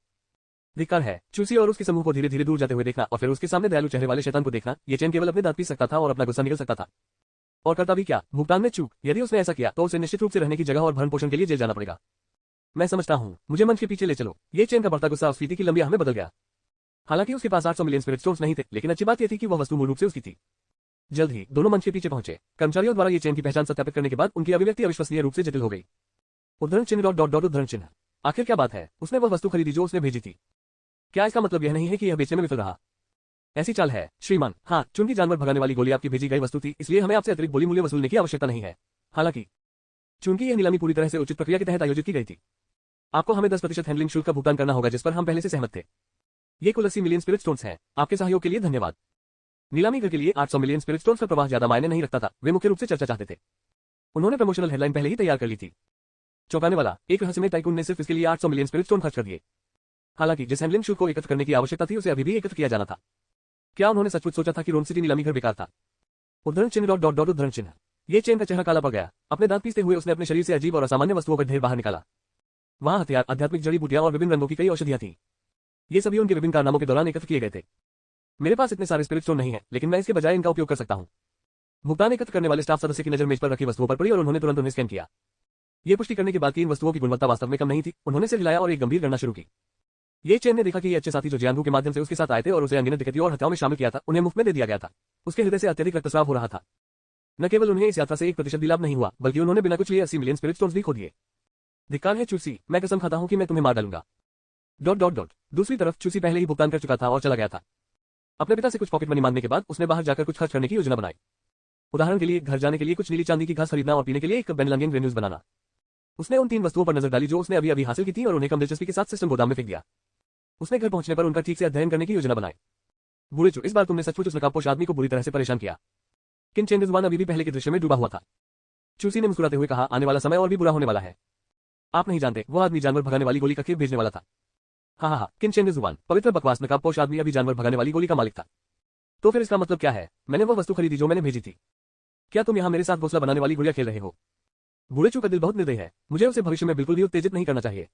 धिक्कार है। चूसी और उसके समूह को धीरे धीरे दूर जाते हुए देखना और फिर उसके सामने दयालु चेहरे वाले शैतान को देखना। ये चेन केवल अपने दांत पीस सकता था और अपना गुस्सा निकल सकता था। और करता भी क्या? भुगतान में चूक। यदि उसने ऐसा किया तो उसे निश्चित रूप से रहने की जगह और भरण पोषण के लिए जेल जाना पड़ेगा। मैं समझता हूँ, मुझे मंच के पीछे ले चलो। ये चेन का बढ़ता गुस्सा स्फीति की लंबी आह में बदल गया। हालांकि उसके पास 800 मिलियन स्पिरिट स्टोन्स नहीं थे, लेकिन अच्छी बात यह थी कि वह वस्तु मूल रूप से उसकी थी। जल्द ही दोनों मंच के पीछे पहुंचे। कर्मचारियों द्वारा ये चेन की पहचान सत्यापित करने के बाद उनकी अभिव्यक्ति अविश्वसनीय रूप से जटिल हो गई। उद्धरण चिन्ह डॉट डॉट डॉट उद्धरण चिन्ह। आखिर क्या बात है? उसने वह वस्तु खरीदी जो उसने भेजी थी। क्या इसका मतलब यह नहीं है कि यह बेचने में विफल रहा? ऐसी चाल है श्रीमान। हाँ, चूंकि जानवर भगाने वाली गोली आपकी भेजी गई वस्तु थी, इसलिए हमें आपसे अतिरिक्त बोली मूल्य वसूलने की आवश्यकता नहीं है। हालांकि चूंकि यह नीलामी पूरी तरह से उचित प्रक्रिया के तहत आयोजित की गई थी, आपको हमें 10% हैंडलिंग शुल्क का भुगतान करना होगा जिस पर हम पहले से सहमत थे। ये कुल 80 मिलियन स्पिरिट स्टोन्स हैं। आपके सहयोग के लिए धन्यवाद। नीलामी घर के लिए 800 मिलियन स्पिरिट स्टोन्स का प्रवाह ज्यादा मायने नहीं रखता था। वे मुख्य रूप से चर्चा चाहते थे। उन्होंने प्रमोशनल हेडलाइन पहले ही तैयार कर ली थी। चौंकाने वाला, एक रहस्यमय टाइकून ने सिर्फ इसके लिए 800 मिलियन स्पिरिट स्टोन खर्च कर दिए। हालांकि जिस हैंडलिंग शुल्क को एकत्र करने की आवश्यकता थी उसे अभी भी एकत्र किया जाना था। क्या उन्होंने सचमुच सोचा था कि रोम सिटी नीलामी घर बेकार था? उद्धरण चिन्ह डॉट डॉट डॉट उद्धरण चिन्ह। ये चेन का चेहरा काला पड़ गया। अपने दांत पीसते हुए उसने अपने शरीर से अजीब और असामान्य वस्तुओं का ढेर बाहर निकाला। वहां हथियार, आध्यात्मिक जड़ी बूटियां और विभिन्न रंगों की कई औषधियां थीं। ये सभी उनके विभिन्न कारनामों के दौरान एकत्र किए गए थे। मेरे पास इतने सारे स्पिरिट स्टोन नहीं है, लेकिन मैं इसके बजाय इनका उपयोग कर सकता हूं। भुगतान एकत्र करने वाले स्टाफ सदस्य की नजर मेज पर रखी वस्तुओं पर पड़ी और उन्होंने तुरंत उन्हें स्कैन किया। ये पुष्टि करने के बाद कि इन वस्तुओं की गुणवत्ता वास्तव में कम नहीं थी, उन्होंने सिर हिलाया और एक गंभीर गणना शुरू की। ये चेन ने देखा कि ये अच्छे साथी जो जियानबू के माध्यम से उसके साथ आए थे और उसे अनगिनत डकैतियों और हत्याओं में शामिल किया था, उन्हें मुफ्त में दे दिया गया था। उसके हृदय से अत्यधिक रक्तस्राव हो रहा था। न केवल उन्हें इस यात्रा से 1% भी लाभ नहीं हुआ, बल्कि उन्होंने बिना कुछ लिए 80 मिलियन स्पिरिट स्टोन्स भी खो दिए। धिक्कार है चूसी, मैं कसम खाता हूं कि मैं तुम्हें मार डालूंगा। ... दूसरी तरफ चूसी पहले ही भुगतान कर चुका था और चला गया था। अपने पिता से कुछ पॉकेट मनी मांगने के बाद उसने बाहर जाकर कुछ खर्च करने की योजना बनाई। उदाहरण के लिए घर जाने के लिए कुछ नीली चांदी की घास खरीदना और पीने के लिए एक बेनलंगिंग ग्रेन्यूल्स बनाना। उसने उन 3 वस्तुओं पर नजर डाली जो उसने अभी अभी हासिल की थी और उन्हें कम दिलचस्पी के साथ सिस्टम गोदाम में फेंक दिया। उसने घर पहुंचने पर उनका ठीक से अध्ययन करने की योजना बनाई। बूढ़े चू, इस बार तुमने सचमुच उस नकाबपोश आदमी को बुरी तरह से परेशान किया। किन चेन रिजवान अभी भी पहले के दृश्य में डूबा हुआ था। चूसी ने मुस्कुराते हुए कहा, आने वाला समय और भी बुरा होने वाला है। आप नहीं जानते, वो आदमी जानवर भगाने वाली गोली का खेप भेजने वाला था। हाँ, किन चेन रिजवान, पवित्र बकवास नकाबपोश आदमी अभी जानवर भगाने वाली गोली का मालिक था। तो फिर इसका मतलब क्या है? मैंने वो वस्तु खरीदी जो मैंने भेजी थी। क्या तुम यहाँ मेरे साथ घोंसला बनाने वाली गुड़िया खेल रहे हो? बूढ़े चू का दिल बहुत निर्दयी है, मुझे उसे भविष्य में बिल्कुल भी उत्तेजित नहीं करना चाहिए।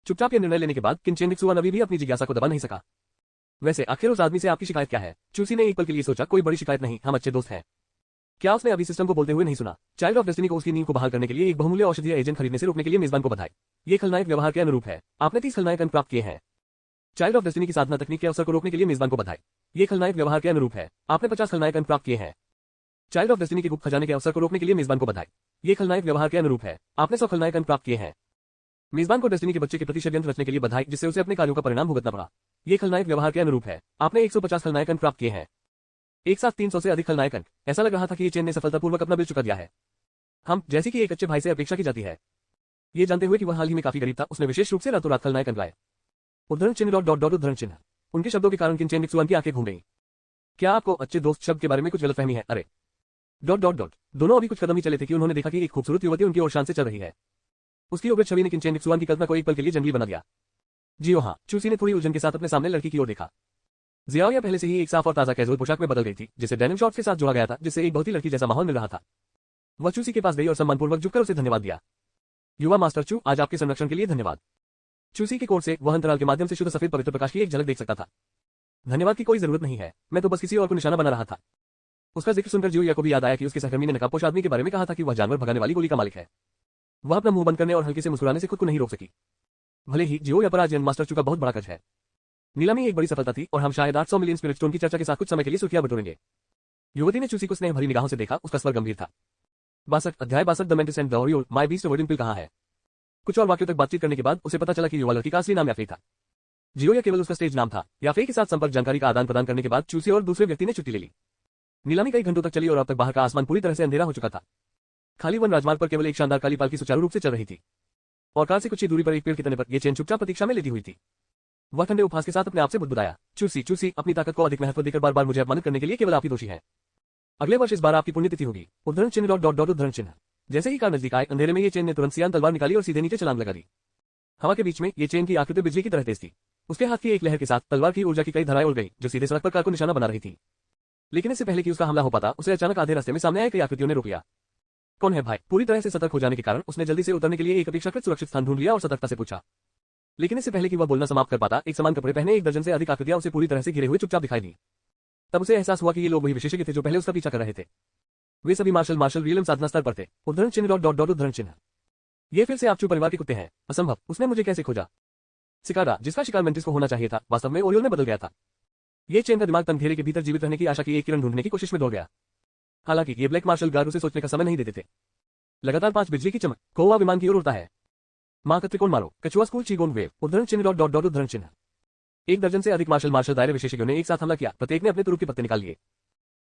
चुपचाप ये निर्णय लेने के बाद किन चेन रिक्सुआन अभी भी अपनी जिज्ञासा को दबा नहीं सका। वैसे आखिर उस आदमी से आपकी शिकायत क्या है? चूसी ने एक पल के लिए सोचा, कोई बड़ी शिकायत नहीं, हम अच्छे दोस्त हैं। क्या उसने अभी सिस्टम को बोलते हुए नहीं सुना? चाइल्ड ऑफ डेस्टिनी को उसकी नींव को बहाल करने के लिए एक बहुमूल्य औषधीय एजेंट खरीदने से रोकने के लिए मेजबान को बधाई। ये खलनायक व्यवहार के अनुरूप है। आपने 30 खलनायक अंक प्राप्त किए हैं। चाइल्ड ऑफ डेस्टिनी की साधना तकनीक के अवसर को रोकने के लिए मेजबान को बधाई। ये खलनायक व्यवहार के अनुरूप है। आपने 50 खलनायक अंक प्राप्त किए हैं। चाइल्ड ऑफ डेस्टिनी के गुप्त खजाने के अवसर को रोकने के लिए मेजबान को बधाई। ये खलनायक व्यवहार के अनुरूप है। आपने 100 खलनायक अंक प्राप्त किए हैं। मेजबान को डेस्टिनी के बच्चे के प्रति षड्यंत्र रचने के लिए बधाई, जिससे उसे अपने कार्यों का परिणाम भुगतना पड़ा। ये खलनायक व्यवहार के अनुरूप है। आपने 150 खलनायक अंक प्राप्त किए हैं। एक साथ 300 से अधिक खलनायक अंक। ऐसा लग रहा था कि ये चेन ने सफलतापूर्वक अपना बिल चुका दिया है। हम जैसे कि एक अच्छे भाई से अपेक्षा की जाती है। ये जानते हुए कि वह हाल ही में काफी गरीब था, उसने विशेष रूप से रातों रात खलनायक अंक लाए। उद्धरण चिन्ह ... उद्धरण चिन्ह। उनके शब्दों के कारण किन चेन रिक्सुआन की आंखें घूम गईं। क्या आपको अच्छे दोस्त शब्द के बारे में कुछ गलतफहमी है? अरे ... दोनों अभी कुछ कदम ही चले थे कि उन्होंने देखा कि एक खूबसूरत युवती उनकी ओर शान से चल रही है। उसकी उग्र छवि ने किन चेन रिक्सुआन की कल्पना को एक पल के लिए जंगली बना दिया। जी हाँ, चूसी ने थोड़ी उलझन के साथ अपने सामने लड़की की ओर देखा। जियाओया पहले से ही एक साफ और ताजा कैजुअल पोशाक में बदल गई थी, जिसे डेनिम शॉर्ट्स के साथ जोड़ा गया था, जिससे एक बहुत ही लड़की जैसा माहौल मिल रहा था। वह चूसी के पास गई और सम्मानपूर्वक झुककर उसे धन्यवाद दिया। युवा मास्टर चू, आज आपके संरक्षण के लिए धन्यवाद। चूसी के कोट से वह अंतराल के माध्यम से शुद्ध सफेद पवित्र प्रकाश की एक झलक देख सकता था। धन्यवाद की कोई जरूरत नहीं है, मैं तो बस किसी और को निशाना बना रहा था। उसका जिक्र सुनकर जियोया को भी याद आया कि उसके सहकर्मी ने नकाबपोश आदमी के बारे में कहा था कि वह जानवर भगाने वाली गोली का मालिक है। वह अपना मुंह बंद करने और हल्के से मुस्कुराने से खुद को नहीं रोक सकी। भले ही जियोया पर आज जैन मास्टर चू का बहुत बड़ा कर्ज है। नीलामी एक बड़ी सफलता थी और हम शायद 800 मिलियन स्पिरिट स्टोन की चर्चा के साथ कुछ समय के लिए सुर्खियां बटोरेंगे। युवती ने चूसी को स्नेह भरी निगाहों से देखा, उसका स्वर गंभीर था। 62 the mantis and the oriole, my beast wording pill कहां है? कुछ और वाक्यों तक बातचीत करने के बाद उसे पता चला कि युवा लड़की का असली नाम याफे था। जियोया केवल उसका स्टेज नाम था। याफे के साथ संपर्क जानकारी का आदान प्रदान करने के बाद चूसी और दूसरे व्यक्ति ने छुट्टी ले ली। नीलामी कई घंटों तक चली और अब तक बाहर का आसमान पूरी तरह से अंधेरा हो चुका था। खाली वन राजमार्ग पर केवल एक शानदार काली पालकी सुचारू रूप से चल रही थी और कार से कुछ ही दूरी पर एक पेड़ के तने पर यह चेन चुपचाप प्रतीक्षा में लेटी हुई थी। वह ठंडे उपहास के साथ अपने आप से बुदबुदाया, चूसी, अपनी ताकत को अधिक महत्व देकर बार बार मुझे अपमानित करने के लिए केवल आप ही दोषी हैं। अगले वर्ष इस बार आपकी पुण्यतिथि होगी। उद्धरण चिन्ह ... उद्धरण चिन्ह। जैसे ही कार नजदीक आए, अंधेरे में ये चेन ने तुरंत सियान तलवार निकाली और सीधे नीचे छलांग लगा दी। हवा के बीच में ये चेन की आकृति बिजली की तरह तेज थी। उसके हाथ की एक लहर के साथ तलवार की ऊर्जा की कई धाराएं उड़ गई, जो सीधे सड़क पर कार को निशाना बना रही थी। लेकिन इससे पहले कि उसका हमला हो पाता, उसे अचानक आधे रास्ते में सामने आए कई आकृतियों ने रोक लिया। कौन है भाई? पूरी तरह से सतर्क हो जाने के कारण उसने जल्दी से उतरने के लिए एक अपेक्षाकृत सुरक्षित स्थान ढूंढ लिया और सतर्कता से पूछा। लेकिन इससे पहले कि वह बोलना समाप्त कर पाता, एक समान कपड़े पहने 1 दर्जन से अधिक आकृतियां उसे पूरी तरह से घिरे हुए चुपचाप दिखाई दी। तब उसे एहसास हुआ कि ये लोग वही विशेषज्ञ थे जो पहले उसका पीछा कर रहे थे। वे सभी मार्शल रियलम साधना स्तर पर थे। उद्धरण चिन्ह ... उद्धरण चिन्ह। ये फिर से आपचू परिवार के कुत्ते हैं। असंभव, उसने मुझे कैसे खोजा? शिकारा, जिसका शिकार मेंटिस को होना चाहिए था, वास्तव में ओरियोल में बदल गया था। ये चेन का दिमाग तनघेरे के भीतर जीवित रहने की आशा की एक किरण ढूंढने की कोशिश में दौड़ गया। हालांकि ये ब्लैक मार्शल गार्ड उसे सोचने का समय नहीं देते थे। लगातार 5 बिजली की चमक, कोवा विमान की ओर उड़ता है। मां का त्रिकोण मारो, कछुआ स्कूल चीगोंग वेव। उद्धरण चिन्ह ... उद्धरण चिन्ह। 1 दर्जन से अधिक मार्शल दायरे विशेषज्ञों ने एक साथ हमला किया। प्रत्येक ने अपने तुरुप के पत्ते निकाल लिए।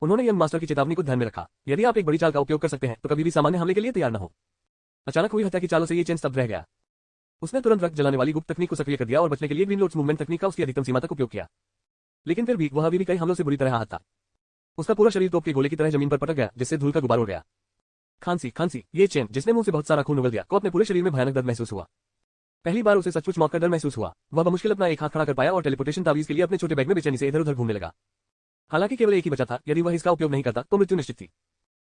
उन्होंने यंग मास्टर की चेतावनी को ध्यान में रखा, यदि आप एक बड़ी चाल का उपयोग कर सकते हैं तो कभी भी सामान्य हमले के लिए तैयार न हो। अचानक हुई हत्या की चालों से ये चेन स्तब्ध रह गया। उसने तुरंत रक्त जलाने वाली गुप्त तकनीक को सक्रिय कर दिया और बचने के लिए ग्रीन लोड्स मूवमेंट तकनीक का उसकी अधिकतम सीमा तक उपयोग किया। लेकिन फिर भी वह अभी भी कई हमलों से बुरी तरह आहत था। उसका पूरा शरीर तोप के गोले की तरह जमीन पर पटक गया, जिससे धूल का गुबार उड़ गया। खांसी, ये चेन, जिसने मुंह से बहुत सारा खून उगल दिया, को अपने पूरे शरीर में भयानक दर्द महसूस हुआ। पहली बार उसे सचमुच मौत का डर महसूस हुआ। वह बमुश्किल अपना एक हाथ खड़ा कर पाया और टेलीपोर्टेशन तावीज के लिए अपने छोटे बैग में बेचैनी से इधर उधर घूमने लगा। हालांकि केवल एक ही बचा था, यदि वह इसका उपयोग नहीं करता तो मृत्यु निश्चित थी।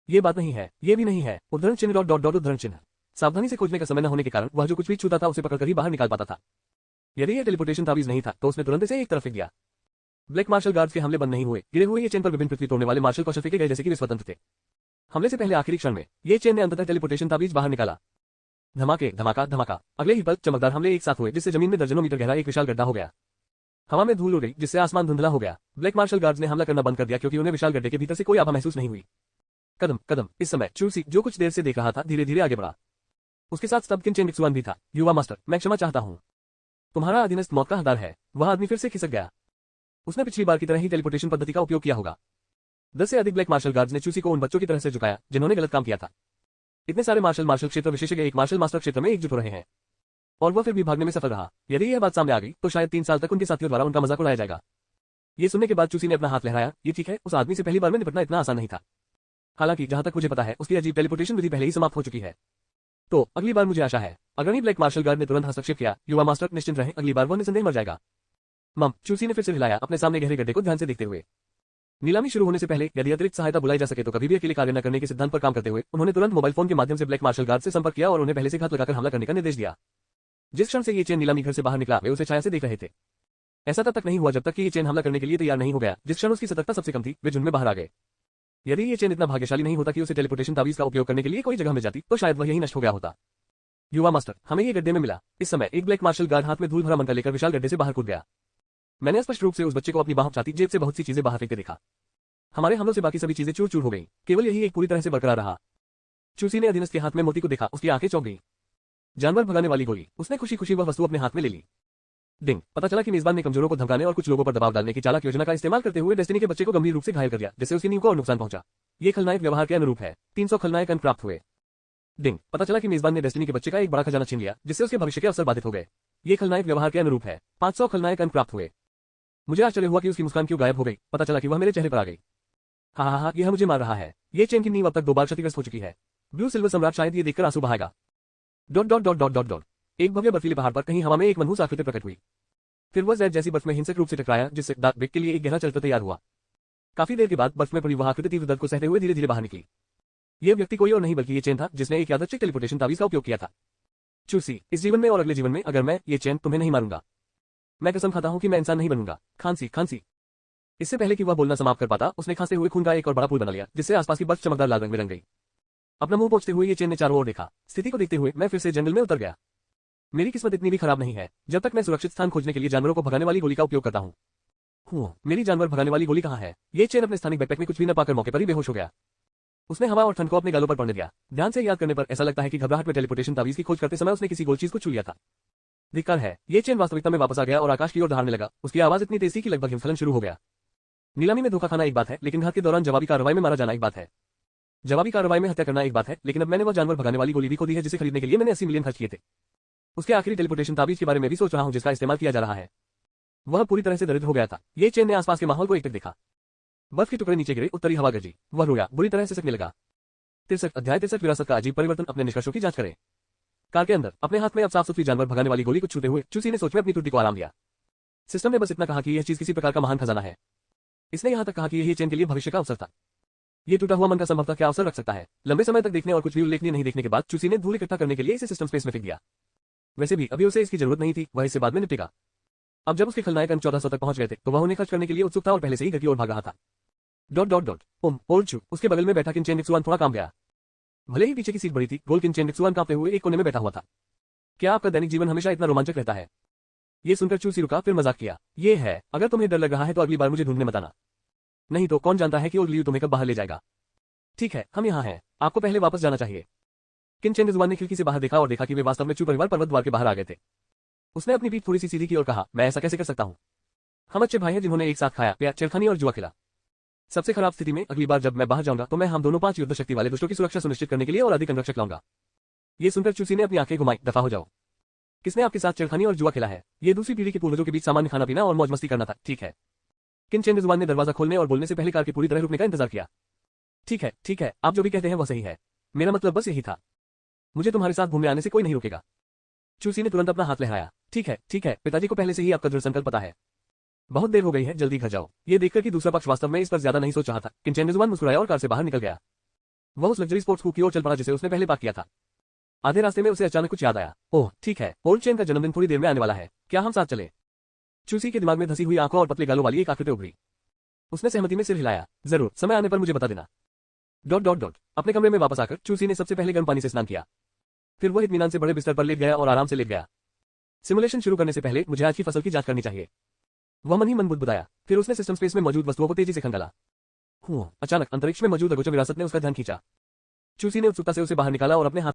ये बात नहीं है, ये भी नहीं है। उद्धरण चिन्ह ... उद्धरण चिन्ह। सावधानी से खोजने का समय न होने के कारण वह जो कुछ भी छूता था उसे पकड़कर ही बाहर निकाल पाता था। यदि यह टेलीपोर्टेशन तावीज नहीं था तो उसने तुरंत इसे एक तरफ फेंक दिया। ब्लैक मार्शल गार्ड्स के हमले बंद नहीं हुए, गिरे हुए ये चेन पर विभिन्न पृथ्वी तोड़ने वाले मार्शल कौशल फेंके गए जैसे कि वे स्वतंत्र थे। हमले से पहले आखिरी क्षण में ये चेन ने अंततः टेलीपोर्टेशन ताबीज बाहर निकाला। धमाके, धमाका, धमाका। अगले ही पल चमकदार हमले एक साथ हुए जिससे जमीन में दर्जनों मीटर गहरा एक विशाल गड्ढा हो गया। हवा में धूल उड़ गई जिससे आसमान धुंधला हो गया। ब्लैक मार्शल गार्ड्स ने हमला करना बंद कर दिया क्योंकि उन्हें विशाल गड्ढे के भीतर से कोई आभा महसूस नहीं हुई। कदम कदम। इस समय चूसी, जो कुछ देर से देख रहा था, धीरे धीरे आगे बढ़ा। उसके साथ स्तब्ध किन चेन भी था। युवा मास्टर, मैं क्षमा चाहता हूँ, तुम्हारा अधीनस्थ मौत का हकदार है। वह आदमी फिर से खिसक गया। उसने पिछली बार की तरह ही टेलीपोर्टेशन पद्धति का उपयोग किया होगा। 10 से अधिक ब्लैक मार्शल गार्ड्स ने चूसी को उन बच्चों की तरह से झुकाया जिन्होंने गलत काम किया था। इतने सारे मार्शल क्षेत्र विशेषज्ञ एक मार्शल मास्टर क्षेत्र में एकजुट हो रहे हैं और वह फिर भी भागने में सफल रहा। यदि यह बात सामने आ गई तो शायद 3 साल तक उनके साथियों द्वारा उनका मजाक उड़ाया जाएगा। ये सुनने के बाद चूसी ने अपना हाथ लहराया। ये ठीक है, उस आदमी से पहली बार में निपटना इतना आसान नहीं था। हालांकि जहां तक मुझे पता है उसकी अजीब टेलीपोर्टेशन विधि पहले ही समाप्त हो चुकी है। तो अगली बार मुझे आशा है। अग्रणी ब्लैक मार्शल गार्ड ने तुरंत हस्तक्षेप किया। युवा मास्टर, निश्चिंत रहे, अगली बार वह निसंदेह मर जाएगा। मम, चूसी ने फिर से हिलाया, अपने सामने गहरे गड्ढे को ध्यान से देखते हुए। नीलामी शुरू होने से पहले यदि अतिरिक्त सहायता बुलाई जा सके तो कभी भी अकेले कार्य न करने के सिद्धांत पर काम करते हुए उन्होंने तुरंत मोबाइल फोन के माध्यम से ब्लैक मार्शल गार्ड से संपर्क किया और उन्हें पहले से घात लगाकर हमला करने का निर्देश दिया। जिस क्षण से ये चेन नीलामी घर से बाहर निकला वे उसे छाया से देख रहे थे। ऐसा तब तक नहीं हुआ जब तक कि ये चेन हमला करने के लिए तैयार नहीं हो गया। जिस क्षण उसकी सतर्कता सबसे कम थी वे झुंड में बाहर आ गए। यदि ये चेन इतना भाग्यशाली नहीं होता कि उसे टेलीपोर्टेशन ताबीज का उपयोग करने के लिए कोई जगह मिल जाती तो शायद वह यही नष्ट हो गया होता। युवा मास्टर, हमें ये गड्ढे में मिला। इस समय एक ब्लैक मार्शल गार्ड हाथ में धूल भरा मंत्र लेकर विशाल गड्ढे से बाहर कूद गया। मैंने स्पष्ट रूप से उस बच्चे को अपनी बाहों छाती जेब से बहुत सी चीजें बाहर फेंकते देखा। हमारे हमलों से बाकी सभी चीजें चूर चूर हो गई, केवल यही एक पूरी तरह से बरकरार रहा। चूसी ने अधीनस्थ के हाथ में मोती को देखा, उसकी आंखें चौंक गईं। जानवर भगाने वाली गोली। उसने खुशी खुशी वह वस्तु अपने हाथ में ले ली। डिंग। पता चला कि मेजबान ने कमजोरों को धमकाने और कुछ लोगों पर दबाव डालने की चालाक योजना का इस्तेमाल करते हुए डेस्टिनी के बच्चे को गंभीर रूप से घायल कर दिया, जिससे उसकी नींव को और नुकसान पहुंचा। ये खलनायक व्यवहार के अनुरूप है। 300 खलनायक अंक प्राप्त हुए। डिंग। पता चला कि मेजबान ने डेस्टिनी के बच्चे का एक बड़ा खजाना छीन लिया, जिससे उसके भविष्य के अवसर बाधित हो गए। ये खलनायक व्यवहार के अनुरूप है। 500 खलनायक अंक प्राप्त हुए। मुझे आश्चर्य हुआ कि उसकी मुस्कान क्यों गायब हो गई। पता चला कि वह मेरे चेहरे पर आ गई। हाँ, यह मुझे मार रहा है। ये चेन की नींव अब तक 2 बार क्षतिग्रस्त हो चुकी है। ब्लू सिल्वर सम्राट शायद ये देखकर आंसू बहाएगा। Dot dot dot dot dot dot. एक भव्य बर्फीले पहाड़ पर कहीं हवा में एक मनहूस आकृति प्रकट हुई। फिर वह ज़ैद जैसी बर्फ में हिंसक रूप से टकराया, जिससे डार्क ब्रिक के लिए एक गहरा चरित्र तैयार हुआ। काफी देर के बाद बर्फ में पड़ी वह आकृति तीव्र दर्द को सहते हुए धीरे धीरे बाहर निकली। ये व्यक्ति कोई और नहीं बल्कि ये चेन था जिसने एक यादृच्छिक टेलीपोर्टेशन ताबीज का उपयोग किया था। चूसी, इस जीवन में और अगले जीवन में अगर मैं ये चेन तुम्हें नहीं मारूंगा, मैं कसम खाता हूं कि मैं इंसान नहीं बनूंगा। खांसी खांसी। इससे पहले कि वह बोलना समाप्त कर पाता उसने खांसते हुए खून का एक और बड़ा पूल बना लिया, जिससे आसपास की बर्फ चमकदार लाल रंग में रंग गई। अपना मुंह पोंछते हुए ये चेन ने चारों ओर देखा। स्थिति को देखते हुए मैं फिर से जंगल में उतर गया। मेरी किस्मत इतनी भी खराब नहीं है जब तक मैं सुरक्षित स्थान खोजने के लिए जानवरों को भगाने वाली गोली का उपयोग करता हूँ। मेरी जानवर भगाने वाली गोली कहाँ है? ये चेन अपने स्थानिक बैकपैक में कुछ भी न पाकर मौके पर ही बेहोश हो गया। उसने हवा और ठंड को अपने गालों पर पड़ने दिया। ध्यान से याद करने पर ऐसा लगता है कि घबराहट में टेलीपोर्टेशन ताबीज की खोज करते समय उसने किसी गोल चीज को छू लिया था। धिक्कार है। ये चेन वास्तविकता में वापस आ गया और आकाश की ओर दहाड़ने लगा। उसकी आवाज इतनी तेज थी कि लगभग हिमस्खलन शुरू हो गया। नीलामी में धोखा खाना एक बात है, लेकिन घात के दौरान जवाबी कार्रवाई में मारा जाना एक बात है। जवाबी कार्रवाई में हत्या करना एक बात है, लेकिन अब मैंने वह जानवर भगाने वाली गोली भी खो दी है जिसे खरीदने के लिए मैंने 80 मिलियन खर्च किए थे। उसके आखिरी टेलीपोर्टेशन ताबीज के बारे में भी सोच रहा हूं जिसका इस्तेमाल किया जा रहा है। वह पूरी तरह से दरिद्र हो गया था। ये चेन ने आसपास के माहौल को एकटक देखा। बर्फ के टुकड़े नीचे गिरे, उत्तरी हवा गरजी। वह रोया, बुरी तरह से सकने लगा। 63 अध्याय 63 विरासत का अजीब परिवर्तन। अपने निष्कर्षों की जांच करें। कार के अंदर अपने हाथ में अब साफ सुथरी जानवर भगाने वाली गोली को छूते हुए चूसी ने सोच में अपनी त्रुटि को आराम दिया। सिस्टम ने बस इतना कहा कि यह चीज किसी प्रकार का महान खजाना है। इसने यहां तक कहा कि यही चेन के लिए भविष्य का अवसर था। ये टूटा हुआ मन का संभवतः क्या अवसर रख सकता है? लंबे समय तक देखने और कुछ भी उल्लेखनीय नहीं देखने के बाद चूसी ने धूल इकट्ठा करने के लिए इसे सिस्टम स्पेस में फेंक दिया। वैसे भी अभी उसे इसकी जरूरत नहीं थी, वह इससे बाद में निपटेगा। अब जब उसके खलनायक अंक 1400 तक पहुंच गए थे तो वह उन्हें खर्च करने के लिए उत्सुक था और पहले से ही घर की ओर भाग रहा था। Dot dot dot. ओल्ड उसके बगल में बैठा किनचेन रिक्सुआन थोड़ा काम गया। भले ही पीछे की सीट बड़ी थी, गोल किनचेन रिक्सुआन कांपते हुए एक कोने में बैठा हुआ था। क्या आपका दैनिक जीवन हमेशा इतना रोमांचक रहता है? ये सुनकर चूसी रुका, फिर मजाक किया। ये है, अगर तुम्हें डर लग रहा है तो अगली बार मुझे ढूंढने मत आना, नहीं तो कौन जानता है कि ओल्ड तुम्हें कब बाहर ले जाएगा। ठीक है, हम यहाँ हैं, आपको पहले वापस जाना चाहिए। किनचेन रिक्सुआन ने खिड़की से बाहर देखा और देखा कि वे वास्तव में चू परिवार पर्वत द्वार के बाहर आ गए थे। उसने अपनी पीठ थोड़ी सी सीधी की और कहा, मैं ऐसा कैसे कर सकता हूँ? हम अच्छे भाई हैं जिन्होंने एक साथ खाया पिया, छेड़खानी और जुआ खेला। सबसे खराब स्थिति में अगली बार जब मैं बाहर जाऊंगा तो मैं हम दोनों 5 युद्ध शक्ति वाले दुष्टों की सुरक्षा सुनिश्चित करने के लिए और अधिक अंगरक्षक लाऊंगा। ये सुनकर चूसी ने अपनी आंखें घुमाई। दफा हो जाओ। किसने आपके साथ छेड़खानी और जुआ खेला है? ये दूसरी पीढ़ी के पूर्वजों के बीच सामान्य खाना पीना और मौज मस्ती करना था। ठीक है। किनचेन रिक्सुआन ने दरवाजा खोलने और बोलने से पहले कार के पूरी तरह रुकने का इंतजार किया। ठीक है, आप जो भी कहते हैं वह सही है। मेरा मतलब बस यही था। मुझे तुम्हारे साथ घूमने आने से कोई नहीं रोकेगा। चूसी ने तुरंत अपना हाथ लहराया। ठीक है, पिताजी को पहले से ही आपका दृढ़ संकल्प पता है। बहुत देर हो गई है, जल्दी घर जाओ। ये देखकर कि दूसरा पक्ष वास्तव में इस पर ज्यादा नहीं सोच रहा था, किनचेन रिक्सुआन मुस्कुराया और कार से बाहर निकल गया। वह उस लग्जरी स्पोर्ट्स कूप की ओर चल पड़ा जिसे उसने पहले पार्क किया था। आधे रास्ते में उसे अचानक कुछ याद आया। ओह ठीक है, ओल्ड चेन का जन्मदिन थोड़ी देर में आने वाला है, क्या हम साथ चले? चूसी के दिमाग में धसी हुई आंखों और पतले गालों वाली एक आकृति उभरी। उसने सहमति में सिर हिलाया। जरूर, समय आने पर मुझे बता देना। ... अपने कमरे में वापस आकर चूसी ने सबसे पहले गर्म पानी से स्नान किया। फिर वह इत्मीनान से बड़े बिस्तर पर लेट गया और आराम से लेट गया। सिमुलेशन शुरू करने से पहले मुझे आज की फसल की जांच करनी चाहिए, वह मन ही मन बुदबुदाया। फिर उसने सिस्टम स्पेस में मौजूद वस्तुओं को तेजी से खंगाला। अचानक अंतरिक्ष में मौजूद अगोचर विरासत ने उसका ध्यान खींचा। चूसी ने उत्सुकता से उसे बाहर निकाला और अपने हाथ